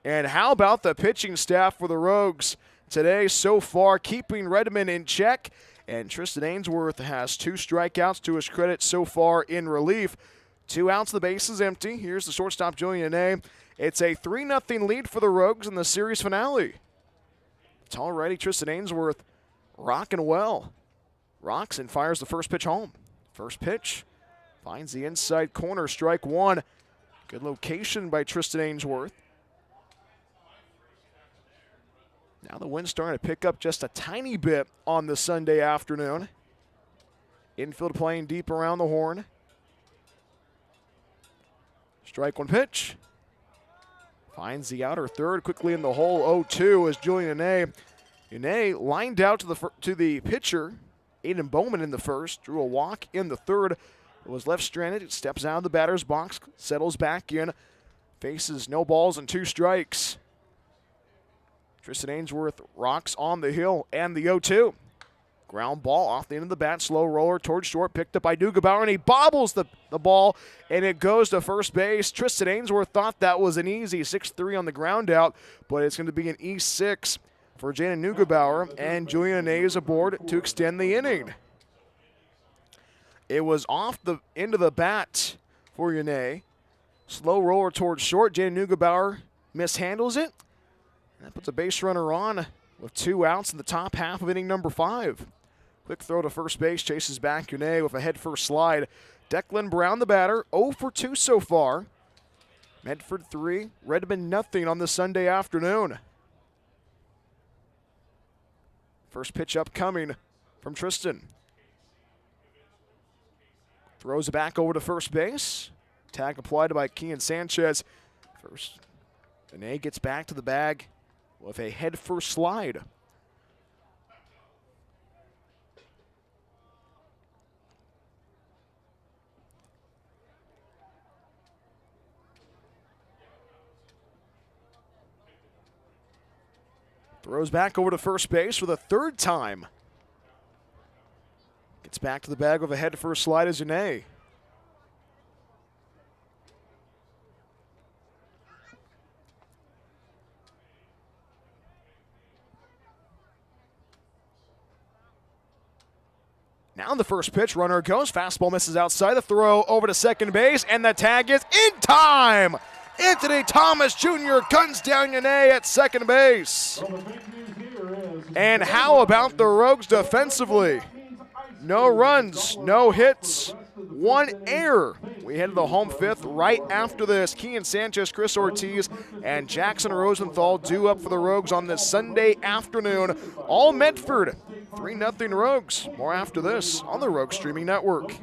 And how about the pitching staff for the Rogues today so far, keeping Redmond in check. And Tristan Ainsworth has 2 strikeouts to his credit so far in relief. 2 outs, the base is empty. Here's the shortstop, Julian A. It's a 3-0 lead for the Rogues in the series finale. It's already Tristan Ainsworth rocking well. Rocks and fires the first pitch home. First pitch finds the inside corner, strike 1. Good location by Tristan Ainsworth. Now the wind's starting to pick up just a tiny bit on the Sunday afternoon. Infield playing deep around the horn. Strike 1 pitch. Finds the outer third quickly in the hole. 0-2 as Julian Ine lined out to the pitcher, Aden Bowman in the first, drew a walk in the third, was left stranded. It steps out of the batter's box, settles back in, faces no balls and 2 strikes. Tristan Ainsworth rocks on the hill and the 0-2. Ground ball off the end of the bat, slow roller towards short, picked up by Neugebauer, and he bobbles the ball, and it goes to first base. Tristan Ainsworth thought that was an easy 6-3 on the ground out, but it's going to be an E6 for Jaden Neugebauer, and Julian Ane is aboard to extend the inning. It was off the end of the bat for Yane. Slow roller towards short. Jaden Neugebauer mishandles it. That puts a base runner on with 2 outs in the top half of inning number 5. Quick throw to first base, chases back Yane with a head-first slide. Declan Brown, the batter, 0 for 2 so far. Medford 3, Redmond nothing on this Sunday afternoon. First pitch upcoming from Tristan. Throws it back over to first base. Tag applied by Kian Sanchez. First, Yane gets back to the bag with a head-first slide. Throws back over to first base for the 3rd time. Gets back to the bag with a head-first slide as Yane. Now the first pitch, runner goes, fastball misses outside, the throw over to second base, and the tag is in time! Anthony Thomas Jr. guns down Yane at second base. And how about the Rogues defensively? No runs, no hits, 1 error. We head to the home 5th right after this. Kian Sanchez, Chris Ortiz, and Jackson Rosenthal due up for the Rogues on this Sunday afternoon. All Medford, 3-0 Rogues. More after this on the Rogue Streaming Network.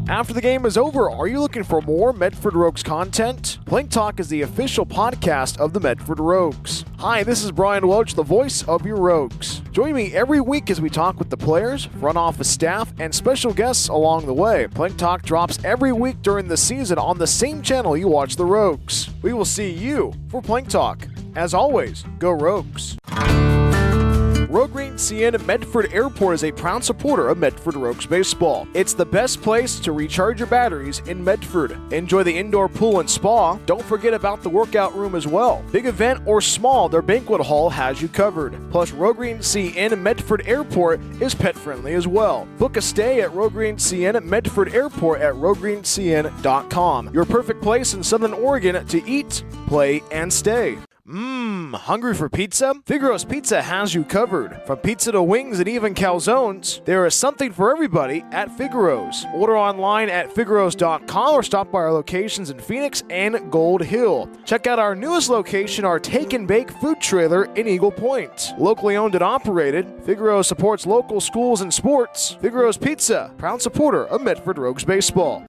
After the game is over, are you looking for more Medford Rogues content? Plank Talk is the official podcast of the Medford Rogues. Hi, this is Brian Welch, the voice of your Rogues. Join me every week as we talk with the players, front office staff, and special guests along the way. Plank Talk drops every week during the season on the same channel you watch the Rogues. We will see you for Plank Talk. As always, go Rogues. Rhoden CN Medford Airport is a proud supporter of Medford Rogues baseball. It's the best place to recharge your batteries in Medford. Enjoy the indoor pool and spa. Don't forget about the workout room as well. Big event or small, their banquet hall has you covered. Plus, Rhoden CN Medford Airport is pet friendly as well. Book a stay at Rhoden CN Medford Airport at rhodencn.com. Your perfect place in Southern Oregon to eat, play, and stay. Hungry for pizza? Figaro's Pizza has you covered. From pizza to wings and even calzones, there is something for everybody at Figaro's. Order online at figaros.com or stop by our locations in Phoenix and Gold Hill. Check out our newest location, our Take and Bake food trailer in Eagle Point. Locally owned and operated, Figaro supports local schools and sports. Figaro's Pizza, proud supporter of Medford Rogues baseball.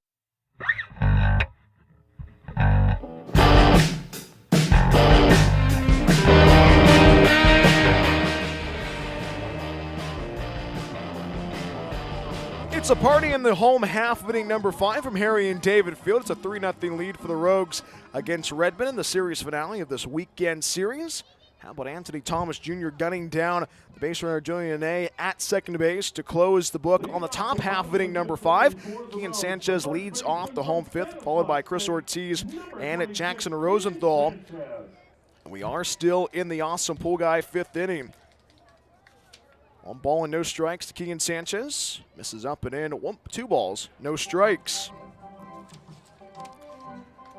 It's a party in the home half of inning number 5 from Harry and David Field. It's a 3-0 lead for the Rogues against Redmond in the series finale of this weekend series. How about Anthony Thomas Jr. gunning down the base runner Julian Ane at second base to close the book on the top half of inning number 5. Kian Sanchez leads off the home 5th, followed by Chris Ortiz and Jackson Rosenthal. We are still in the awesome pool guy 5th inning. 1 ball and no strikes to Kian Sanchez. Misses up and in. 2 balls, no strikes.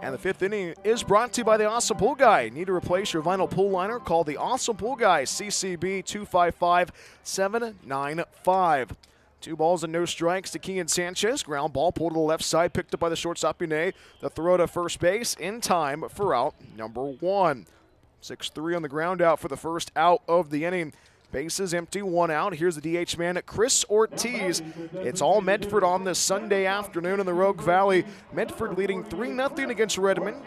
And the 5th inning is brought to you by the Awesome Pool Guy. Need to replace your vinyl pool liner? Call the Awesome Pool Guy, CCB 255-795. 2 balls and no strikes to Kian Sanchez. Ground ball pulled to the left side, picked up by the shortstop Yane. The throw to first base in time for out number 1. 6-3 on the ground out for the first out of the inning. Bases empty, 1 out. Here's the DH man, Chris Ortiz. It's all Medford on this Sunday afternoon in the Rogue Valley. Medford leading 3-0 against Redmond.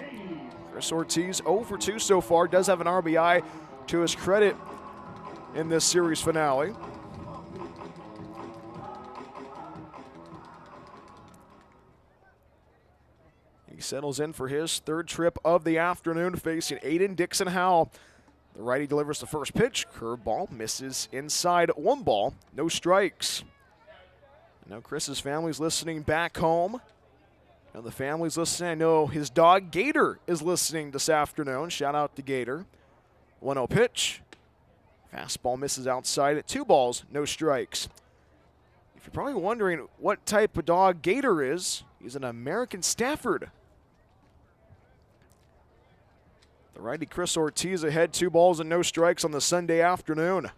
Chris Ortiz 0 for 2 so far. Does have an RBI to his credit in this series finale. He settles in for his 3rd trip of the afternoon, facing Aiden Dixon Howell. The righty delivers the first pitch. Curveball misses inside. 1 ball, no strikes. I know Chris's family's listening back home. And the family's listening. I know his dog Gator is listening this afternoon. Shout out to Gator. 1-0 pitch. Fastball misses outside at 2 balls, no strikes. If you're probably wondering what type of dog Gator is, he's an American Stafford. The righty Chris Ortiz ahead, 2 balls and no strikes on the Sunday afternoon.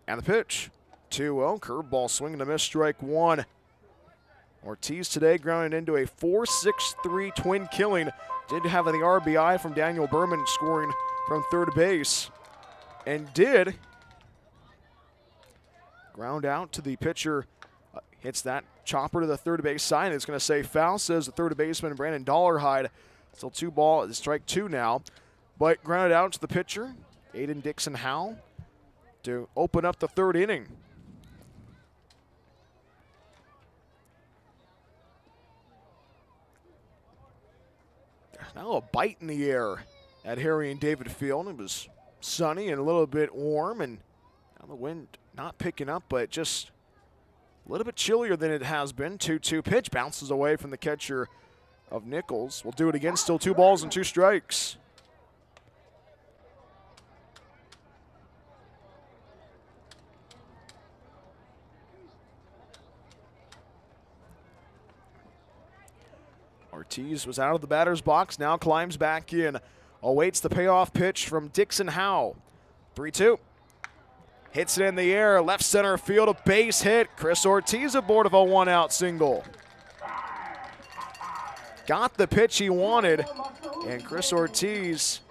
And the pitch, 2-0, curveball swing and a miss, strike 1. Ortiz today grounded into a 4-6-3 twin killing. Did have the RBI from Daniel Behrmann scoring from third base. And did ground out to the pitcher. Hits that chopper to the third base side. It's going to say foul, says the third baseman Brandon Dollarhide. Still 2 ball, strike 2 now. But grounded out to the pitcher, Aden Howe, to open up the 3rd inning. Now a bite in the air at Harry and David Field. It was sunny and a little bit warm, and now the wind not picking up, but just a little bit chillier than it has been. 2-2 pitch bounces away from the catcher of Nichols. We'll do it again, still 2 balls and 2 strikes. Ortiz was out of the batter's box, now climbs back in. Awaits the payoff pitch from Dixon Howe. 3-2. Hits it in the air, left center field, a base hit. Chris Ortiz aboard of a 1-out single. Got the pitch he wanted, and Chris Ortiz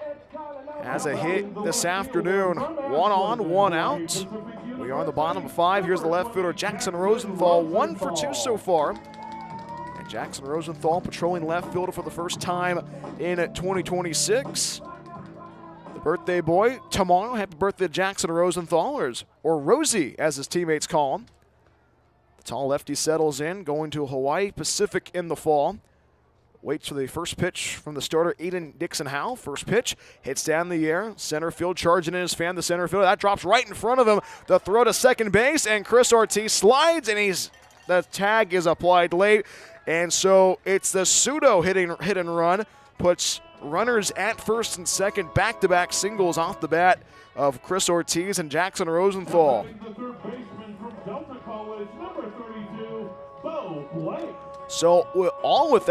has a hit this afternoon. 1 on, 1 out. We are on the bottom of 5. Here's the left fielder, Jackson Rosenthal, 1 for 2 so far. Jackson Rosenthal patrolling left field for the first time in 2026. The birthday boy tomorrow. Happy birthday to Jackson Rosenthal, or Rosie as his teammates call him. The tall lefty settles in, going to Hawaii Pacific in the fall. Waits for the first pitch from the starter, Aden Howe. First pitch, hits down the air. Center field charging in his fan, the center fielder. That drops right in front of him. The throw to second base, and Chris Ortiz slides, and the tag is applied late. And so it's the pseudo hit and run, puts runners at first and second, back-to-back singles off the bat of Chris Ortiz and Jackson Rosenthal. So all with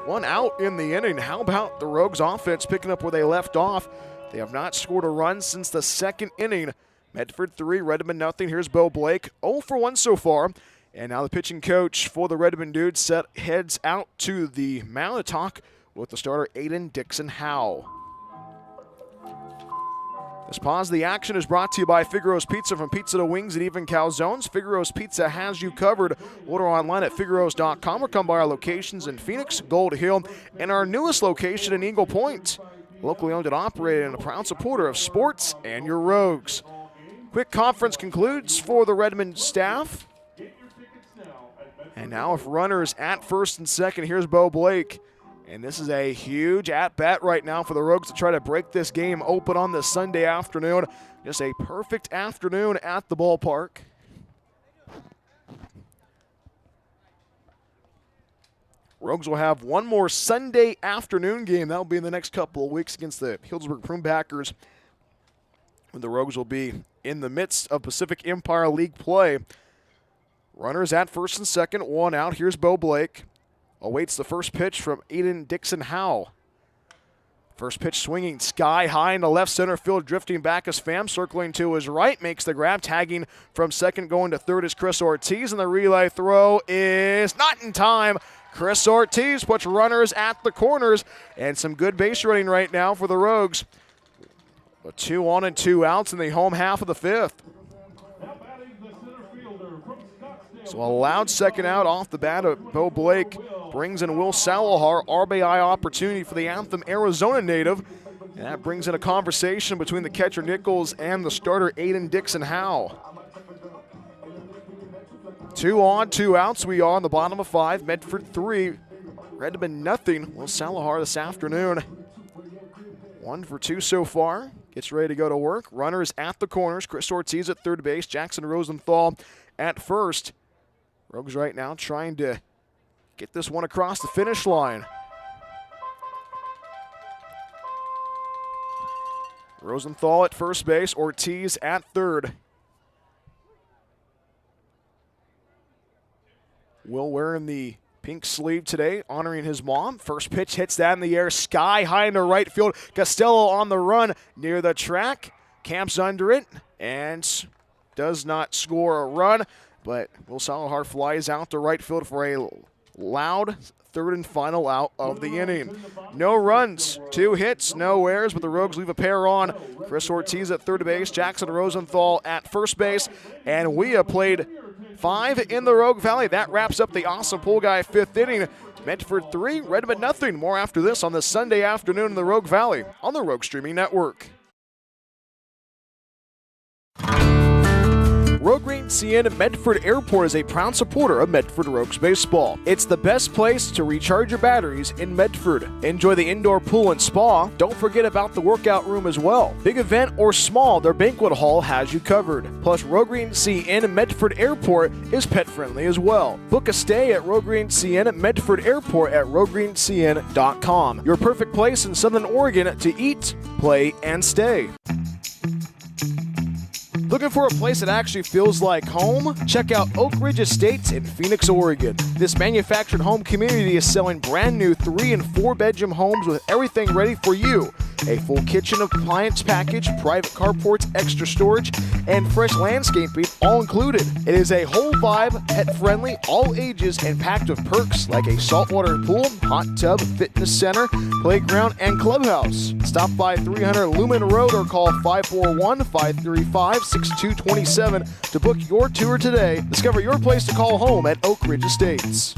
1 out in the inning. How about the Rogues offense picking up where they left off? They have not scored a run since the 2nd inning. Medford 3, Redmond nothing. Here's Bo Blake, 0 for 1 so far. And now the pitching coach for the Redmond Dudes heads out to the mound to talk with the starter, Aden Howe. This pause of the action is brought to you by Figaro's Pizza, from pizza to wings and even calzones. Figaro's Pizza has you covered. Order online at figaros.com or come by our locations in Phoenix, Gold Hill, and our newest location in Eagle Point. Locally owned and operated and a proud supporter of sports and your Rogues. Quick conference concludes for the Redmond staff. And now if runners at first and second, here's Bo Blake. And this is a huge at-bat right now for the Rogues to try to break this game open on this Sunday afternoon. Just a perfect afternoon at the ballpark. Rogues will have one more Sunday afternoon game. That'll be in the next couple of weeks against the Healdsburg Prune-Packers, when the Rogues will be in the midst of Pacific Empire League play. Runners at first and second, 1 out. Here's Bo Blake. Awaits the first pitch from Aden Howe. First pitch swinging sky high in the left center field, drifting back as Pham, circling to his right, makes the grab, tagging from second, going to third is Chris Ortiz, and the relay throw is not in time. Chris Ortiz puts runners at the corners, and some good base running right now for the Rogues. 2 on and 2 outs in the home half of the 5th. So a loud second out off the bat of Bo Blake brings in Will Salahar, RBI opportunity for the Anthem Arizona native. And that brings in a conversation between the catcher Nichols and the starter Aden Howe. 2 on, 2 outs. We are on the bottom of 5. Medford 3, Redmond nothing. Will Salahar this afternoon. 1 for 2 so far. Gets ready to go to work. Runners at the corners. Chris Ortiz at third base. Jackson Rosenthal at first. Rogues right now trying to get this one across the finish line. Rosenthal at first base. Ortiz at third. Will wearing the pink sleeve today, honoring his mom. First pitch hits that in the air, sky high into right field. Costello on the run near the track. Camps under it and does not score a run. But Will Salahar flies out to right field for a loud third and final out of the inning. No runs, 2 hits, no errors, but the Rogues leave a pair on. Chris Ortiz at third base, Jackson Rosenthal at first base, and we have played 5 in the Rogue Valley. That wraps up the Awesome Pool Guy 5th inning. Medford 3, Redmond nothing. More after this on this Sunday afternoon in the Rogue Valley on the Rogue Streaming Network. Rogue Green CN Medford Airport is a proud supporter of Medford Rogues baseball. It's the best place to recharge your batteries in Medford. Enjoy the indoor pool and spa. Don't forget about the workout room as well. Big event or small, their banquet hall has you covered. Plus, Rogue Green CN Medford Airport is pet friendly as well. Book a stay at Rogue Green CN Medford Airport at roguegreencn.com. Your perfect place in Southern Oregon to eat, play, and stay. Looking for a place that actually feels like home? Check out Oak Ridge Estates in Phoenix, Oregon. This manufactured home community is selling brand new 3- and 4-bedroom homes with everything ready for you. A full kitchen appliance package, private carports, extra storage, and fresh landscaping all included. It is a whole vibe, pet-friendly, all ages, and packed with perks like a saltwater pool, hot tub, fitness center, playground, and clubhouse. Stop by 300 Lumen Road or call 541-535-6227 to book your tour today. Discover your place to call home at Oak Ridge Estates.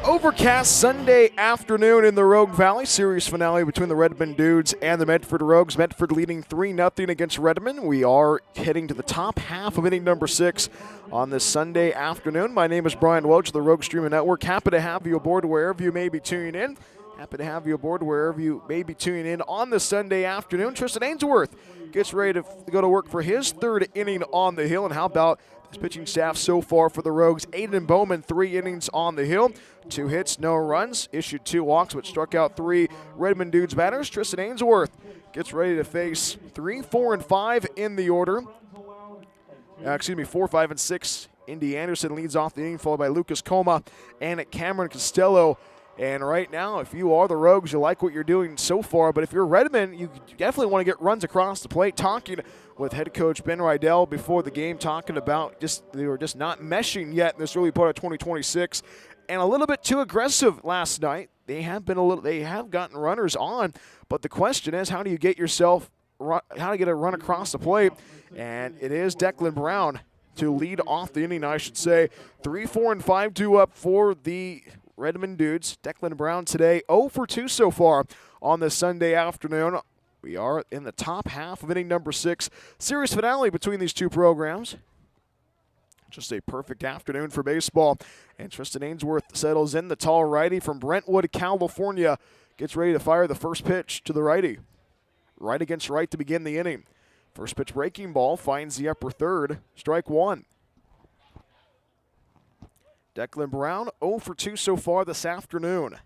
Overcast Sunday afternoon in the Rogue Valley. Series finale between the Redmond Dudes and the Medford Rogues. Medford leading 3-0 against Redmond. We are heading to the top half of inning number 6 on this Sunday afternoon. My name is Brian Welch of the Rogue Streaming Network. Happy to have you aboard wherever you may be tuning in. Happy to have you aboard wherever you may be tuning in on this Sunday afternoon. Tristan Ainsworth gets ready to go to work for his 3rd inning on the hill. And how about this pitching staff so far for the Rogues? Aden Bowman, 3 innings on the hill. 2 hits, no runs, issued 2 walks, but struck out 3 Redmond Dudes batters. Tristan Ainsworth gets ready to face 3, 4, and 5 in the order. 4, 5, and 6. Indy Anderson leads off the inning, followed by Lucas Coma and Cameron Costello. And right now, if you are the Rogues, you like what you're doing so far. But if you're Redmond, you definitely want to get runs across the plate. Talking with head coach Ben Rydell before the game, talking about they were just not meshing yet in this early part of 2026. And a little bit too aggressive last night. They have gotten runners on, but the question is, how do you get a run across the plate? And it is Declan Brown to lead off the inning, I should say. 3, 4, and 5 due up for the Redmond Dudes. Declan Brown today 0 for 2 so far on this Sunday afternoon. We are in the top half of inning number 6. Series finale between these two programs. Just a perfect afternoon for baseball. And Tristan Ainsworth settles in, the tall righty from Brentwood, California. Gets ready to fire the first pitch to the righty. Right against right to begin the inning. First pitch breaking ball finds the upper third. Strike 1. Declan Brown 0 for 2 so far this afternoon.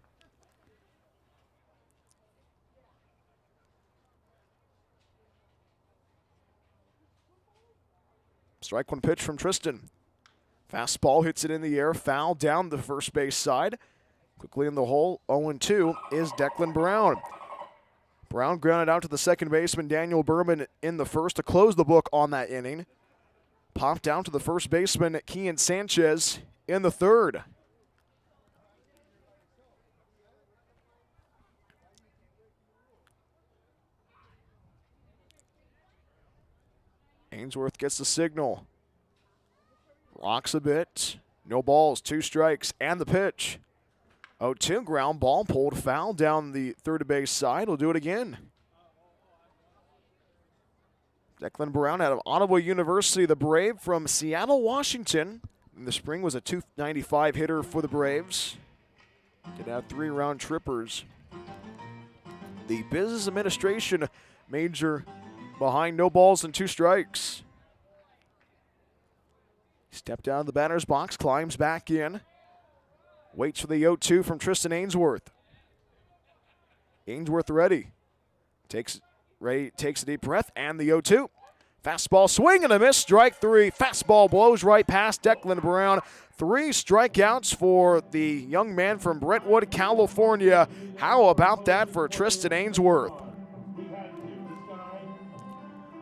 Strike 1 pitch from Tristan. Fastball hits it in the air, foul down the first base side. Quickly in the hole, 0-2 is Declan Brown. Brown grounded out to the second baseman, Daniel Behrmann, in the first to close the book on that inning. Popped down to the first baseman, Kian Sanchez, in the third. Ainsworth gets the signal. Rocks a bit. No balls, 2 strikes, and the pitch. 0-2, ground ball, pulled foul down the third base side. We'll do it again. Declan Brown out of Ottawa University, the Brave from Seattle, Washington. In the spring was a .295 hitter for the Braves. Did have 3 round trippers. The business administration major behind no balls and 2 strikes. Stepped out of the batter's box, climbs back in. Waits for the 0-2 from Tristan Ainsworth. Ainsworth ready. Takes a deep breath, and the 0-2. Fastball swing and a miss, strike 3. Fastball blows right past Declan Brown. 3 strikeouts for the young man from Brentwood, California. How about that for Tristan Ainsworth?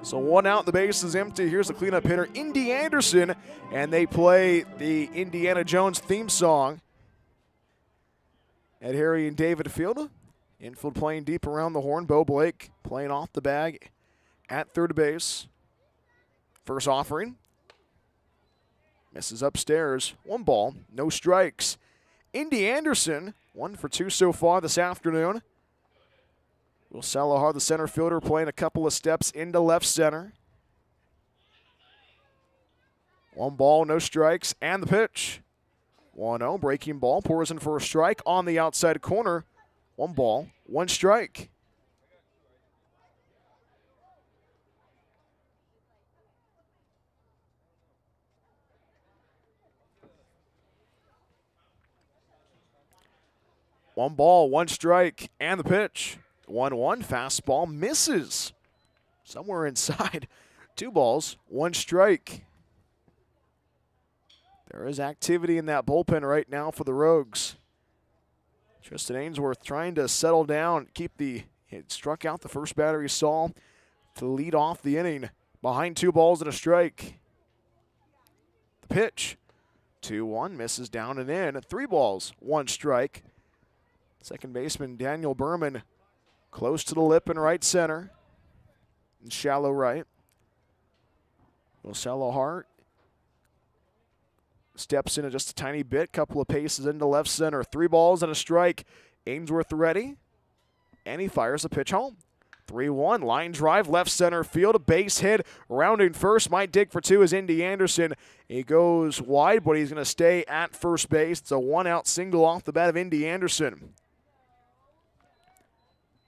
So 1 out, the base is empty. Here's the cleanup hitter, Indy Anderson, and they play the Indiana Jones theme song at Harry and David Field. Infield playing deep around the horn. Bo Blake playing off the bag at third base. First offering. Misses upstairs. 1 ball, no strikes. Indy Anderson, 1 for 2 so far this afternoon. Will Salahar, the center fielder, playing a couple of steps into left center. 1 ball, no strikes, and the pitch. 1-0, breaking ball, pours in for a strike on the outside corner. 1 ball, 1 strike. One ball, 1 strike, and the pitch. 1-1, fastball misses. Somewhere inside. 2 balls, 1 strike. There is activity in that bullpen right now for the Rogues. Tristan Ainsworth trying to settle down, it struck out the first batter he saw to lead off the inning. Behind 2 balls and a strike. The pitch, 2-1, misses down and in. 3 balls, 1 strike. Second baseman Daniel Behrmann close to the lip in right center. And shallow right. Will Salahar steps in just a tiny bit, couple of paces into left center. 3 balls and a strike. Ainsworth ready, and he fires a pitch home. 3-1, line drive, left center field, a base hit. Rounding first, might dig for 2 is Indy Anderson. He goes wide, but he's going to stay at first base. It's a 1-out single off the bat of Indy Anderson.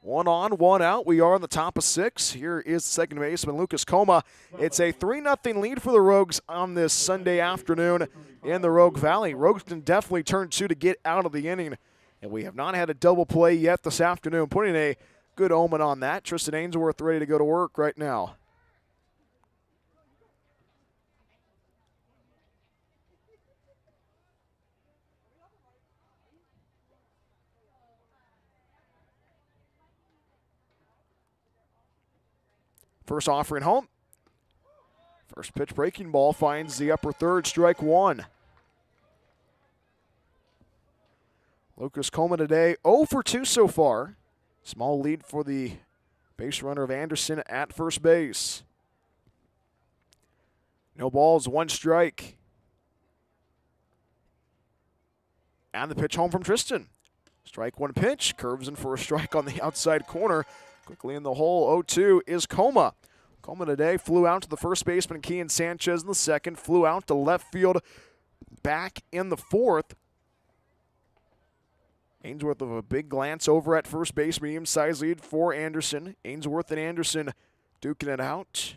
1 on, 1 out. We are on the top of 6. Here is second baseman Lucas Coma. It's a 3-0 lead for the Rogues on this Sunday afternoon in the Rogue Valley. Rogues can definitely turn 2 to get out of the inning, and we have not had a double play yet this afternoon. Putting a good omen on that. Tristan Ainsworth ready to go to work right now. First offering home. First pitch breaking ball finds the upper third, strike 1. Lucas Coleman today 0 for 2 so far. Small lead for the base runner of Anderson at first base. No balls, 1 strike. And the pitch home from Tristan. Strike 1 pitch, curves in for a strike on the outside corner. Quickly in the hole, 0-2 is Coma. Coma today flew out to the first baseman, Kean Sanchez in the second, flew out to left field, back in the fourth. Ainsworth with a big glance over at first base, medium-sized lead for Anderson. Ainsworth and Anderson duking it out.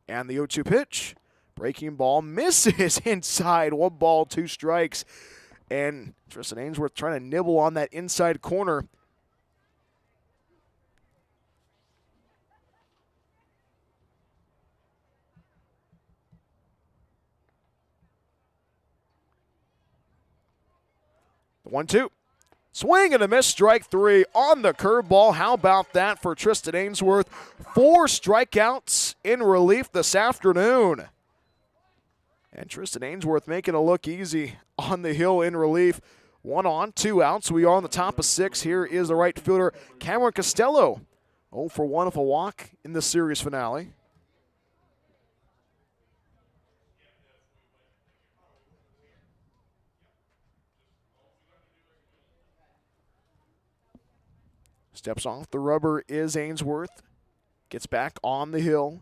And the 0-2 pitch. Breaking ball misses inside. 1 ball, 2 strikes. And Tristan Ainsworth trying to nibble on that inside corner. The 1-2. Swing and a miss, strike 3 on the curveball. How about that for Tristan Ainsworth? 4 strikeouts in relief this afternoon. And Tristan Ainsworth making it look easy on the hill in relief. 1 on, 2 outs. We are on the top of 6. Here is the right fielder, Cameron Costello. 0 for 1 of a walk in the series finale. Steps off the rubber is Ainsworth. Gets back on the hill.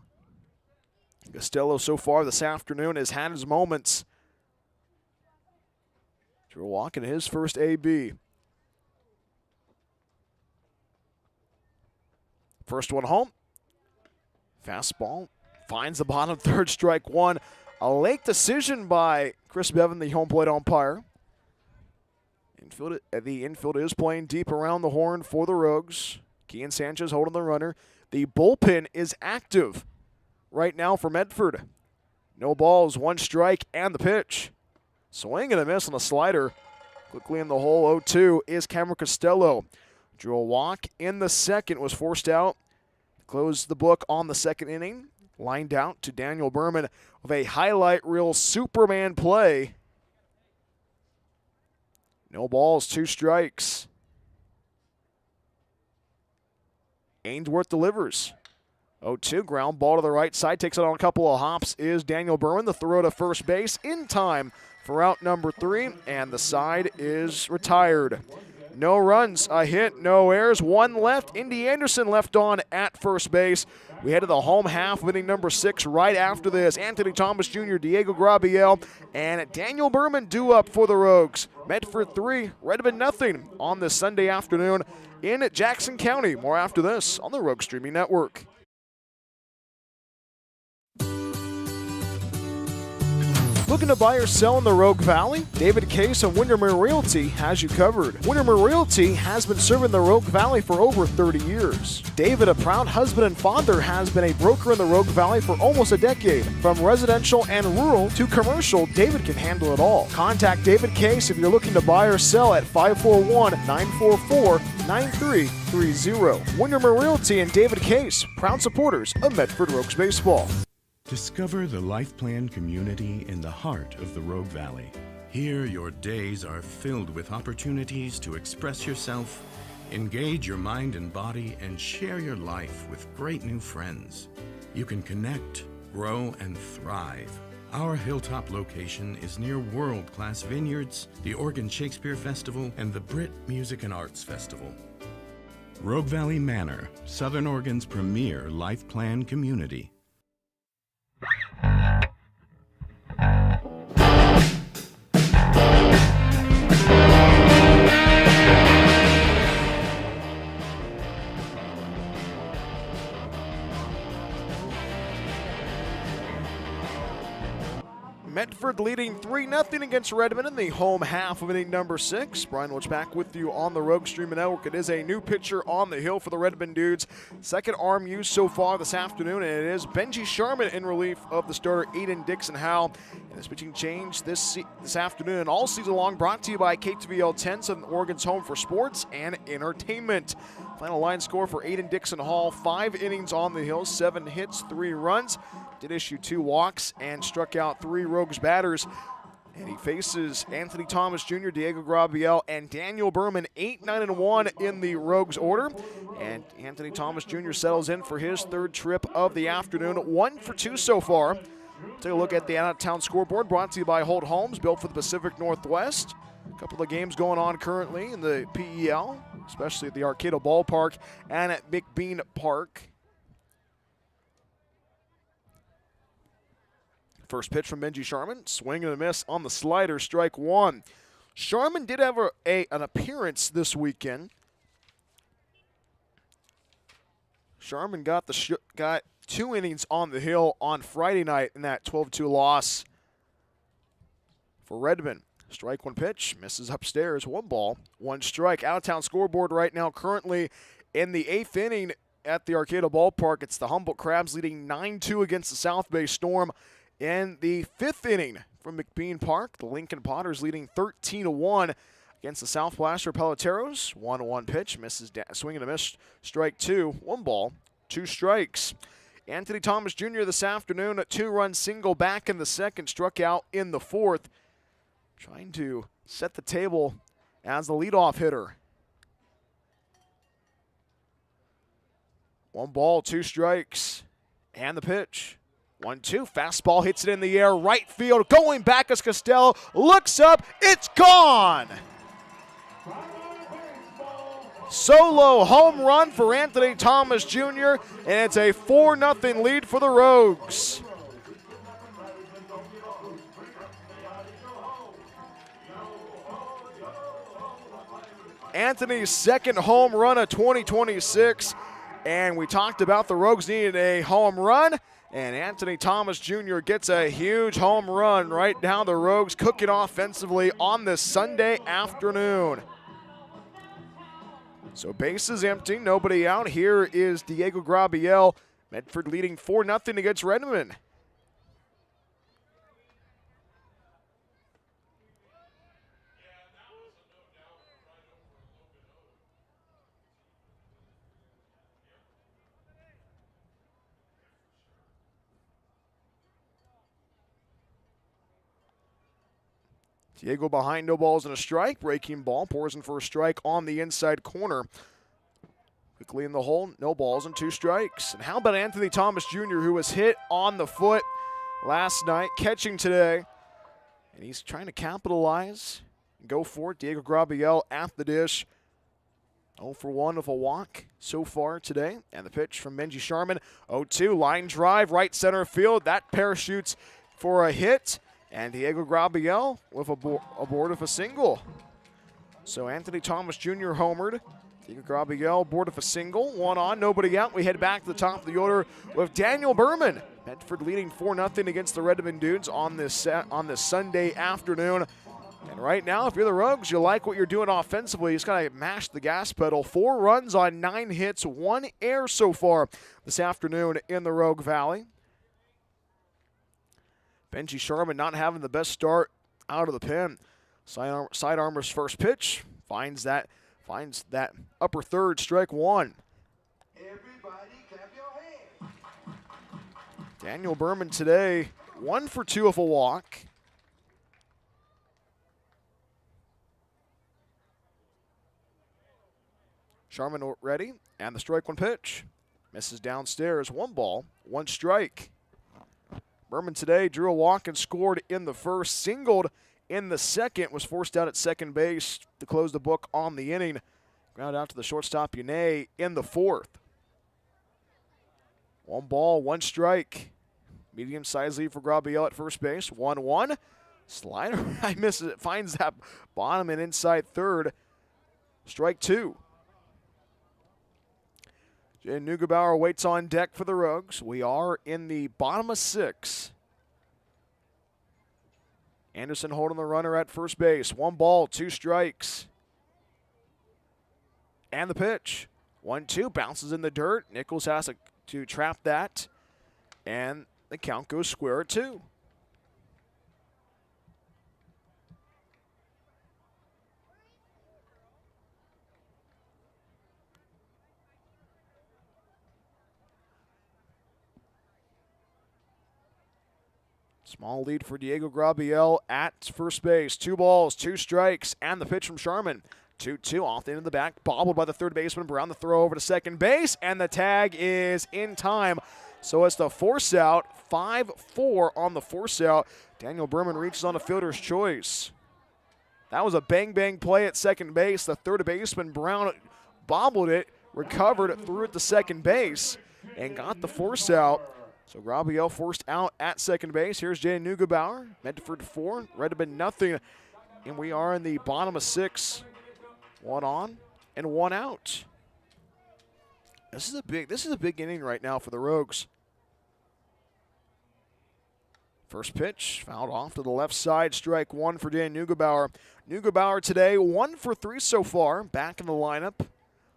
Costello so far this afternoon has had his moments. Drew walking his first AB. First one home. Fastball finds the bottom third, strike one. A late decision by Chris Bevan, the home plate umpire. The infield is playing deep around the horn for the Rogues. Kean Sanchez holding the runner. The bullpen is active right now for Medford. No balls, one strike, and the pitch. Swing and a miss on the slider. Quickly in the hole, 0-2 is Cameron Costello. Drew a walk in the second, was forced out. Closed the book on the second inning. Lined out to Daniel Behrmann with a highlight reel Superman play. No balls, 2 strikes. Ainsworth delivers. 0-2, ground ball to the right side, takes it on a couple of hops is Daniel Behrmann. The throw to first base in time for out number 3, and the side is retired. No runs, a hit, no errors, 1 left. Indy Anderson left on at first base. We head to the home half of inning number 6 right after this. Anthony Thomas Jr., Diego Grabiel, and Daniel Behrmann due up for the Rogues. Medford 3, Redmond nothing on this Sunday afternoon in Jackson County. More after this on the Rogue Streaming Network. Looking to buy or sell in the Rogue Valley? David Case of Windermere Realty has you covered. Windermere Realty has been serving the Rogue Valley for over 30 years. David, a proud husband and father, has been a broker in the Rogue Valley for almost a decade. From residential and rural to commercial, David can handle it all. Contact David Case if you're looking to buy or sell at 541-944-9330. Windermere Realty and David Case, proud supporters of Medford Rogues Baseball. Discover the Life Plan community in the heart of the Rogue Valley. Here, your days are filled with opportunities to express yourself, engage your mind and body, and share your life with great new friends. You can connect, grow, and thrive. Our hilltop location is near world-class vineyards, the Oregon Shakespeare Festival, and the Brit Music and Arts Festival. Rogue Valley Manor, Southern Oregon's premier Life Plan community. Medford leading 3-0 against Redmond in the home half of inning number 6. Brian Welch back with you on the Rogue Streaming Network. It is a new pitcher on the hill for the Redmond Dudes. Second arm used so far this afternoon, and it is Benji Sharman in relief of the starter Aden Dixon-Howell. And this pitching change this afternoon and all season long brought to you by KTVL 10, Southern Oregon's home for sports and entertainment. Final line score for Aden Dixon-Hall, 5 innings on the hill, 7 hits, 3 runs. Did issue 2 walks and struck out 3 Rogues batters. And he faces Anthony Thomas Jr., Diego Grabiel, and Daniel Behrmann, 8-9-1 in the Rogues order. And Anthony Thomas Jr. settles in for his 3rd trip of the afternoon, 1 for 2 so far. Take a look at the out-of-town scoreboard, brought to you by Holt Homes, built for the Pacific Northwest. A couple of games going on currently in the PEL, especially at the Arcata Ballpark and at McBean Park. First pitch from Benji Sharman, swing and a miss on the slider, strike 1. Sharman did have an appearance this weekend. Sharman got 2 innings on the hill on Friday night in that 12-2 loss for Redmond. Strike 1 pitch, misses upstairs, 1 ball, 1 strike. Out-of-town scoreboard right now currently in the 8th inning at the Arcata Ballpark. It's the Humboldt Crabs leading 9-2 against the South Bay Storm. In the 5th inning from McBean Park, the Lincoln Potters leading 13-1 against the South Placer Peloteros. 1-1 pitch, misses, swing and a miss, strike 2, 1 ball, 2 strikes. Anthony Thomas Jr. this afternoon, a 2-run single back in the 2nd, struck out in the 4th, trying to set the table as the leadoff hitter. 1 ball, 2 strikes, and the pitch. 1-2, fastball hits it in the air, right field, going back as Costello looks up, it's gone! Solo home run for Anthony Thomas Jr., and it's a 4-0 lead for the Rogues. Anthony's second home run of 2026, and we talked about the Rogues needed a home run, and Anthony Thomas Jr. gets a huge home run right down the Rogues, cooking offensively on this Sunday afternoon. So base is empty, nobody out. Here is Diego Grabiel. Medford leading 4-0 against Redmond. Diego behind, no balls and a strike. Breaking ball, pours in for a strike on the inside corner. Quickly in the hole, no balls and 2 strikes. And how about Anthony Thomas Jr., who was hit on the foot last night, catching today. And he's trying to capitalize and go for it. Diego Grabiel at the dish. 0 for 1 with a walk so far today. And the pitch from Benji Sharman. 0-2, line drive, right center field. That parachutes for a hit. And Diego Grabiel with a board of a single. So Anthony Thomas Jr. homered. Diego Grabiel board of a single. 1 on, nobody out. We head back to the top of the order with Daniel Behrmann. Medford leading 4-0 against the Redmond Dudes on this Sunday afternoon. And right now, if you're the Rogues, you like what you're doing offensively. You just got to mash the gas pedal. 4 runs on 9 hits, 1 error so far this afternoon in the Rogue Valley. Benji Sharman not having the best start out of the pen. Side armor's first pitch finds that upper third, strike 1. Everybody clap your hands. Daniel Behrmann today 1 for 2 with a walk. Sharman ready, and the strike 1 pitch. Misses downstairs, 1 ball, 1 strike. Behrmann today drew a walk and scored in the first, singled in the second, was forced out at second base to close the book on the inning. Ground out to the shortstop, Yane, in the 4th. 1 ball, 1 strike. Medium-sized lead for Grabiel at first base, 1-1. Slider, I misses it, finds that bottom and inside third. Strike 2. Jaden Neugebauer waits on deck for the Rogues. We are in the bottom of 6. Anderson holding the runner at first base. 1 ball, 2 strikes. And the pitch. 1-2, bounces in the dirt. Nichols has to trap that. And the count goes square at 2. Small lead for Diego Grabiel at first base. 2 balls, 2 strikes, and the pitch from Sharman. 2-2 off the end of the back, bobbled by the third baseman. Brown the throw over to second base, and the tag is in time. So it's the force out, 5-4 on the force out. Daniel Behrmann reaches on a fielder's choice. That was a bang-bang play at second base. The third baseman, Brown, bobbled it, recovered, threw it to second base, and got the force out. So Grabiel forced out at second base. Here's Jaden Neugebauer. Medford 4, Redmond nothing. And we are in the bottom of 6. 1 on and 1 out. This is a big inning right now for the Rogues. First pitch, fouled off to the left side, strike 1 for Jaden Neugebauer. Neugebauer today 1 for 3 so far, back in the lineup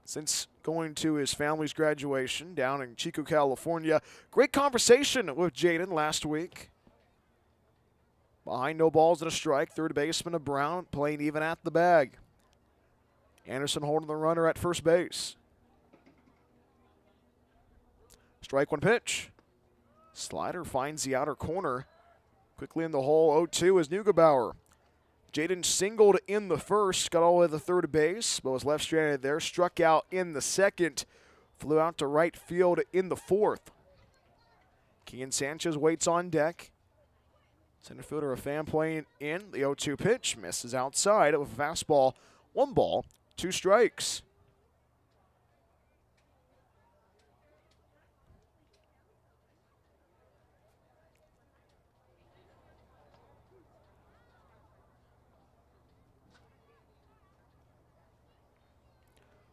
since going to his family's graduation down in Chico, California. Great conversation with Jaden last week. Behind, no balls and a strike. Third baseman of Brown playing even at the bag. Anderson holding the runner at first base. Strike 1 pitch. Slider finds the outer corner. Quickly in the hole, 0-2 is Neugebauer. Jaden singled in the first, got all the way to the third base, but was left stranded there. Struck out in the second, flew out to right field in the 4th. Kean Sanchez waits on deck. Center fielder, a fan playing in. The 0-2 pitch misses outside with a fastball. 1 ball, 2 strikes.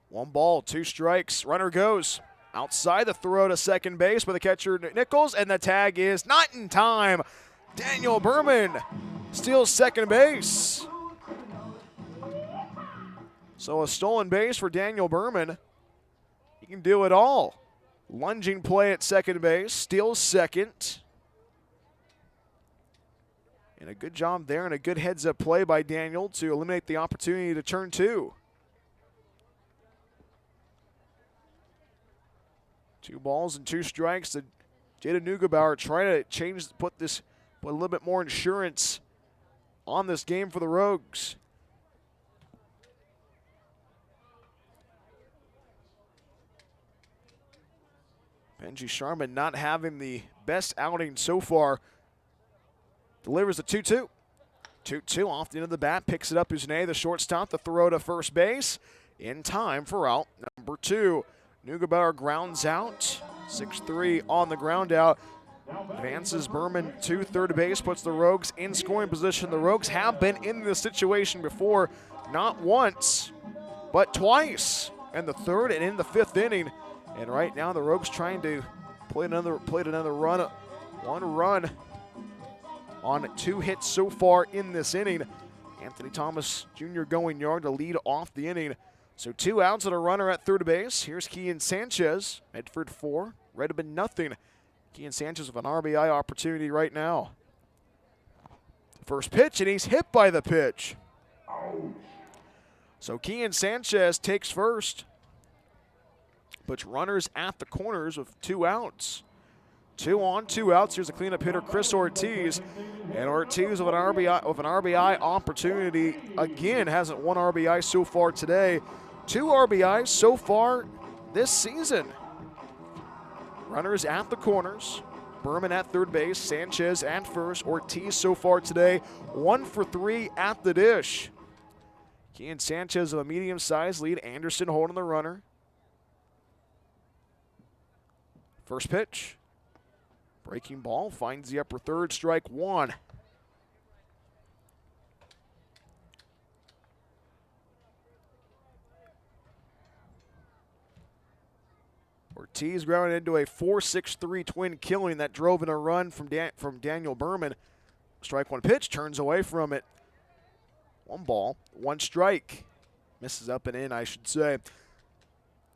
1 ball, 2 strikes. Runner goes outside the throw to second base by the catcher Nichols, and the tag is not in time. Daniel Behrmann steals second base. So a stolen base for Daniel Behrmann. He can do it all. Lunging play at second base, steals second. And a good job there and a good heads-up play by Daniel to eliminate the opportunity to turn 2. 2 balls and 2 strikes. The Jaden Neugebauer trying to put a little bit more insurance on this game for the Rogues. Benji Sharman not having the best outing so far. Delivers the 2-2. 2-2 off the end of the bat. Picks it up Uznay, the shortstop. The throw to first base. In time for out number 2. Neugebauer grounds out. 6-3 on the ground out. Advances Behrmann to third base. Puts the Rogues in scoring position. The Rogues have been in this situation before. Not once, but twice. In the third and in the 5th inning. And right now the Rogues trying to plate another run. 1 run on 2 hits so far in this inning. Anthony Thomas Jr. going yard to lead off the inning. So 2 outs and a runner at third base. Here's Kian Sanchez. Medford 4, Redmond nothing. Kian Sanchez with an RBI opportunity right now. First pitch, and he's hit by the pitch. So Kian Sanchez takes first. Puts runners at the corners with 2 outs. 2 on, 2 outs. Here's a cleanup hitter, Chris Ortiz. And Ortiz with an RBI opportunity. Again, hasn't 1 RBI so far today. 2 RBIs so far this season. Runners at the corners. Behrmann at third base, Sanchez at first. Ortiz so far today, 1 for 3 at the dish. Kian Sanchez of a medium-sized lead. Anderson holding the runner. First pitch. Breaking ball, finds the upper third, strike 1. Ortiz grounded into a 4-6-3 twin killing that drove in a run from Daniel Behrmann. Strike 1 pitch, turns away from it. 1 ball, 1 strike. Misses up and in, I should say.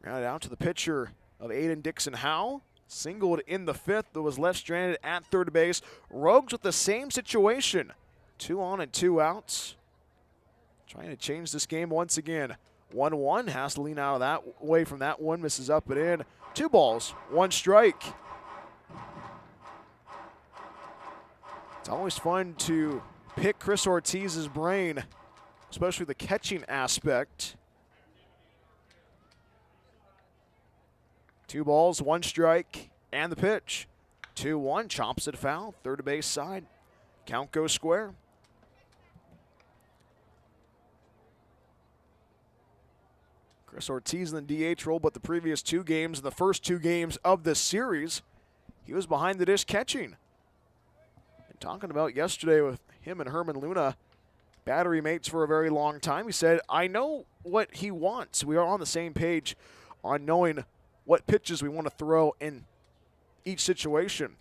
Grounded out to the pitcher of Aiden Dixon Howe. Singled in the 5th, but was left stranded at third base. Rogues with the same situation. 2 on and 2 outs. Trying to change this game once again. 1-1, has to lean out of that away from that one. Misses up and in. 2 balls, 1 strike. It's always fun to pick Chris Ortiz's brain, especially the catching aspect. 2 balls, 1 strike, and the pitch. 2-1, chops it foul, third base side. Count goes square. Chris Ortiz in the DH role, but the previous 2 games, the first 2 games of this series, he was behind the dish catching. And talking about yesterday with him and Herman Luna, battery mates for a very long time, he said, I know what he wants. We are on the same page on knowing what pitches we want to throw in each situation.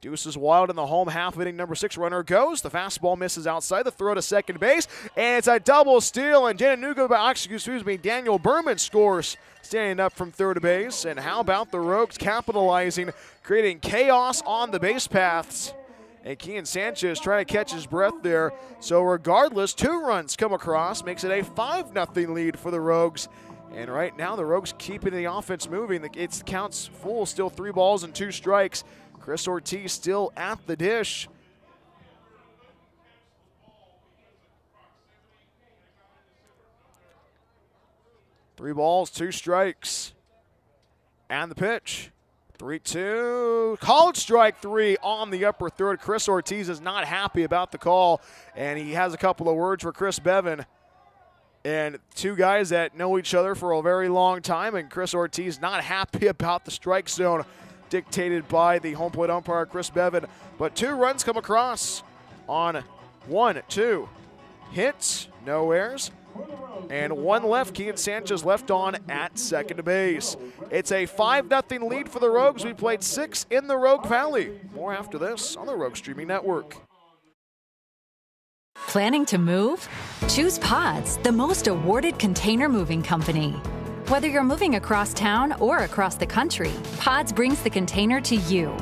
Deuce is wild in the home half inning. Number 6 runner goes. The fastball misses outside. The throw to second base. And it's a double steal. And Daniel Behrmann scores standing up from third base. And how about the Rogues capitalizing, creating chaos on the base paths. And Kian Sanchez trying to catch his breath there. So regardless, 2 runs come across. Makes it a 5-0 lead for the Rogues. And right now, the Rogues keeping the offense moving. It counts full, still 3 balls and 2 strikes. Chris Ortiz still at the dish. Three balls, 2 strikes. And the pitch. 3-2. Called strike 3 on the upper third. Chris Ortiz is not happy about the call, and he has a couple of words for Chris Bevan. And 2 guys that know each other for a very long time, and Chris Ortiz not happy about the strike zone dictated by the home plate umpire, Chris Bevan. But 2 runs come across on 1, 2 hits, no errors. And one left, Kean Sanchez left on at second base. It's a 5-0 lead for the Rogues. We played 6 in the Rogue Valley. More after this on the Rogue Streaming Network. Planning to move? Choose Pods, the most awarded container moving company. Whether you're moving across town or across the country, Pods brings the container to you.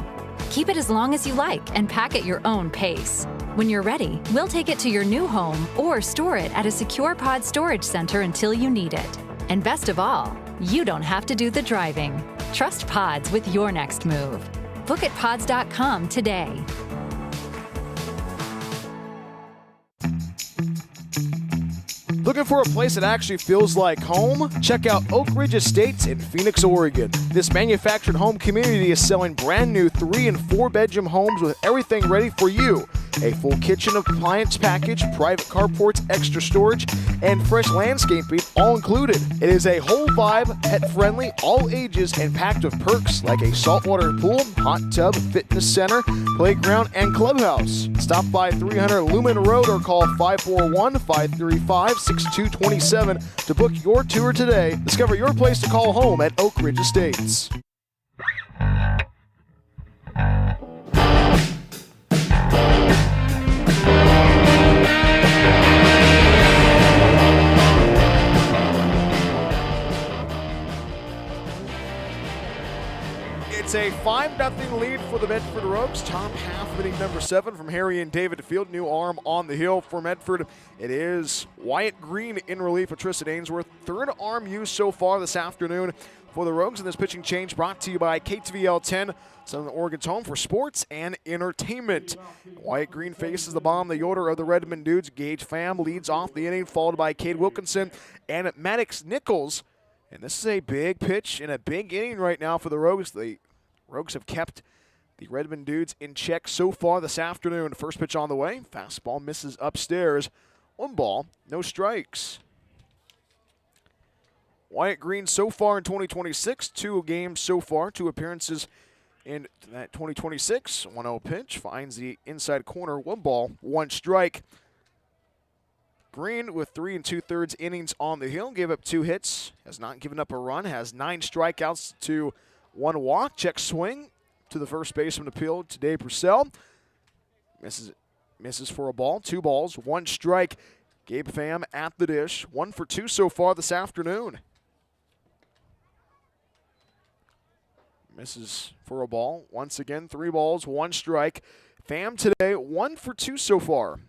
Keep it as long as you like and pack at your own pace. When you're ready, we'll take it to your new home or store it at a secure pod storage center until you need it. And best of all, you don't have to do the driving. Trust Pods with your next move. Book at pods.com today. Looking for a place that actually feels like home? Check out Oak Ridge Estates in Phoenix, Oregon. This manufactured home community is selling brand new 3- and 4-bedroom homes with everything ready for you. A full kitchen appliance package, private carports, extra storage, and fresh landscaping all included. It is a whole vibe, pet-friendly, all ages, and packed with perks like a saltwater pool, hot tub, fitness center, playground, and clubhouse. Stop by 300 Lumen Road or call 541-535-6227 to book your tour today. Discover your place to call home at Oak Ridge Estates. It's a 5-0 lead for the Medford Rogues. Top half of inning number 7 from Harry and David Field. New arm on the hill for Medford. It is Wyatt Green in relief of Tristan Ainsworth. Third arm used so far this afternoon for the Rogues. And this pitching change brought to you by KTVL 10, Southern Oregon's home for sports and entertainment. Wyatt Green faces the bottom of the order of the Redmond Dudes. Gage Pham leads off the inning, followed by Cade Wilkinson and Maddox Nichols. And this is a big pitch and a big inning right now for the Rogues. The Rogues have kept the Redmond Dudes in check so far this afternoon. First pitch on the way. Fastball misses upstairs. 1 ball, no strikes. Wyatt Green so far in 2026, 2 games so far, 2 appearances in that 2026. 1-0 pitch finds the inside corner. 1 ball, 1 strike. Green with 3 2/3 innings on the hill, gave up 2 hits, has not given up a run, has 9 strikeouts to 1 walk. Check swing to the first baseman appeal to Dave Purcell. Misses for a ball. 2 balls, 1 strike. Gabe Pham at the dish. 1 for 2 so far this afternoon. Misses for a ball. Once again, 3 balls, 1 strike. Pham today, 1 for 2 so far.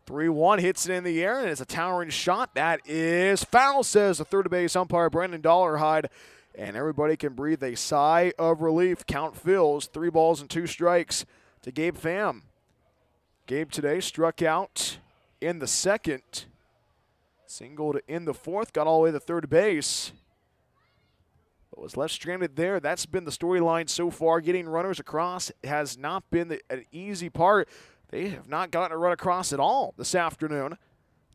3-1 hits it in the air, and it's a towering shot. That is foul, says the third base umpire, Brandon Dollarhide. And everybody can breathe a sigh of relief. Count fills, 3 balls and 2 strikes to Gabe Pham. Gabe today struck out in the 2nd. Singled in the 4th, got all the way to third base. But was left stranded there. That's been the storyline so far. Getting runners across has not been an easy part. They have not gotten a run across at all this afternoon.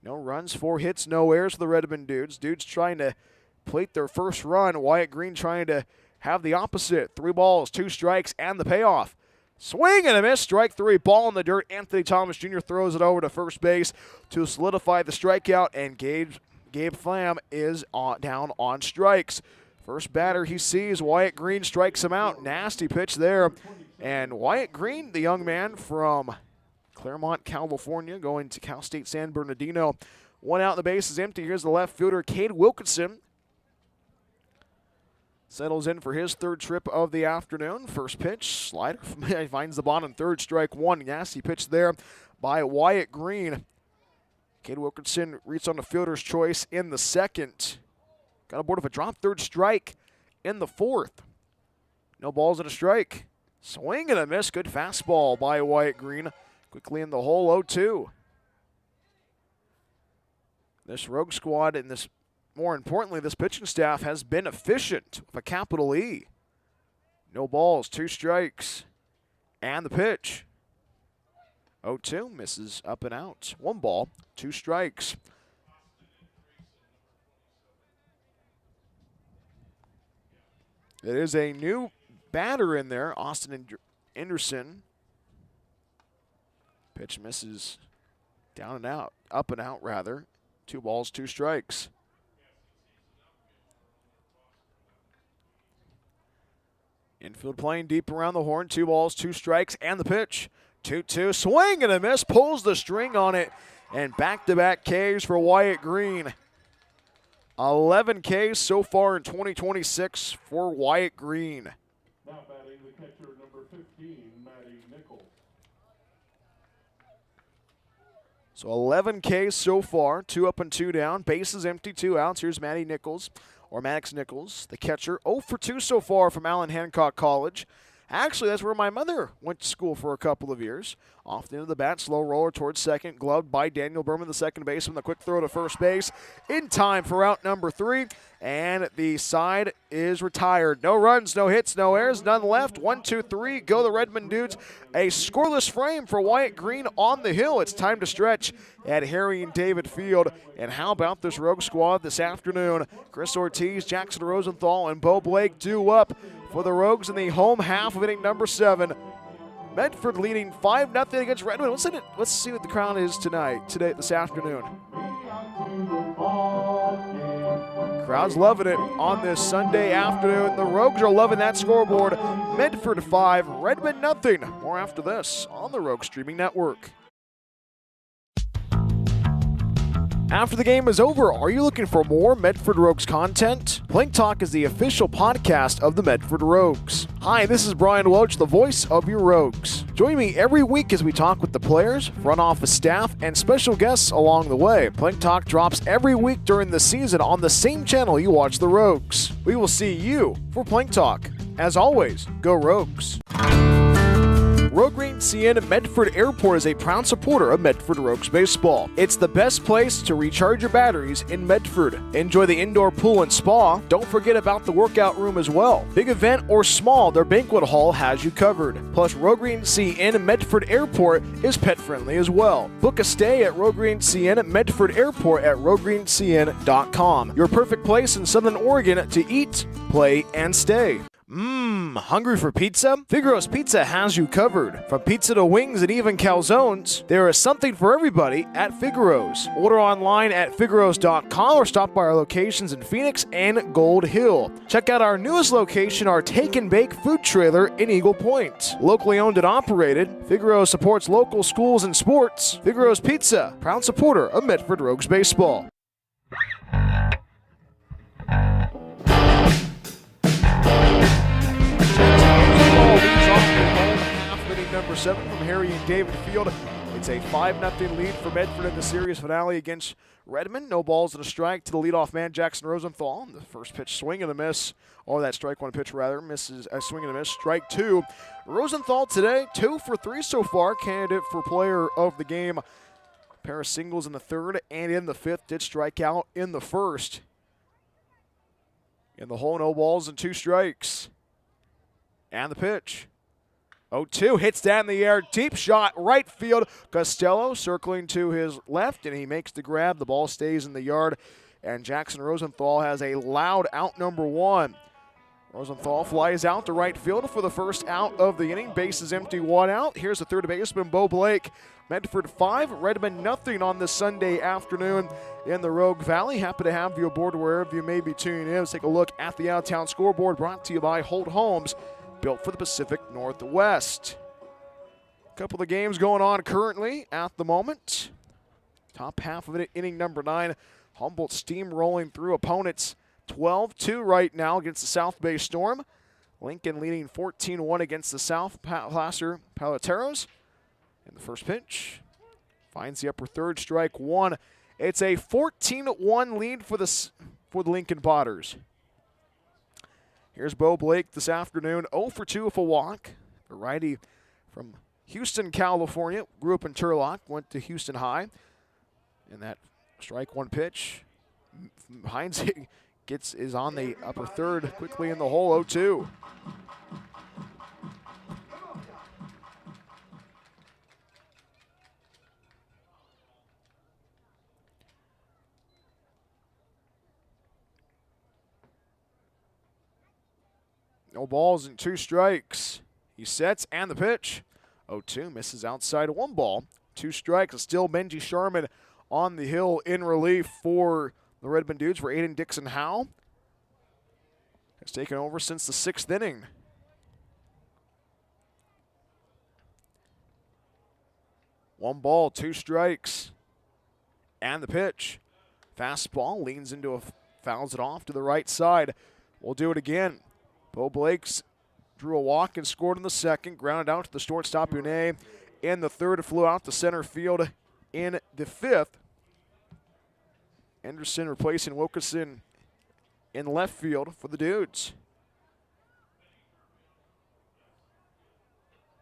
No runs, 4 hits, no errors for the Redmond Dudes. Dudes trying to plate their first run. Wyatt Green trying to have the opposite. 3 balls, 2 strikes, and the payoff. Swing and a miss. Strike 3. Ball in the dirt. Anthony Thomas Jr. throws it over to first base to solidify the strikeout, and Gabe Pham is down on strikes. First batter he sees, Wyatt Green, strikes him out. Nasty pitch there. And Wyatt Green, the young man from Claremont, California, going to Cal State San Bernardino. 1 out, the base is empty. Here's the left fielder, Cade Wilkinson. Settles in for his 3rd trip of the afternoon. First pitch, slider, finds the bottom, 3rd, strike 1. Nasty pitch there by Wyatt Green. Cade Wilkinson reads on the fielder's choice in the 2nd. Got aboard of a drop, 3rd strike in the 4th. No balls and a strike. Swing and a miss. Good fastball by Wyatt Green. Quickly in the hole, 0-2. This Rogue squad and this, more importantly, this pitching staff has been efficient with a capital E. No balls, 2 strikes, and the pitch. 0-2, misses up and out. 1 ball, 2 strikes. It is a new batter in there, Austin Anderson. Pitch misses down and out, up and out rather. 2 balls, 2 strikes. Infield playing deep around the horn. 2 balls, 2 strikes, and the pitch. 2-2, swing and a miss, pulls the string on it, and back-to-back Ks for Wyatt Green. 11 Ks so far in 2026 for Wyatt Green. Now batting the catcher, number 15, Maddie Nichols. So 11 Ks so far, 2 up and 2 down. Bases empty, 2 outs. Here's Maddie Nichols, or Maddox Nichols, the catcher. 0 for 2 so far from Allen Hancock College. Actually, that's where my mother went to school for a couple of years. Off the end of the bat, slow roller towards second, gloved by Daniel Behrmann, the second baseman. The quick throw to first base in time for out number 3. And the side is retired. No runs, no hits, no errors, none left. 1, 2, 3, go the Redmond Dudes. A scoreless frame for Wyatt Green on the hill. It's time to stretch at Harry and David Field. And how about this Rogue squad this afternoon? Chris Ortiz, Jackson Rosenthal, and Bo Blake due up for the Rogues in the home half of inning number 7. Medford leading 5-0 against Redmond. Let's see what the crowd is this afternoon. Crowd's loving it on this Sunday afternoon. The Rogues are loving that scoreboard. Medford 5, Redmond 0. More after this on the Rogue Streaming Network. After the game is over, are you looking for more Medford Rogues content? Plank Talk is the official podcast of the Medford Rogues. Hi, this is Brian Welch, the voice of your Rogues. Join me every week as we talk with the players, front office staff, and special guests along the way. Plank Talk drops every week during the season on the same channel you watch the Rogues. We will see you for Plank Talk. As always, go Rogues. Rhoden CN Medford Airport is a proud supporter of Medford Rogues baseball. It's the best place to recharge your batteries in Medford. Enjoy the indoor pool and spa. Don't forget about the workout room as well. Big event or small, their banquet hall has you covered. Plus, Rhoden CN Medford Airport is pet friendly as well. Book a stay at Rhoden CN Medford Airport at rhodencn.com. Your perfect place in Southern Oregon to eat, play, and stay. Hungry for pizza? Figaro's Pizza has you covered. From pizza to wings and even calzones, there is something for everybody at Figaro's. Order online at figaros.com or stop by our locations in Phoenix and Gold Hill. Check out our newest location, our Take and Bake food trailer in Eagle Point. Locally owned and operated, Figaro's supports local schools and sports. Figaro's Pizza, proud supporter of Medford Rogues baseball. Number 7 from Harry and David Field. It's a 5-0 lead for Medford in the series finale against Redmond. No balls and a strike to the leadoff man, Jackson Rosenthal. The first pitch, swing and a miss. Or that strike one pitch rather, misses a swing and a miss. Strike 2. Rosenthal today, 2 for 3 so far. Candidate for player of the game. A pair of singles in the 3rd and in the 5th. Did strike out in the 1st. In the hole, no balls and 2 strikes. And the pitch. 0-2, hits that in the air, deep shot, right field. Costello circling to his left, and he makes the grab. The ball stays in the yard, and Jackson Rosenthal has a loud out number 1. Rosenthal flies out to right field for the first out of the inning. Bases empty, 1 out. Here's the third baseman, Bo Blake. Medford 5, Redmond 0 on this Sunday afternoon in the Rogue Valley. Happy to have you aboard wherever you may be tuning in. Let's take a look at the out-of-town scoreboard, brought to you by Holt Homes, built for the Pacific Northwest. A couple of games going on currently at the moment. Top half of it, inning number 9. Humboldt steamrolling through opponents 12-2 right now against the South Bay Storm. Lincoln leading 14-1 against the South Placer Paleteros. And the first pitch finds the upper 3rd, strike 1. It's a 14-1 lead for the Lincoln Potters. Here's Bo Blake this afternoon, 0 for 2 with a walk. The righty from Houston, California, grew up in Turlock, went to Houston High. And that strike 1 pitch, Hines is on the upper 3rd, quickly in the hole, 0-2. No balls and 2 strikes. He sets and the pitch. 0-2, misses outside, 1 ball, 2 strikes. It's still Benji Sharman on the hill in relief for the Redmond Dudes for Aiden Dixon-Howe. Has taken over since the 6th inning. One ball, 2 strikes. And the pitch. Fastball leans into fouls it off to the right side. We'll do it again. Bo Blakes drew a walk and scored in the 2nd. Grounded out to the shortstop Une in the 3rd. Flew out to center field in the 5th. Anderson replacing Wilkerson in left field for the Dudes.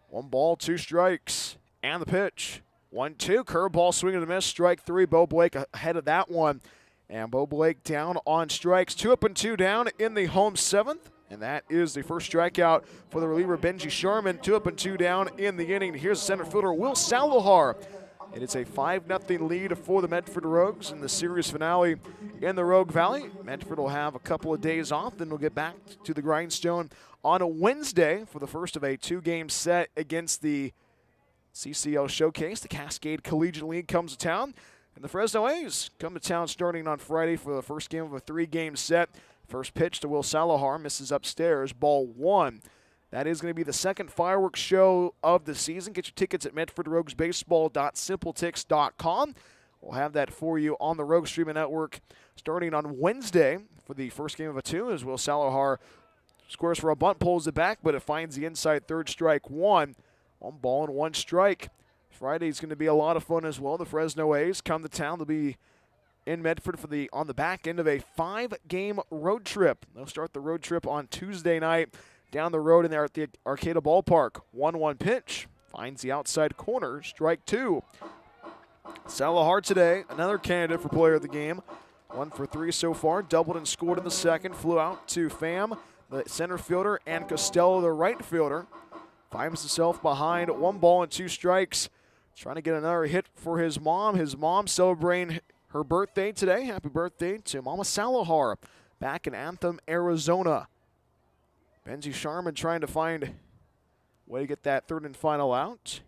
1 ball, 2 strikes. And the pitch. 1-2. Curveball swing and a miss. Strike 3. Bo Blake ahead of that one. And Bo Blake down on strikes. 2 up and 2 down in the home 7th. And that is the first strikeout for the reliever Benji Sharman. 2 up and 2 down in the inning. Here's the center fielder Will Salahar. And it's a 5-0 lead for the Medford Rogues in the series finale in the Rogue Valley. Medford will have a couple of days off, then we'll get back to the grindstone on a Wednesday for the first of a 2-game set against the CCL Showcase. The Cascade Collegiate League comes to town. And the Fresno A's come to town starting on Friday for the first game of a 3-game set. First pitch to Will Salahar, misses upstairs, ball 1. That is going to be the second fireworks show of the season. Get your tickets at medfordroguesbaseball.simpletix.com. We'll have that for you on the Rogue Streaming Network starting on Wednesday for the first game of a 2 as Will Salahar scores for a bunt, pulls it back, but it finds the inside 3rd, strike 1. 1 ball and 1 strike. Friday's going to be a lot of fun as well. The Fresno A's come to town to be in Medford for on the back end of a 5-game road trip. They'll start the road trip on Tuesday night down the road in there at the Arcata Ballpark. 1-1 pitch. Finds the outside corner. Strike 2. Salahar today, another candidate for player of the game. 1 for 3 so far. Doubled and scored in the 2nd. Flew out to Pham, the center fielder, and Costello, the right fielder. Finds himself behind 1 ball and 2 strikes. Trying to get another hit for his mom. His mom celebrating her birthday today. Happy birthday to Mama Salahar back in Anthem, Arizona. Benji Sharman trying to find a way to get that 3rd and final out.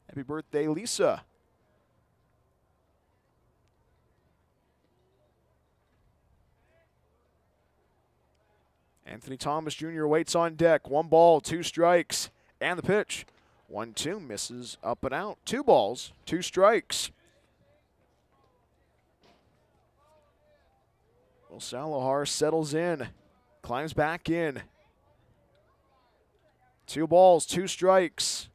Happy birthday, Lisa. Anthony Thomas Jr. waits on deck. 1 ball, 2 strikes, and the pitch. 1-2, misses up and out. 2 balls, 2 strikes. Will Salahar settles in, climbs back in. 2 balls, 2 strikes.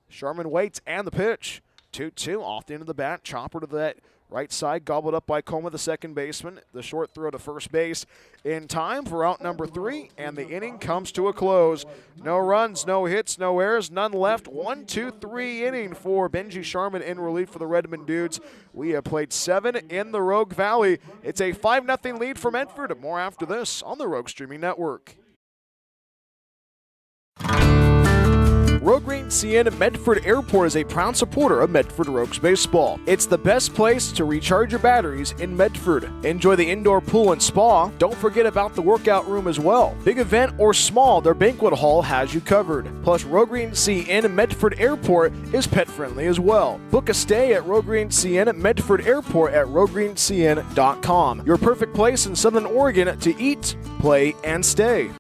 Sharman waits, and the pitch. 2-2 off the end of the bat. Chopper to that right side, gobbled up by Coma, the second baseman. The short throw to first base in time for out number 3, and the inning comes to a close. No runs, no hits, no errors, none left. 1-2-3 inning for Benji Sharman in relief for the Redmond Dudes. We have played 7 in the Rogue Valley. It's a 5-0 lead for Medford. More after this on the Rogue Streaming Network. Rogue Green CN Medford Airport is a proud supporter of Medford Rogues Baseball. It's the best place to recharge your batteries in Medford. Enjoy the indoor pool and spa. Don't forget about the workout room as well. Big event or small, their banquet hall has you covered. Plus, Rogue Green CN Medford Airport is pet friendly as well. Book a stay at Rogue Green CN Medford Airport at roguegreencn.com. Your perfect place in Southern Oregon to eat, play, and stay.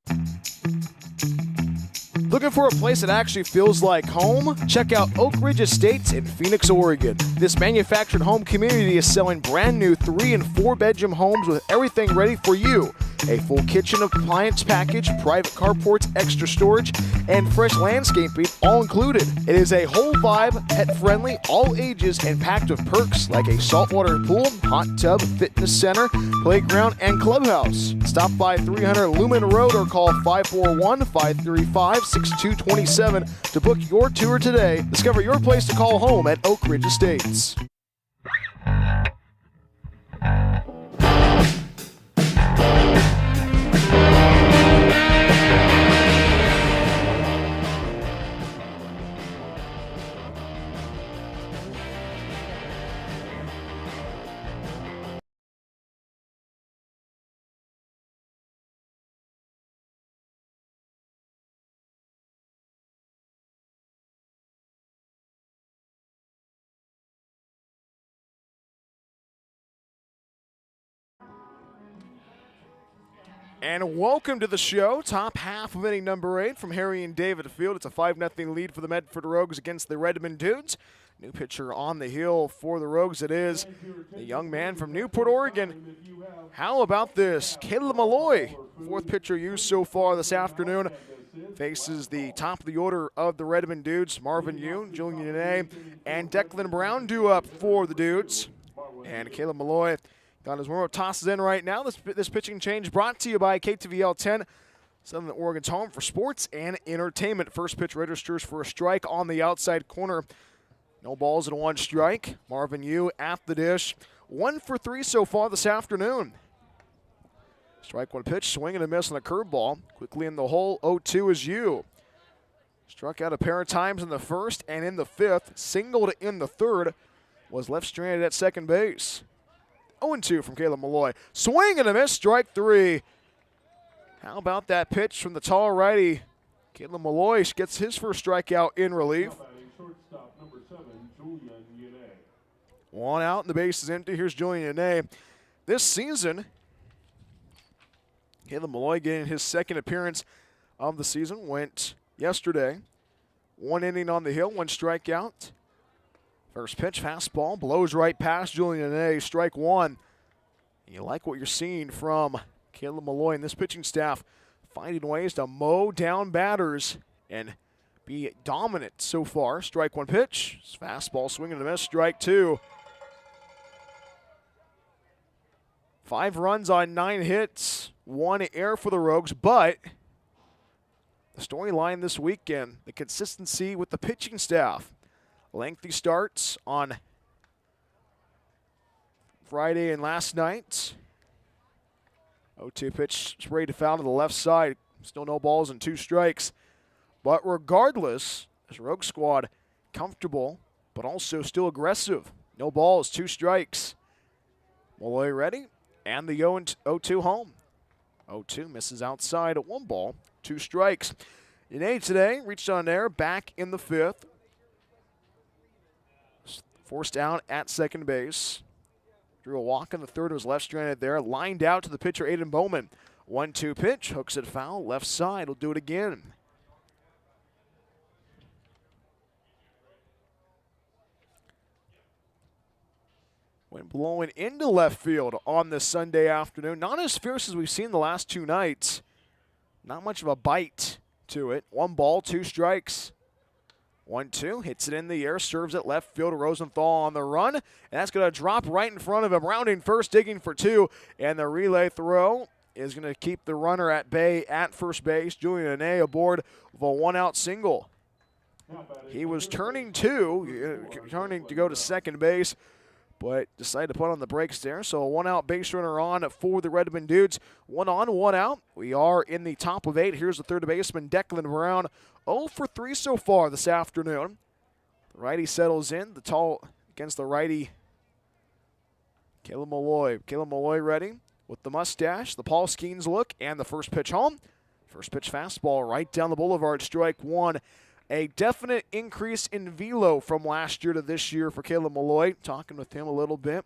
Looking for a place that actually feels like home? Check out Oak Ridge Estates in Phoenix, Oregon. This manufactured home community is selling brand new 3- and 4-bedroom homes with everything ready for you. A full kitchen appliance package, private carports, extra storage, and fresh landscaping all included. It is a whole vibe, pet-friendly, all ages, and packed with perks like a saltwater pool, hot tub, fitness center, playground, and clubhouse. Stop by 300 Lumen Road or call 541-535-6227 to book your tour today. Discover your place to call home at Oak Ridge Estates. And welcome to the show. Top half of inning number 8 from Harry and David Field. It's a 5-0 lead for the Medford Rogues against the Redmond Dudes. New pitcher on the hill for the Rogues. It is the young man from Newport, Oregon. How about this? Caleb Malloy, 4th pitcher used so far this afternoon. Faces the top of the order of the Redmond Dudes. Marvin Yu, Julian Nene, and Declan Brown due up for the Dudes. And Caleb Malloy got his warm-up tosses in right now. This pitching change brought to you by KTVL 10, Southern Oregon's home for sports and entertainment. First pitch registers for a strike on the outside corner. No balls and 1 strike. Marvin Yu at the dish. 1 for 3 so far this afternoon. Strike 1 pitch, swing and a miss on a curveball. Quickly in the hole, 0-2 is Yu. Struck out a pair of times in the first and in the 5th. Singled in the 3rd. Was left stranded at second base. 0-2 from Caleb Malloy. Swing and a miss, strike 3. How about that pitch from the tall righty? Caleb Malloy gets his first strikeout in relief. Shortstop number 7, Julian Yene. 1 out and the base is empty. Here's Julian Yene. This season, Caleb Malloy getting his 2nd appearance of the season. Went yesterday. 1 inning on the hill, 1 strikeout. First pitch, fastball, blows right past Julian Yene. Strike 1. You like what you're seeing from Caleb Malloy and this pitching staff, finding ways to mow down batters and be dominant so far. Strike 1 pitch, fastball, swing and a miss, strike 2. 5 runs on 9 hits, 1 error for the Rogues, but the storyline this weekend, the consistency with the pitching staff. Lengthy starts on Friday and last night. 0-2 pitch, sprayed to foul to the left side. Still no balls and 2 strikes. But regardless, this Rogue squad comfortable, but also still aggressive. No balls, 2 strikes. Malloy ready, and the 0-2 home. 0-2 misses outside at 1 ball, 2 strikes. Yene today reached on air back in the 5th. Forced out at second base. Drew a walk in the 3rd, was left stranded there. Lined out to the pitcher, Aden Bowman. 1-2 pitch, hooks it foul, left side, will do it again. Wind blowing into left field on this Sunday afternoon. Not as fierce as we've seen the last 2 nights. Not much of a bite to it. 1 ball, 2 strikes. 1-2, hits it in the air, serves it left field. Rosenthal on the run, and that's going to drop right in front of him. Rounding first, digging for 2, and the relay throw is going to keep the runner at bay at first base. Julian Yene aboard with a 1-out single. He was turning to go to second base, but decided to put on the brakes there. So a 1-out base runner on for the Redmond Dudes. 1 on, 1 out. We are in the top of 8. Here's the third baseman, Declan Brown. 0 for 3 so far this afternoon. The righty settles in. The tall against the righty, Caleb Malloy. Caleb Malloy ready with the mustache, the Paul Skeens look, and the first pitch home. First pitch fastball right down the boulevard, strike 1. A definite increase in velo from last year to this year for Caleb Malloy. Talking with him a little bit.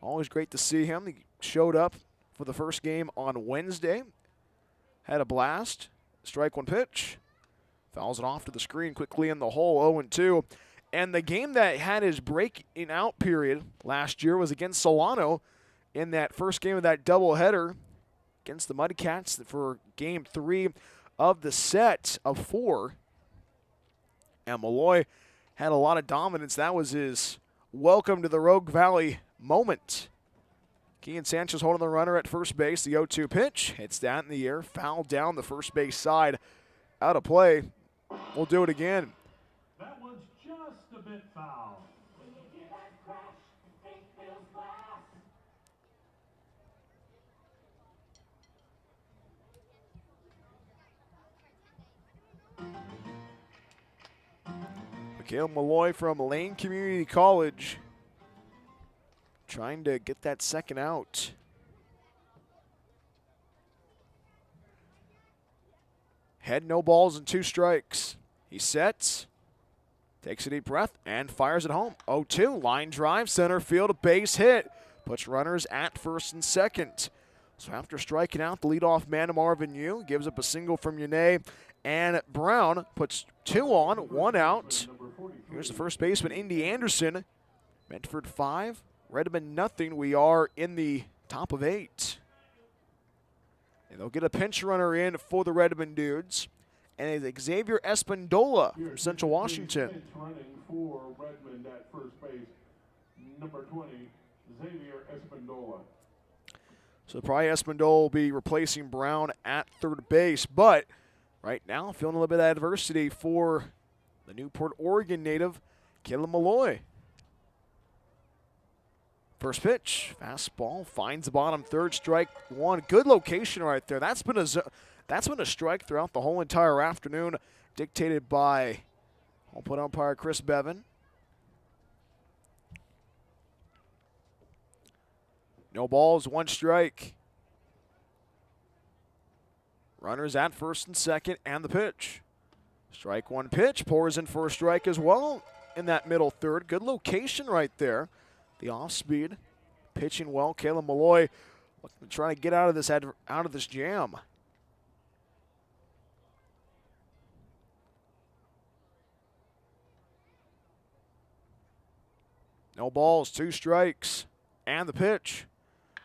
Always great to see him. He showed up for the first game on Wednesday. Had a blast. Strike 1 pitch. Fouls it off to the screen quickly in the hole, 0-2. And the game that had his breaking out period last year was against Solano in that first game of that doubleheader against the Mudcats for game 3 of the set of 4. And Malloy had a lot of dominance. That was his welcome to the Rogue Valley moment. Kean Sanchez holding the runner at first base. The 0-2 pitch hits that in the air, foul down the first base side. Out of play. We'll do it again. That one's just a bit foul. Caleb Malloy from Lane Community College trying to get that second out. Had no balls and 2 strikes. He sets, takes a deep breath, and fires it home. 0-2, line drive, center field, a base hit. Puts runners at first and second. So after striking out the leadoff man, Marvin Yu gives up a single from Yane, and Brown puts 2 on, 1 out. Here's the first baseman, Indy Anderson. Medford 5, Redmond nothing. We are in the top of 8. And they'll get a pinch runner in for the Redmond Dudes. And it's Xavier Espindola from Central Washington. Pinch running for Redmond at first base, number 20, Xavier Espindola. So probably Espindola will be replacing Brown at third base. But right now, feeling a little bit of adversity for the Newport, Oregon native, Caleb Malloy. First pitch, fastball, finds the bottom third, strike one. Good location right there. That's been a strike throughout the whole entire afternoon, dictated by home plate umpire Chris Bevan. No balls, 1 strike. Runners at first and second, and the pitch. Strike 1 pitch, pours in for a strike as well in that middle third. Good location right there. The off speed, pitching well. Caleb Malloy trying to get out of this jam. No balls, 2 strikes, and the pitch.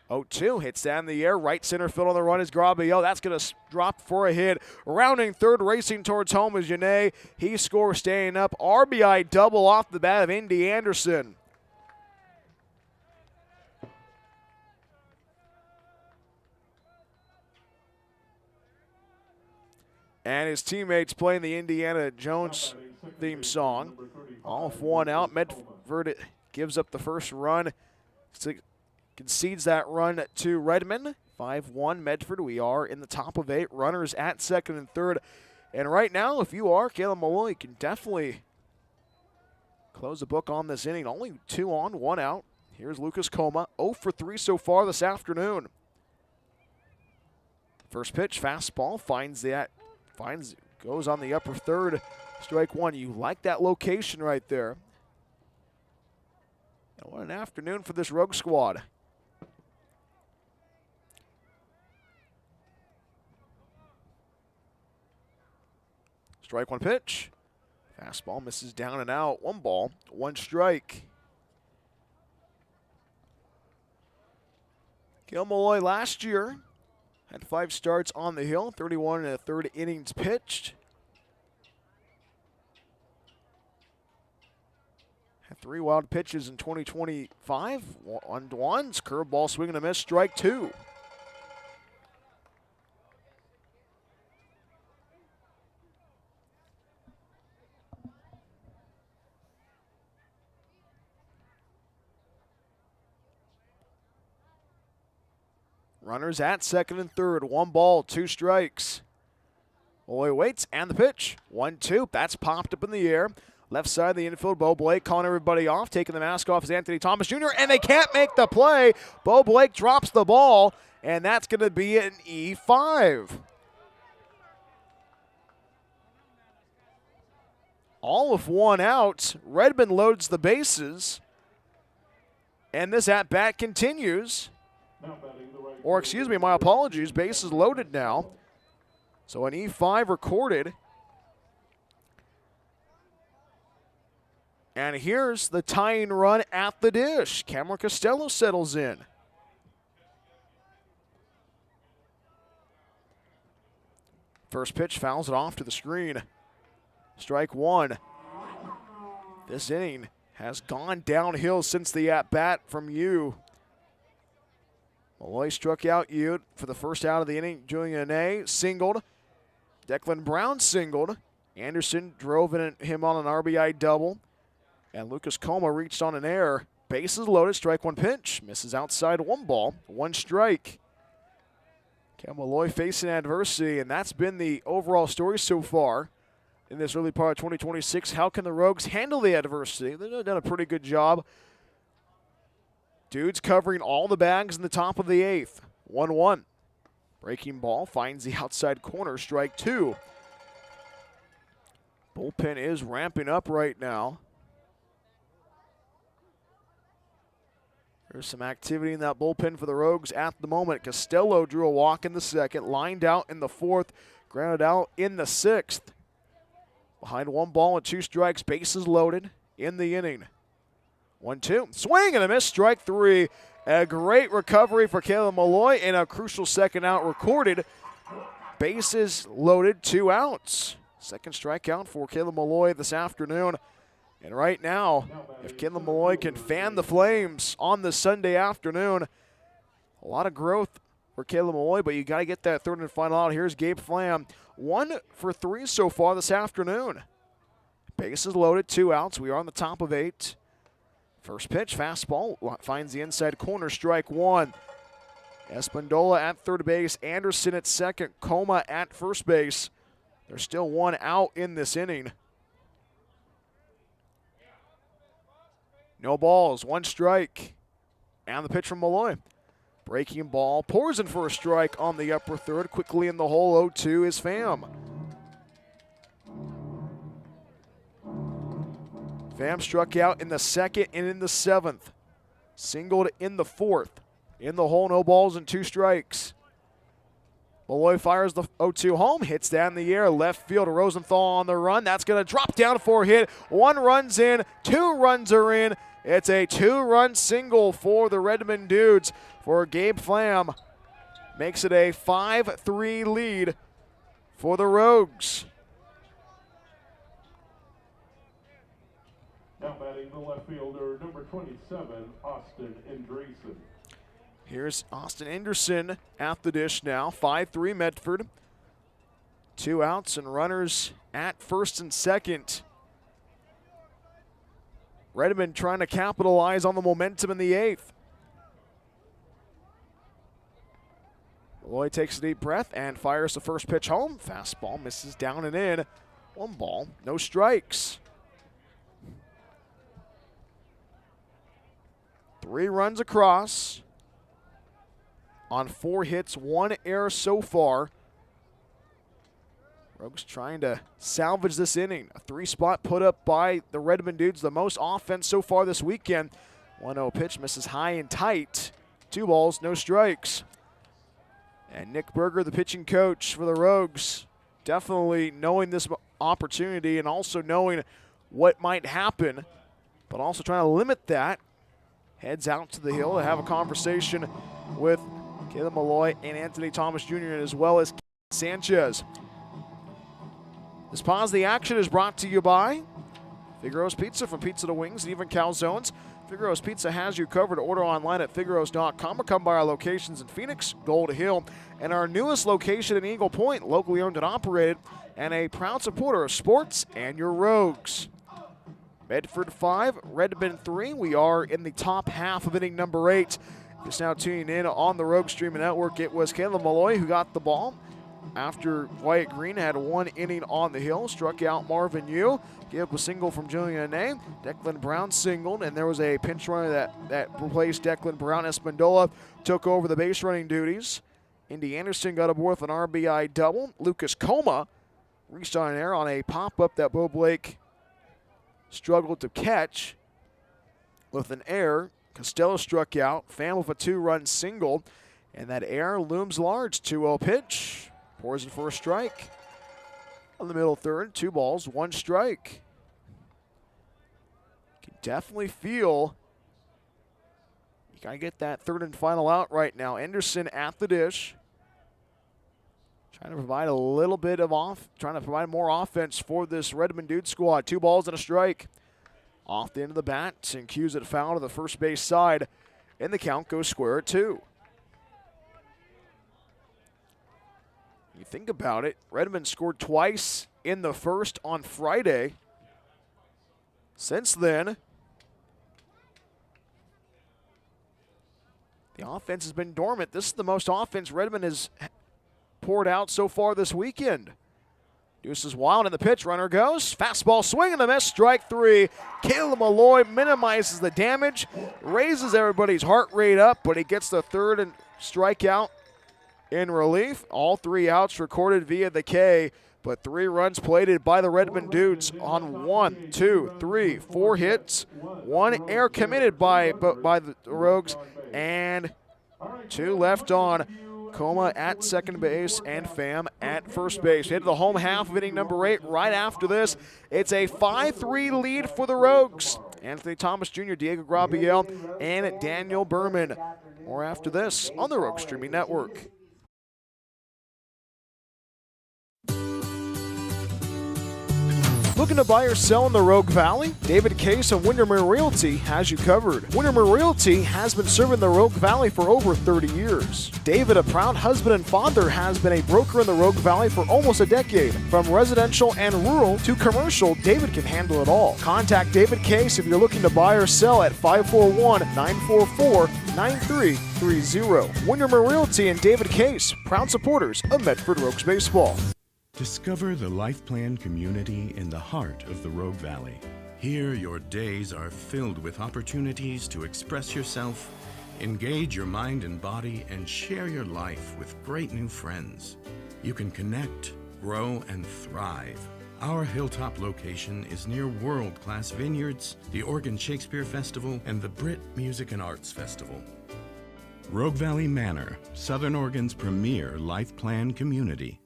0-2 hits that in the air. Right center field on the run is Grabio. That's going to drop for a hit. Rounding third, racing towards home is Yane. He scores, staying up. RBI double off the bat of Indy Anderson. And his teammates playing the Indiana Jones theme song. Off 1 out. Medford gives up the first run. Concedes that run to Redmond. 5-1 Medford. We are in the top of 8. Runners at second and third. And right now, if you are Caleb Malloy, you can definitely close the book on this inning. Only 2 on, 1 out. Here's Lucas Coma. 0 for 3 so far this afternoon. First pitch, fastball, goes on the upper third. Strike 1. You like that location right there. And what an afternoon for this Rogue squad. Strike 1 pitch. Fastball misses down and out. 1 ball, 1 strike. Caleb Malloy last year had 5 starts on the hill, 31 1/3 innings pitched. Had 3 wild pitches in 2025. 1-1s, curveball, swing and a miss, strike 2. Runners at second and third. 1 ball, 2 strikes. Malloy waits, and the pitch. 1-2. That's popped up in the air. Left side of the infield, Bo Blake calling everybody off. Taking the mask off is Anthony Thomas Jr., and they can't make the play. Bo Blake drops the ball, and that's going to be an E5. All of 1 out. Redmond loads the bases, and this at-bat continues. Or excuse me, my apologies, bases loaded now. So an E5 recorded. And here's the tying run at the dish. Cameron Costello settles in. First pitch fouls it off to the screen. Strike 1. This inning has gone downhill since the at-bat from you. Malloy struck out you for the first out of the inning. Julian Yane singled. Declan Brown singled. Anderson drove him on an RBI double. And Lucas Coma reached on an error. Bases loaded, strike 1 pitch. Misses outside, 1 ball, 1 strike. Cam Malloy facing adversity, and that's been the overall story so far in this early part of 2026. How can the Rogues handle the adversity? They've done a pretty good job. Dudes covering all the bags in the top of the 8th. 1-1. Breaking ball finds the outside corner, strike 2. Bullpen is ramping up right now. There's some activity in that bullpen for the Rogues at the moment. Costello drew a walk in the second, lined out in the fourth, grounded out in the sixth. Behind 1 ball and 2 strikes, bases loaded in the inning. 1-2, swing and a miss, strike 3. A great recovery for Caleb Malloy and a crucial second out recorded. Bases loaded, 2 outs. Second strikeout for Caleb Malloy this afternoon. And right now, if Caleb Malloy can fan the flames on this Sunday afternoon, a lot of growth for Caleb Malloy, but you got to get that third and final out. Here's Gabe Flam, 1 for 3 so far this afternoon. Bases loaded, 2 outs. We are on the top of 8. First pitch, fastball, finds the inside corner, strike 1. Espandola at third base, Anderson at second, Coma at first base. There's still 1 out in this inning. No balls, 1 strike. And the pitch from Malloy. Breaking ball, pours in for a strike on the upper third. Quickly in the hole, 0-2 is Pham. Pham struck out in the second and in the 7th. Singled in the 4th. In the hole, no balls and 2 strikes. Malloy fires the 0-2 home, hits down the air, left field, Rosenthal on the run. That's going to drop down for a hit. 1 run's in, 2 runs are in. It's a 2-run single for the Redmond Dudes for Gabe Flam. Makes it a 5-3 lead for the Rogues. Now batting the left fielder, number 27, Austin Andreessen. Here's Austin Anderson at the dish now. 5-3 Medford. 2 outs and runners at first and second. Redmond trying to capitalize on the momentum in the 8th. Malloy takes a deep breath and fires the first pitch home. Fastball misses down and in. 1 ball, no strikes. 3 runs across on 4 hits, 1 error so far. Rogues trying to salvage this inning. A 3-spot put up by the Redmond Dudes, the most offense so far this weekend. 1-0 pitch misses high and tight. 2 balls, no strikes. And Nick Berger, the pitching coach for the Rogues, definitely knowing this opportunity and also knowing what might happen, but also trying to limit that. Heads out to the hill to have a conversation with Caleb Malloy and Anthony Thomas Jr. as well as Sanchez. This pause of the action is brought to you by Figaro's Pizza, from pizza to wings and even calzones. Figaro's Pizza has you covered. Order online at figaros.com or come by our locations in Phoenix, Gold Hill, and our newest location in Eagle Point, locally owned and operated, and a proud supporter of sports and your Rogues. Medford 5, Redmond 3. We are in the top half of inning number 8. Just now tuning in on the Rogue Streaming Network, it was Caleb Malloy who got the ball after Wyatt Green had 1 inning on the hill, struck out Marvin Yu, gave up a single from Julian Ney. Declan Brown singled, and there was a pinch runner that replaced Declan Brown. Espandola took over the base running duties. Indy Anderson got aboard with an RBI double. Lucas Coma reached on an error on a pop-up that Bo Blake struggled to catch with an error. Costello struck out, Pham with a 2-run single, and that error looms large. 2-0 pitch, pours in for a strike. On the middle third, 2 balls, 1 strike. Can definitely feel you gotta get that third and final out right now. Anderson at the dish, trying to provide a little bit of trying to provide more offense for this Redmond Dude squad. 2 balls and a strike. Off the end of the bat and cues it foul to the first base side, and the count goes square at 2. You think about it, Redmond scored twice in the first on Friday. Since then, the offense has been dormant. This is the most offense Redmond has poured out so far this weekend. Deuce is wild, and the pitch runner goes. Fastball swing and a miss, strike 3. Caleb Malloy minimizes the damage, raises everybody's heart rate up, but he gets the third and strikeout in relief. All 3 outs recorded via the K But 3 runs plated by the Redmond Dudes on 1, 2, 3, 4 hits. 1 error committed by the Rogues, and 2 left on. Coma at second base and Pham at first base. Hit the home half of inning number 8. Right after this, it's a 5-3 lead for the Rogues. Anthony Thomas Jr., Diego Grabiel, and Daniel Behrmann. More after this on the Rogues Streaming Network. Looking to buy or sell in the Rogue Valley? David Case of Windermere Realty has you covered. Windermere Realty has been serving the Rogue Valley for over 30 years. David, a proud husband and father, has been a broker in the Rogue Valley for almost a decade. From residential and rural to commercial, David can handle it all. Contact David Case if you're looking to buy or sell at 541-944-9330. Windermere Realty and David Case, proud supporters of Medford Rogues Baseball. Discover the Life Plan community in the heart of the Rogue Valley. Here, your days are filled with opportunities to express yourself, engage your mind and body, and share your life with great new friends. You can connect, grow, and thrive. Our hilltop location is near world-class vineyards, the Oregon Shakespeare Festival, and the Brit Music and Arts Festival. Rogue Valley Manor, Southern Oregon's premier Life Plan community.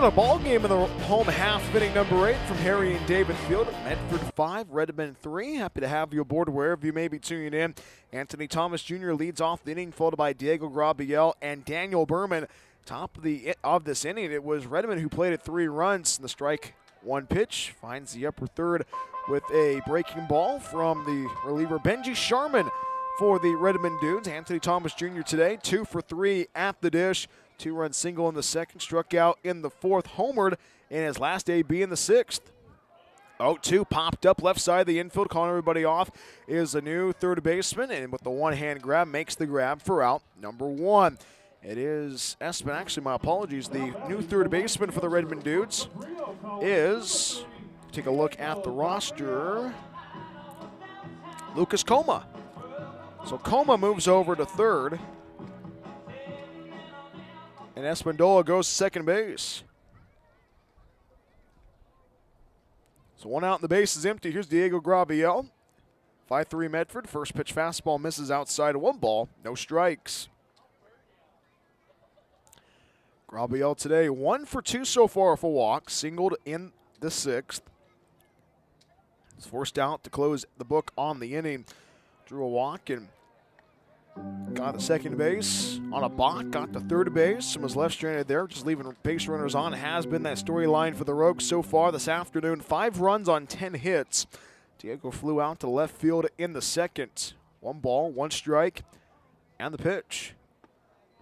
A ball game in the home half of inning number 8 from Harry and David Field. Medford 5, Redmond 3. Happy to have you aboard wherever you may be tuning in. Anthony Thomas Jr. leads off the inning, followed by Diego Grabiel and Daniel Behrmann. Top of this inning, it was Redmond who played at 3 runs. The strike 1 pitch finds the upper third with a breaking ball from the reliever Benji Sharman for the Redmond Dudes. Anthony Thomas Jr. today 2 for 3 at the dish. 2-run single in the second, struck out in the 4th, homered in his last AB in the 6th. 0-2 popped up left side of the infield, calling everybody off is the new third baseman, and with the one-hand grab, makes the grab for out number 1. It is Espen, actually my apologies, the new third baseman for the Redmond Dudes is, take a look at the roster, Lucas Coma. So Coma moves over to third. And Espendola goes to second base. So 1 out and the base is empty. Here's Diego Grabiel. 5-3 Medford. First pitch fastball misses outside of 1 ball. No strikes. Grabiel today 1 for 2 so far for walk. Singled in the 6th. He's forced out to close the book on the inning. Drew a walk and got to second base on a balk, got to third base, and was left stranded there, just leaving base runners on. It has been that storyline for the Rogues so far this afternoon. 5 runs on 10 hits. Diego flew out to left field in the 2nd. 1 ball, 1 strike, and the pitch.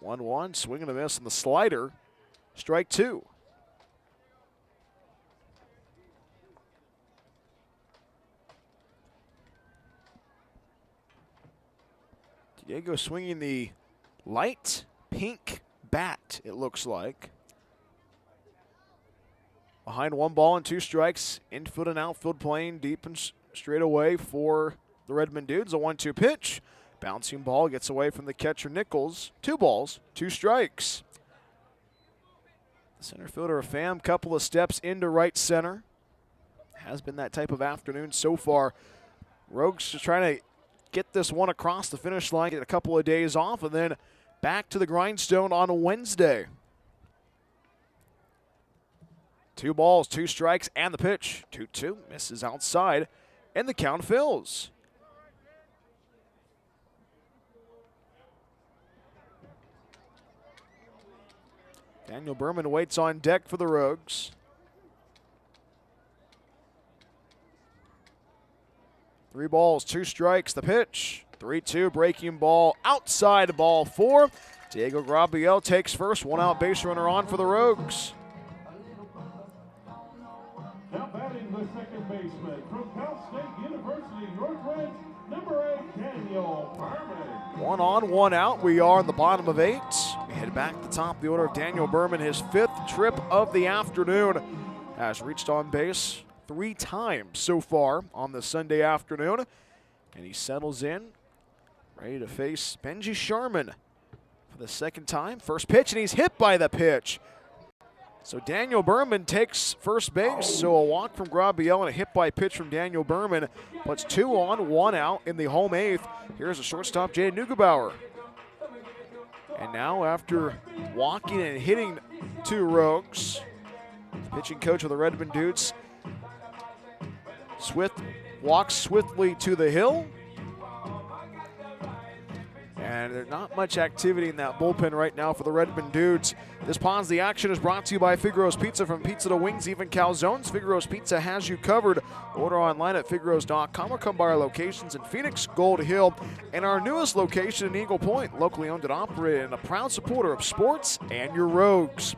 1-1, swing and a miss on the slider. Strike 2. Diego swinging the light pink bat, it looks like. Behind 1 ball and 2 strikes. Infield and outfield playing deep and straight away for the Redmond Dudes. A 1-2 pitch. Bouncing ball gets away from the catcher Nichols. 2 balls, 2 strikes. The center fielder Pham, couple of steps into right center. Has been that type of afternoon so far. Rogues just trying to get this one across the finish line, get a couple of days off, and then back to the grindstone on a Wednesday. 2 balls, 2 strikes, and the pitch. 2-2, misses outside, and the count fills. Daniel Behrmann waits on deck for the Rogues. 3 balls, 2 strikes, the pitch. 3-2, breaking ball, outside ball 4. Diego Grabiel takes first, 1 out base runner on for the Rogues. Now batting the second baseman from Cal State University, Northridge, number 8, Daniel Behrmann. 1 on, 1 out. We are in the bottom of 8. We head back to the top of the order of Daniel Behrmann. His 5th trip of the afternoon has reached on base 3 times so far on the Sunday afternoon. And he settles in, ready to face Benji Sharman for the second time. First pitch, and he's hit by the pitch. So Daniel Behrmann takes first base. So a walk from Grabiel and a hit by pitch from Daniel Behrmann puts 2 on, 1 out in the home 8th. Here's a shortstop, Jaden Neugebauer. And now after walking and hitting 2 Rogues, the pitching coach of the Redmond Dudes walks swiftly to the hill. And there's not much activity in that bullpen right now for the Redmond Dudes. This Pawns the Action is brought to you by Figaro's Pizza. From pizza to wings, even calzones, Figaro's Pizza has you covered. Order online at figaros.com or come by our locations in Phoenix, Gold Hill, and our newest location in Eagle Point, locally owned and operated, and a proud supporter of sports and your Rogues.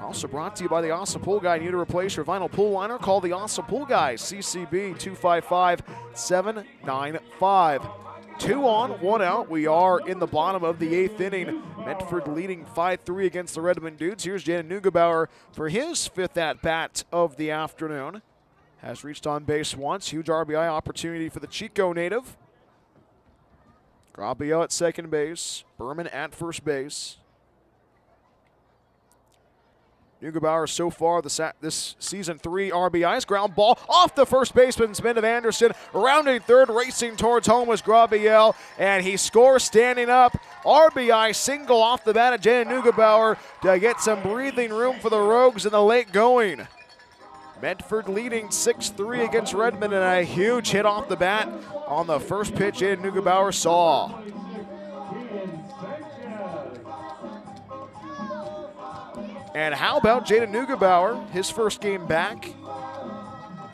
Also brought to you by the Awesome Pool Guy. Need to replace your vinyl pool liner? Call the Awesome Pool Guy, CCB 255-795. 2 on, 1 out. We are in the bottom of the 8th inning. Medford leading 5-3 against the Redmond Dudes. Here's Jaden Neugebauer for his 5th at-bat of the afternoon. Has reached on base once. Huge RBI opportunity for the Chico native. Grabiel at second base. Behrmann at first base. Neugebauer so far this season 3 RBIs. Ground ball off the first baseman's mitt of Anderson. Rounding third, racing towards home was Grabiel, and he scores standing up. RBI single off the bat of Jaden Neugebauer to get some breathing room for the Rogues in the late going. Medford leading 6-3 against Redmond, and a huge hit off the bat on the first pitch Jaden Neugebauer saw. And how about Jaden Neugebauer, his first game back?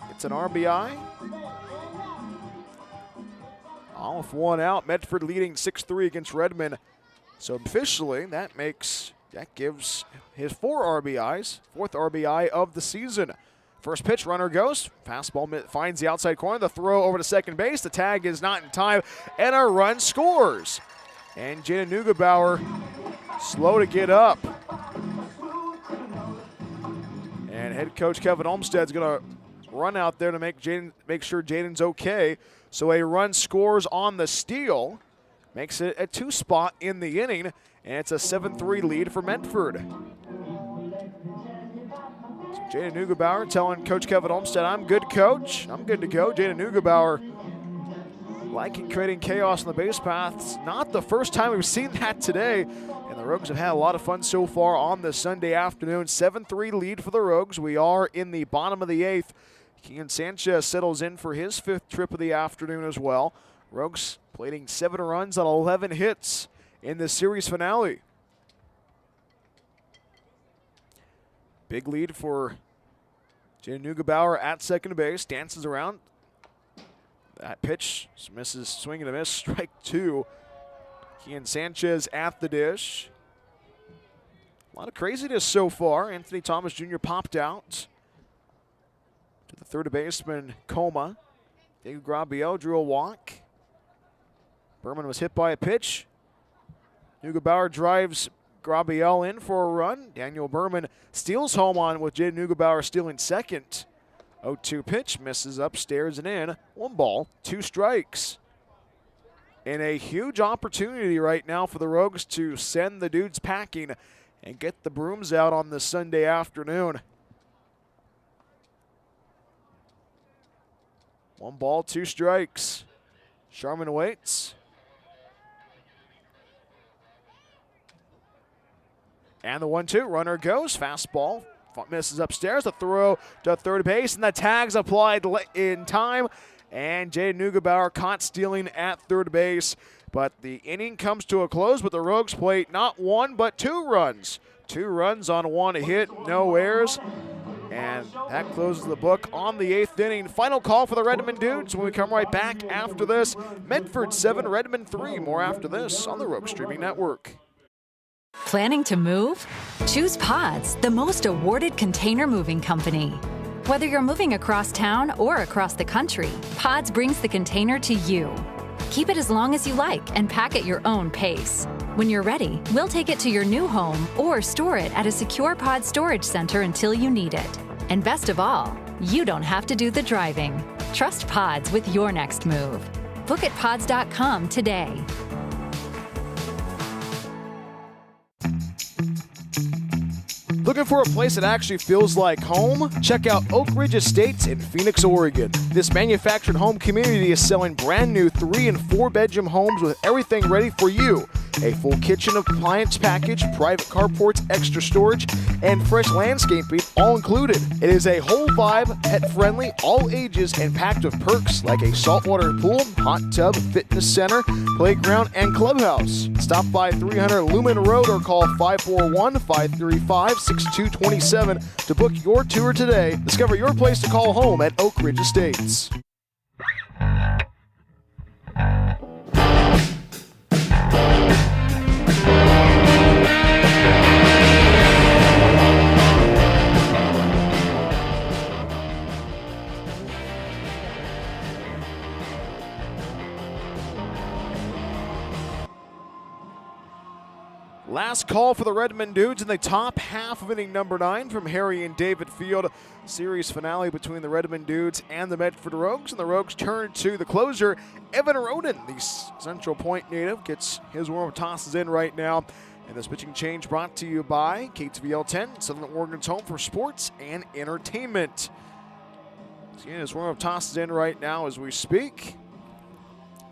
It's an RBI. All with 1 out. Medford leading 6-3 against Redmond. So officially, that gives his 4 RBIs, 4th RBI of the season. First pitch, runner goes. Fastball finds the outside corner. The throw over to second base. The tag is not in time, and a run scores. And Jaden Neugebauer slow to get up. And head coach Kevin Olmstead's going to run out there to make sure Jaden's okay. So a run scores on the steal, makes it a 2 spot in the inning, and it's a 7-3 lead for Medford. So Jaden Neugebauer telling Coach Kevin Olmstead, "I'm good, coach. I'm good to go." Jaden Neugebauer liking creating chaos on the base paths. Not the first time we've seen that today. And the Rogues have had a lot of fun so far on this Sunday afternoon. 7-3 lead for the Rogues. We are in the bottom of the 8th. Keegan Sanchez settles in for his 5th trip of the afternoon as well. Rogues plating 7 runs on 11 hits in the series finale. Big lead for Jaden Neugebauer at second base. Dances around. That pitch misses, swing and a miss, strike 2. Keegan Sanchez at the dish. A lot of craziness so far. Anthony Thomas Jr. popped out to the third baseman, Coma. David Grabiel drew a walk. Behrmann was hit by a pitch. Neugebauer drives Grabiel in for a run. Daniel Behrmann steals home on with Jaden Neugebauer stealing second. 0-2 pitch, misses upstairs and in. 1 ball, 2 strikes. And a huge opportunity right now for the Rogues to send the Dudes packing and get the brooms out on this Sunday afternoon. 1 ball, 2 strikes. Sharman waits. And the 1-2, runner goes, fastball. Misses upstairs, the throw to third base, and the tag's applied in time. And Jaden Neugebauer caught stealing at third base. But the inning comes to a close, but the Rogues plate not 1 but 2 runs. 2 runs on 1 hit, no errors. And that closes the book on the 8th inning. Final call for the Redmond Dudes when we come right back after this. Medford 7, Redmond 3. More after this on the Rogue Streaming Network. Planning to move? Choose Pods, the most awarded container moving company. Whether you're moving across town or across the country, Pods brings the container to you. Keep it as long as you like and pack at your own pace. When you're ready, we'll take it to your new home or store it at a secure pod storage center until you need it. And best of all, you don't have to do the driving. Trust Pods with your next move. Book at pods.com today. Looking for a place that actually feels like home? Check out Oak Ridge Estates in Phoenix, Oregon. This manufactured home community is selling brand new 3 and 4 bedroom homes with everything ready for you. A full kitchen appliance package, private carports, extra storage, and fresh landscaping all included. It is a whole vibe, pet friendly, all ages, and packed with perks like a saltwater pool, hot tub, fitness center, playground, and clubhouse. Stop by 300 Lumen Road or call 541-535-6227 to book your tour today. Discover your place to call home at Oak Ridge Estates. Last call for the Redmond Dudes in the top half of inning number 9 from Harry and David Field. Series finale between the Redmond Dudes and the Medford Rogues. And the Rogues turn to the closer, Evan Rhoden. The Central Point native gets his warm-up tosses in right now. And this pitching change brought to you by KTVL 10, Southern Oregon's home for sports and entertainment. Seeing his warm-up tosses in right now as we speak.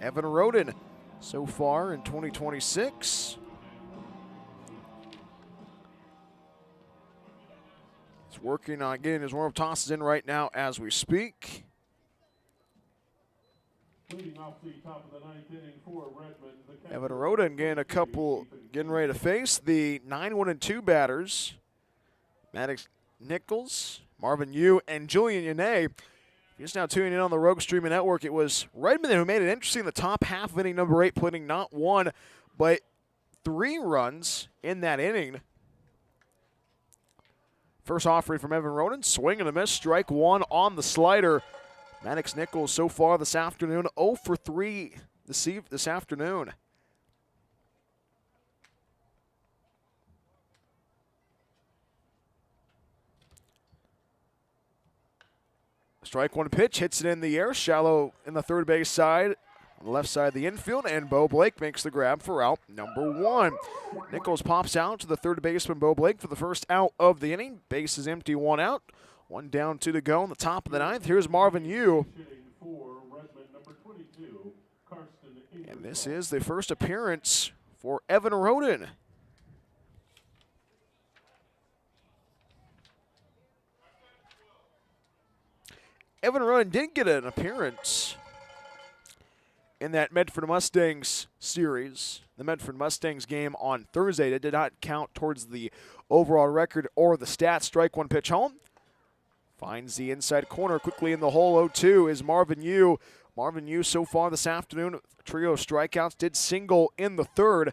Evan Rhoden so far in 2026. Working on getting his warm-up tosses in right now as we speak. Leading off the top of the 9th inning for Redmond. Evan Rhoden getting ready to face the 9-1-2 batters. Maddox Nichols, Marvin Yu, and Julian Yanay. Just now tuning in on the Rogue Streaming Network. It was Redmond who made it interesting in the top half of inning number 8, putting not 1, but 3 runs in that inning. First offering from Evan Rhoden, swing and a miss, strike 1 on the slider. Maddox Nichols so far this afternoon, 0 for 3 this afternoon. Strike 1 pitch, hits it in the air, shallow in the third base side. On the left side of the infield, and Bo Blake makes the grab for out number 1. Nichols pops out to the third baseman, Bo Blake, for the first out of the inning. Base is empty, 1 out. 1 down, 2 to go in the top of the 9th. Here's Marvin Yu. And this is the first appearance for Evan Rhoden. Evan Rhoden did get an appearance in that Medford Mustangs series, the Medford Mustangs game on Thursday. That did not count towards the overall record or the stats. Strike 1 pitch home. Finds the inside corner quickly in the hole. 0-2 is Marvin Yu. Marvin Yu so far this afternoon, a trio of strikeouts, did single in the third.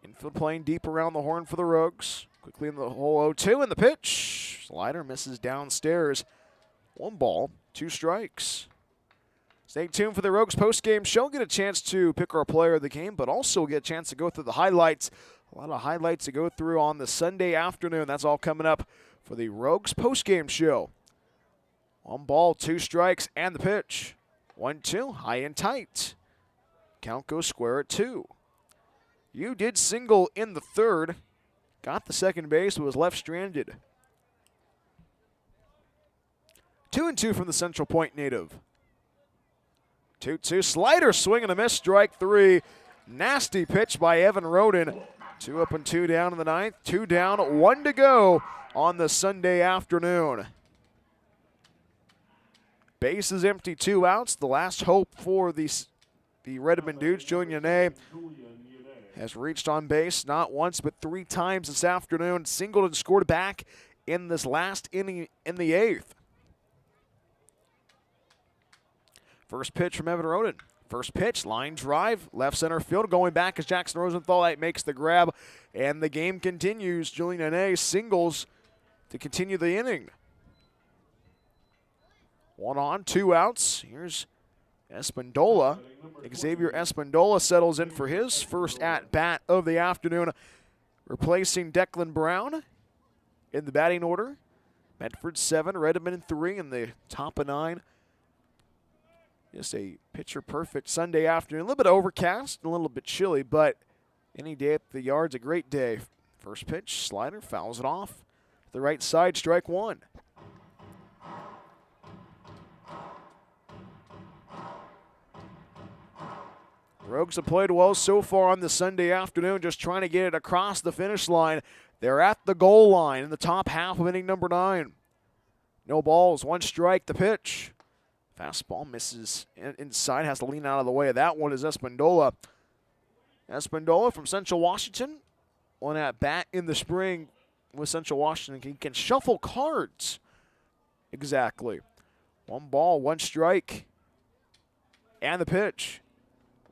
Infield playing deep around the horn for the Rogues. Quickly in the hole. 0-2 in the pitch. Slider misses downstairs. 1 ball, 2 strikes. Stay tuned for the Rogues post-game show. Get a chance to pick our player of the game, but also get a chance to go through the highlights. A lot of highlights to go through on the Sunday afternoon. That's all coming up for the Rogues post-game show. 1 ball, 2 strikes, and the pitch. 1-2, high and tight. Count goes square at 2. You did single in the third. Got the second base, but was left stranded. 2-2 from the Central Point native. 2-2, slider, swing and a miss, strike 3. Nasty pitch by Evan Rhoden. 2 up and 2 down in the 9th. 2 down, 1 to go on the Sunday afternoon. Base is empty, 2 outs. The last hope for the Redmond Dudes, Julian Yanay, has reached on base not once but 3 times this afternoon. Singled and scored back in this last inning in the 8th. First pitch from Evan Rhoden. First pitch, line drive, left center field. Going back as Jackson Rosenthal makes the grab, and the game continues. Julian Yanay singles to continue the inning. 1 on, 2 outs. Here's Espindola. Xavier Espindola settles in for his first at-bat of the afternoon, replacing Declan Brown in the batting order. Medford 7, Redmond 3 in the top of 9. Just a picture-perfect Sunday afternoon. A little bit overcast, a little bit chilly, but any day at the yard's a great day. First pitch, slider, fouls it off. To the right side, strike one. Rogues have played well so far on the Sunday afternoon, just trying to get it across the finish line. They're at the goal line in the top half of inning number 9. No balls, 1 strike, the pitch. Fastball misses inside, has to lean out of the way of that one is Espindola. Espindola from Central Washington, one at bat in the spring with Central Washington. He can shuffle cards. Exactly. 1 ball, 1 strike. And the pitch.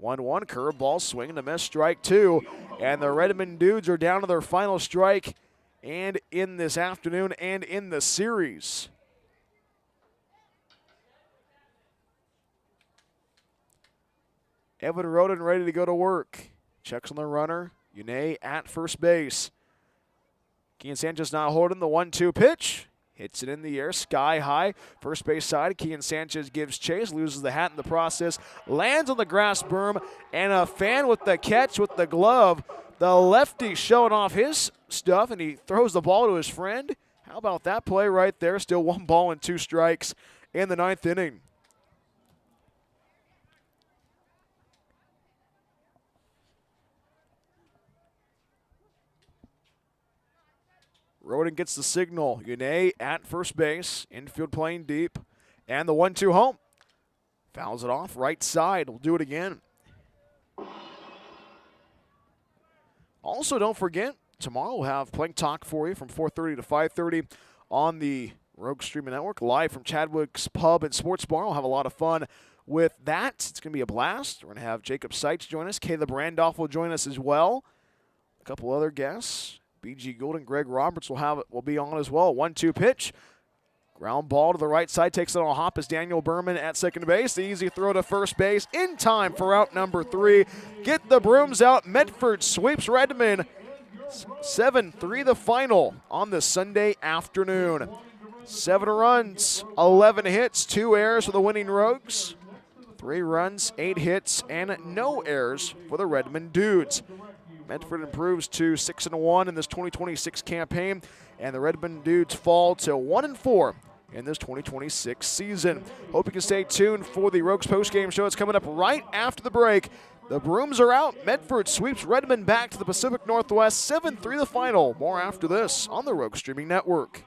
1-1, curveball, swing and a miss, strike 2. And the Redmond Dudes are down to their final strike and in this afternoon and in the series. Evan Rhoden ready to go to work. Checks on the runner. Yune at first base. Kean Sanchez not holding the 1-2 pitch. Hits it in the air, sky high. First base side, Kean Sanchez gives chase, loses the hat in the process, lands on the grass berm, and a fan with the catch with the glove. The lefty showing off his stuff, and he throws the ball to his friend. How about that play right there? Still 1 ball and 2 strikes in the 9th inning. Rhoden gets the signal. Yune at first base. Infield playing deep. And the 1-2 home. Fouls it off. Right side. We'll do it again. Also, don't forget, tomorrow we'll have Plank Talk for you from 4:30 to 5:30 on the Rogue Streaming Network. Live from Chadwick's Pub and Sports Bar. We'll have a lot of fun with that. It's going to be a blast. We're going to have Jacob Seitz join us. Caleb Randolph will join us as well. A couple other guests. BG Gould and Greg Roberts will be on as well. 1-2 pitch. Ground ball to the right side. Takes it on a hop as Daniel Behrmann at second base. The easy throw to first base in time for out number 3. Get the brooms out. Medford sweeps Redmond. 7-3 the final on this Sunday afternoon. 7 runs, 11 hits, 2 errors for the winning Rogues. 3 runs, 8 hits, and no errors for the Redmond Dudes. Medford improves to 6-1 in this 2026 campaign, and the Redmond Dudes fall to 1-4 in this 2026 season. Hope you can stay tuned for the Rogues postgame show. It's coming up right after the break. The brooms are out. Medford sweeps Redmond back to the Pacific Northwest. 7-3 the final. More after this on the Rogue Streaming Network.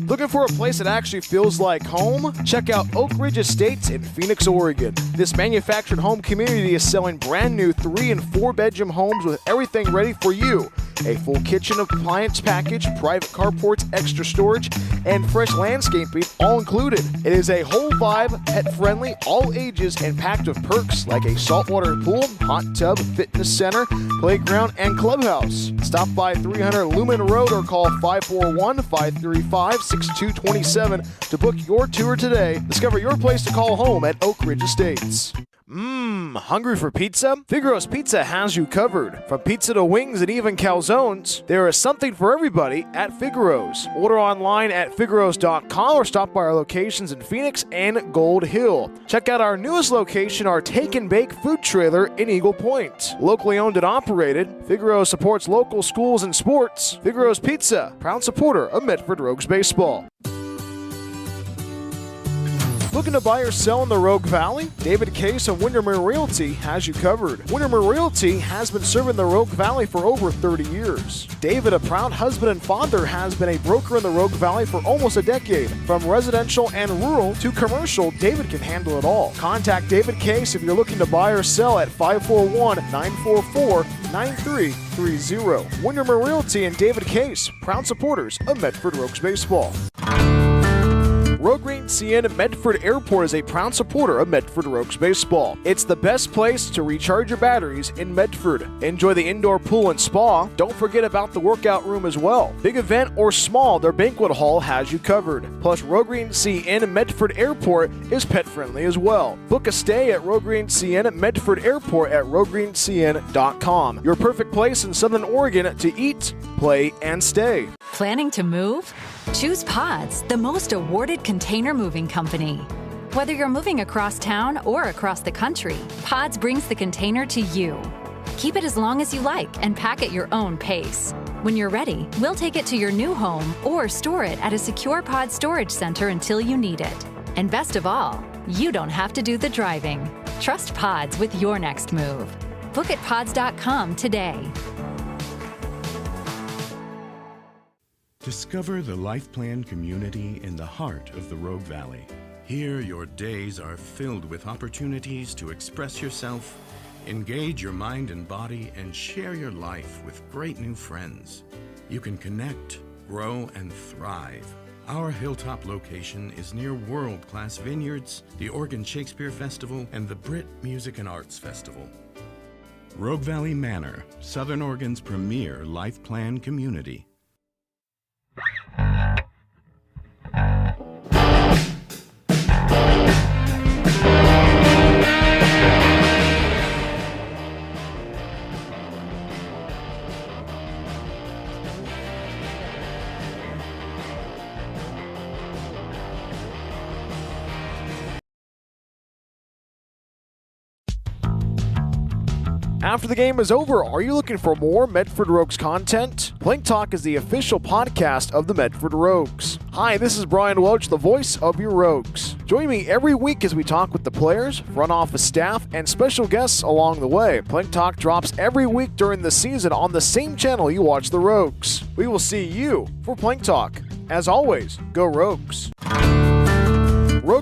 Looking for a place that actually feels like home? Check out Oak Ridge Estates in Phoenix, Oregon. This manufactured home community is selling brand new 3- and 4-bedroom homes with everything ready for you. A full kitchen appliance package, private carports, extra storage, and fresh landscaping all included. It is a whole vibe, pet-friendly, all ages, and packed with perks like a saltwater pool, hot tub, fitness center, playground, and clubhouse. Stop by 300 Lumen Road or call 541-535-6227 to book your tour today. Discover your place to call home at Oak Ridge Estates. Hungry for pizza? Figaro's Pizza has you covered. From pizza to wings and even calzones, there is something for everybody at Figaro's. Order online at figaros.com or stop by our locations in Phoenix and Gold Hill. Check out our newest location, our Take and Bake food trailer in Eagle Point. Locally owned and operated, Figaro's supports local schools and sports. Figaro's Pizza, proud supporter of Medford Rogues baseball. Looking to buy or sell in the Rogue Valley? David Case of Windermere Realty has you covered. Windermere Realty has been serving the Rogue Valley for over 30 years. David, a proud husband and father, has been a broker in the Rogue Valley for almost a decade. From residential and rural to commercial, David can handle it all. Contact David Case if you're looking to buy or sell at 541-944-9330. Windermere Realty and David Case, proud supporters of Medford Rogues baseball. Green CN Medford Airport is a proud supporter of Medford Rogues baseball. It's the best place to recharge your batteries in Medford. Enjoy the indoor pool and spa. Don't forget about the workout room as well. Big event or small, their banquet hall has you covered. Plus, Green CN Medford Airport is pet friendly as well. Book a stay at Green CN Medford Airport at rogreencn.com. Your perfect place in Southern Oregon to eat, play, and stay. Planning to move? Choose Pods, the most awarded container moving company. Whether you're moving across town or across the country, Pods brings the container to you. Keep it as long as you like and pack at your own pace. When you're ready, we'll take it to your new home or store it at a secure pod storage center until you need it. And best of all, you don't have to do the driving. Trust Pods with your next move. Book at pods.com today. Discover the Life Plan community in the heart of the Rogue Valley. Here, your days are filled with opportunities to express yourself, engage your mind and body, and share your life with great new friends. You can connect, grow, and thrive. Our hilltop location is near world-class vineyards, the Oregon Shakespeare Festival, and the Brit Music and Arts Festival. Rogue Valley Manor, Southern Oregon's premier life plan community. After the game is over, are you looking for more Medford Rogues content? Plank Talk is the official podcast of the Medford Rogues. Hi, this is Brian Welch, the voice of your Rogues. Join me every week as we talk with the players, front office staff, and special guests along the way. Plank Talk drops every week during the season on the same channel you watch the Rogues. We will see you for Plank Talk. As always, go Rogues.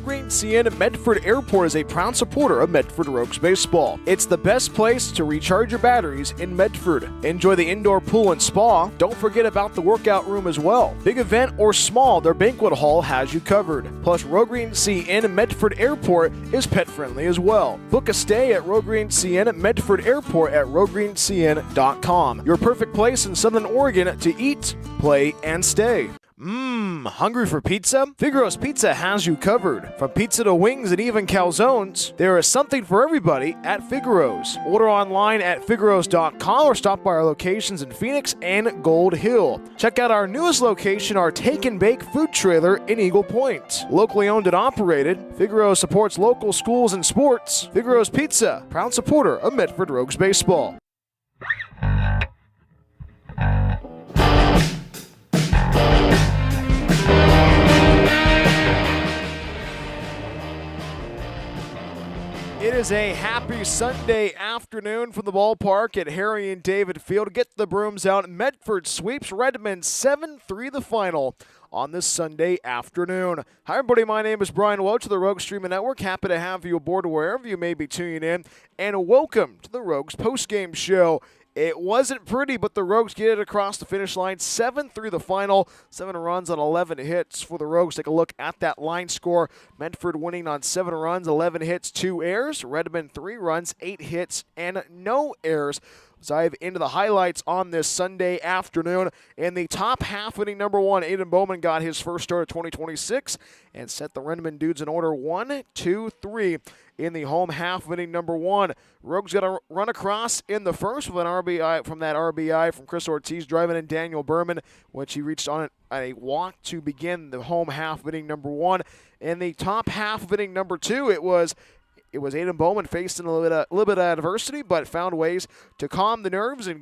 Green CN Medford Airport is a proud supporter of Medford Rogues baseball. It's the best place to recharge your batteries in Medford. Enjoy the indoor pool and spa. Don't forget about the workout room as well. Big event or small, their banquet hall has you covered. Plus, Green CN Medford Airport is pet friendly as well. Book a stay at Green CN Medford Airport at rogreencn.com. Your perfect place in Southern Oregon to eat, play, and stay. Hungry for pizza? Figaro's Pizza has you covered. From pizza to wings and even calzones, there is something for everybody at Figaro's. Order online at figaros.com or stop by our locations in Phoenix and Gold Hill. Check out our newest location, our Take and Bake food trailer in Eagle Point. Locally owned and operated, Figaro's supports local schools and sports. Figaro's Pizza, proud supporter of Medford Rogues baseball. It is a happy Sunday afternoon from the ballpark at Harry and David Field. Get the brooms out. Medford sweeps Redmond 7-3 the final on this Sunday afternoon. Hi, everybody. My name is Brian Welch of the Rogues Streaming Network. Happy to have you aboard wherever you may be tuning in. And welcome to the Rogues postgame show. It wasn't pretty, but the Rogues get it across the finish line. 7-3 the final. 7 runs on 11 hits for the Rogues. Take a look at that line score. Medford winning on 7 runs, 11 hits, 2 errors. Redmond 3 runs, 8 hits, and no errors. Dive into the highlights on this Sunday afternoon. In the top half, inning number 1, Aden Bowman got his first start of 2026 and set the Redmond Dudes in order 1-2-3 in the home half of inning number 1. Rogues got a run across in the first with an RBI from Chris Ortiz driving in Daniel Behrmann, which he reached on a walk to begin the home half of inning number 1. In the top half of inning number 2, it was Aden Bowman facing a little bit of adversity, but found ways to calm the nerves and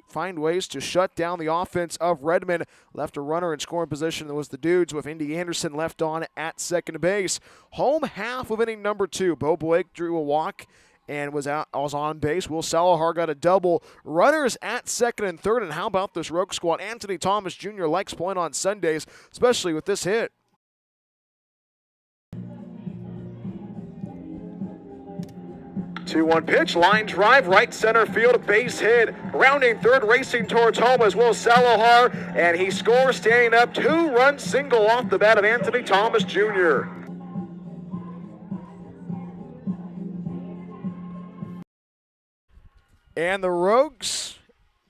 find ways to shut down the offense of Redmond. Left a runner in scoring position. That was the Dudes with Indy Anderson left on at second base. Home half of inning number 2. Bo Blake drew a walk and was on base. Will Salahar got a double. Runners at second and third. And how about this Rogue squad? Anthony Thomas Jr. likes playing on Sundays, especially with this hit. 2-1 pitch, line drive, right center field, base hit. Rounding third, racing towards home as Will Salohar, and he scores, standing up. 2-run single off the bat of Anthony Thomas Jr. And the Rogues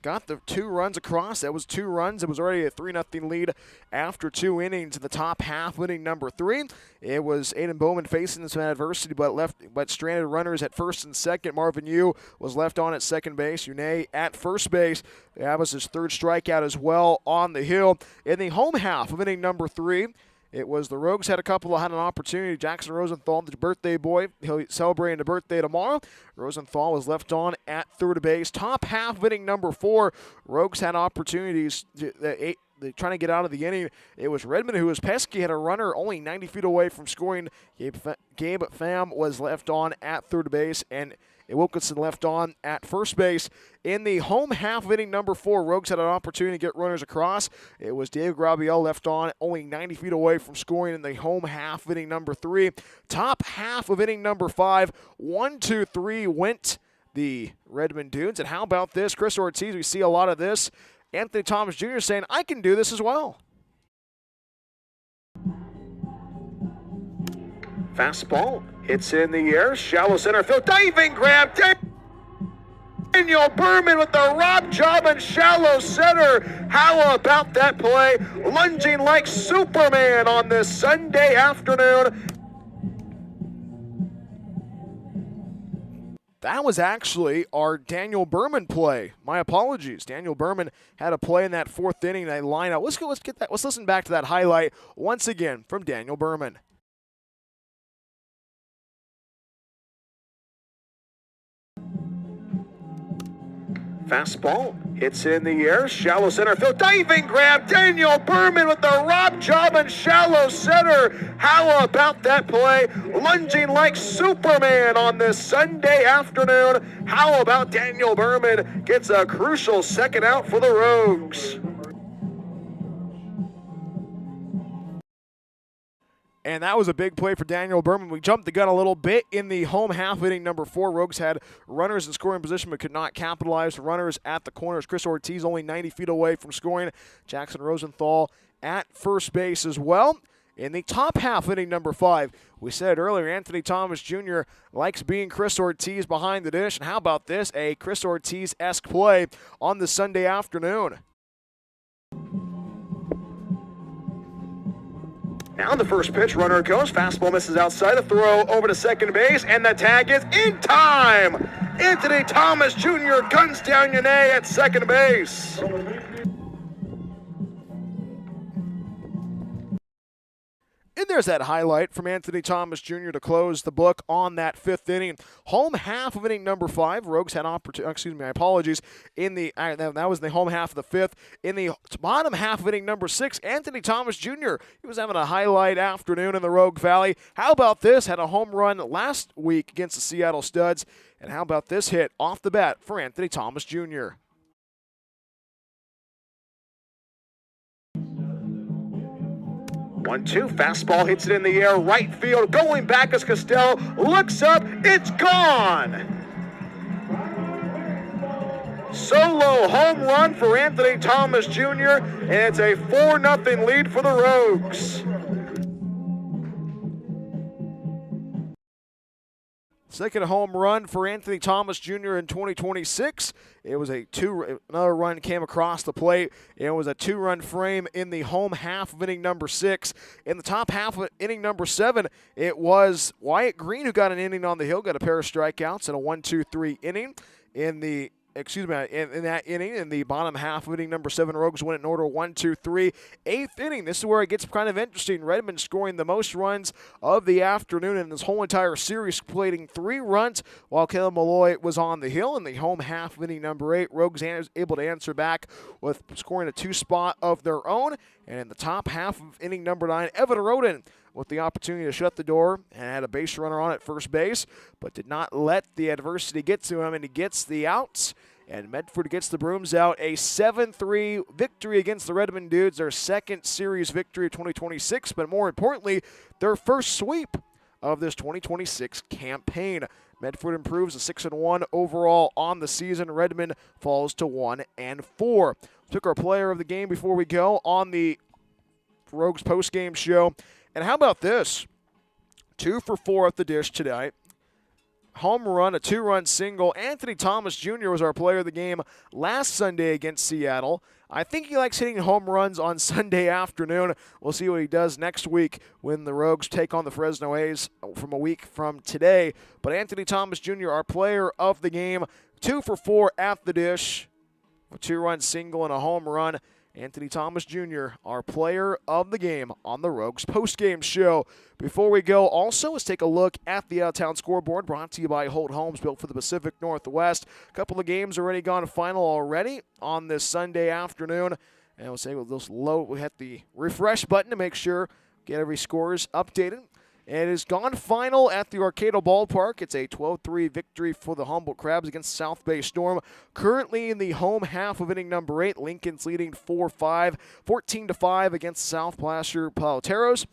got the 2 runs across. That was 2 runs. It was already a 3-0 lead after 2 innings in the top half, inning number 3. It was Aden Bowman facing some adversity, but stranded runners at first and second. Marvin Yu was left on at second base. Une at first base. That was his 3rd strikeout as well on the hill. In the home half of inning number 3, it was the Rogues had an opportunity. Jackson Rosenthal, the birthday boy, he'll be celebrating the birthday tomorrow. Rosenthal was left on at third base. Top half of inning number 4, Rogues had opportunities trying to get out of the inning. It was Redmond who was pesky, had a runner only 90 feet away from scoring. Gabe Pham was left on at third base, and Wilkinson left on at first base. In the home half of inning number 4, Rogues had an opportunity to get runners across. It was Dave Grabiel left on, only 90 feet away from scoring in the home half of inning number 3. Top half of inning number 5, 1-2-3 went the Redmond Dudes. And how about this? Chris Ortiz, we see a lot of this. Anthony Thomas Jr. saying, I can do this as well. Fastball hits in the air, shallow center field, diving grab. Daniel Behrmann with the rock job in shallow center. How about that play? Lunging like Superman on this Sunday afternoon. That was actually our Daniel Behrmann play. My apologies. Daniel Behrmann had a play in that 4th inning. They line out. Let's get that. Let's listen back to that highlight once again from Daniel Behrmann. Fastball hits in the air, shallow center field, diving grab. Daniel Behrmann with the rock job in shallow center. How about that play? Lunging like Superman on this Sunday afternoon. How about Daniel Behrmann gets a crucial second out for the Rogues? And that was a big play for Daniel Behrmann. We jumped the gun a little bit in the home half inning number 4. Rogues had runners in scoring position but could not capitalize. Runners at the corners. Chris Ortiz only 90 feet away from scoring. Jackson Rosenthal at first base as well. In the top half inning number 5, we said earlier, Anthony Thomas Jr. likes being Chris Ortiz behind the dish. And how about this? A Chris Ortiz-esque play on the Sunday afternoon. Now the first pitch, runner goes, fastball misses outside, a throw over to second base, and the tag is in time! Anthony Thomas Jr. guns down Une at second base. And there's that highlight from Anthony Thomas Jr. to close the book on that 5th inning. Home half of inning number 5. Rogues had in the that was the home half of the 5th. In the bottom half of inning number 6, Anthony Thomas Jr. He was having a highlight afternoon in the Rogue Valley. How about this? Had a home run last week against the Seattle Studs. And how about this hit off the bat for Anthony Thomas Jr.? 1-2, fastball hits it in the air, right field, going back as Costello looks up, it's gone! Solo home run for Anthony Thomas Jr., and it's a 4-0 lead for the Rogues. Second home run for Anthony Thomas Jr. in 2026. It was another run came across the plate. It was a 2-run frame in the home half of inning number 6. In the top half of inning number 7, it was Wyatt Green who got an inning on the hill, got a pair of strikeouts in a 1-2-3 inning. In that inning, in the bottom half of inning number 7, Rogues win it in order 1-2-3. 8th inning, this is where it gets kind of interesting. Redmond scoring the most runs of the afternoon in this whole entire series, completing 3 runs while Caleb Malloy was on the hill. In the home half of inning number 8, Rogues able to answer back with scoring a 2 spot of their own. And in the top half of inning number 9, Evan Rhoden with the opportunity to shut the door and had a base runner on at first base, but did not let the adversity get to him, and he gets the outs. And Medford gets the Brooms out. A 7-3 victory against the Redmond Dudes, their second series victory of 2026, but more importantly, their first sweep of this 2026 campaign. Medford improves to 6-1 overall on the season. Redmond falls to 1-4. Took our player of the game before we go on the Rogues postgame show. And how about this? 2 for 4 at the dish tonight. Home run, a 2-run single. Anthony Thomas Jr. was our player of the game last Sunday against Seattle. I think he likes hitting home runs on Sunday afternoon. We'll see what he does next week when the Rogues take on the Fresno A's from a week from today. But Anthony Thomas Jr., our player of the game, 2 for 4 at the dish. A 2-run single and a home run. Anthony Thomas Jr., our player of the game on the Rogues postgame show. Before we go, also, let's take a look at the out-of-town scoreboard brought to you by Holt Homes, built for the Pacific Northwest. A couple of games already gone final already on this Sunday afternoon. And we'll say we hit the refresh button to make sure get every scores updated. It is gone final at the Arcado Ballpark. It's a 12-3 victory for the Humboldt Crabs against South Bay Storm. Currently in the home half of inning number 8, Lincoln's leading 4-5, 14-5 against South Placer Paloteros.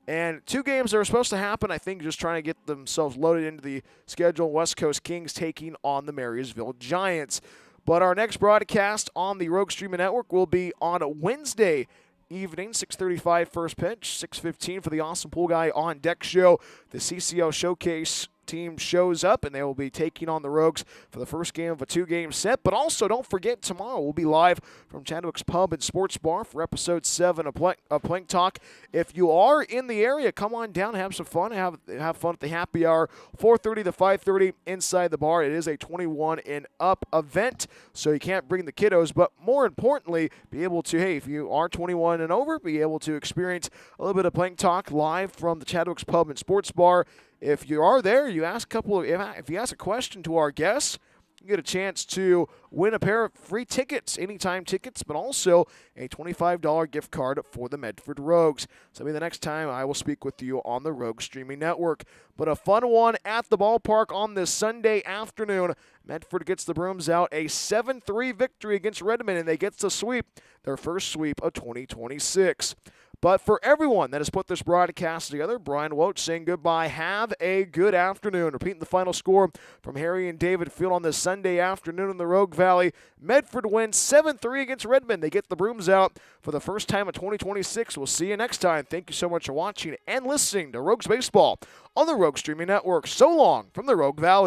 And 2 games that are supposed to happen, I think, just trying to get themselves loaded into the schedule. West Coast Kings taking on the Marysville Giants. But our next broadcast on the Rogue Streaming Network will be on Wednesday evening, 6:35 first pitch, 6:15 for the Awesome Pool Guy on Deck show. The CCL Showcase team shows up, and they will be taking on the Rogues for the first game of a 2-game set. But also, don't forget, tomorrow we'll be live from Chadwick's Pub and Sports Bar for Episode 7 of Plank Talk. If you are in the area, come on down, have some fun, have fun at the happy hour, 4:30 to 5:30 inside the bar. It is a 21 and up event, so you can't bring the kiddos, but more importantly, be able to, hey, if you are 21 and over, be able to experience a little bit of Plank Talk live from the Chadwick's Pub and Sports Bar. If you are there, you ask if you ask a question to our guests, you get a chance to win a pair of free tickets, anytime tickets, but also a $25 gift card for the Medford Rogues. So maybe the next time I will speak with you on the Rogue Streaming Network. But a fun one at the ballpark on this Sunday afternoon. Medford gets the brooms out, a 7-3 victory against Redmond, and they get to sweep their first sweep of 2026. But for everyone that has put this broadcast together, Brian Woach saying goodbye. Have a good afternoon. Repeating the final score from Harry and David Field on this Sunday afternoon in the Rogue Valley. Medford wins 7-3 against Redmond. They get the brooms out for the first time in 2026. We'll see you next time. Thank you so much for watching and listening to Rogues Baseball on the Rogue Streaming Network. So long from the Rogue Valley.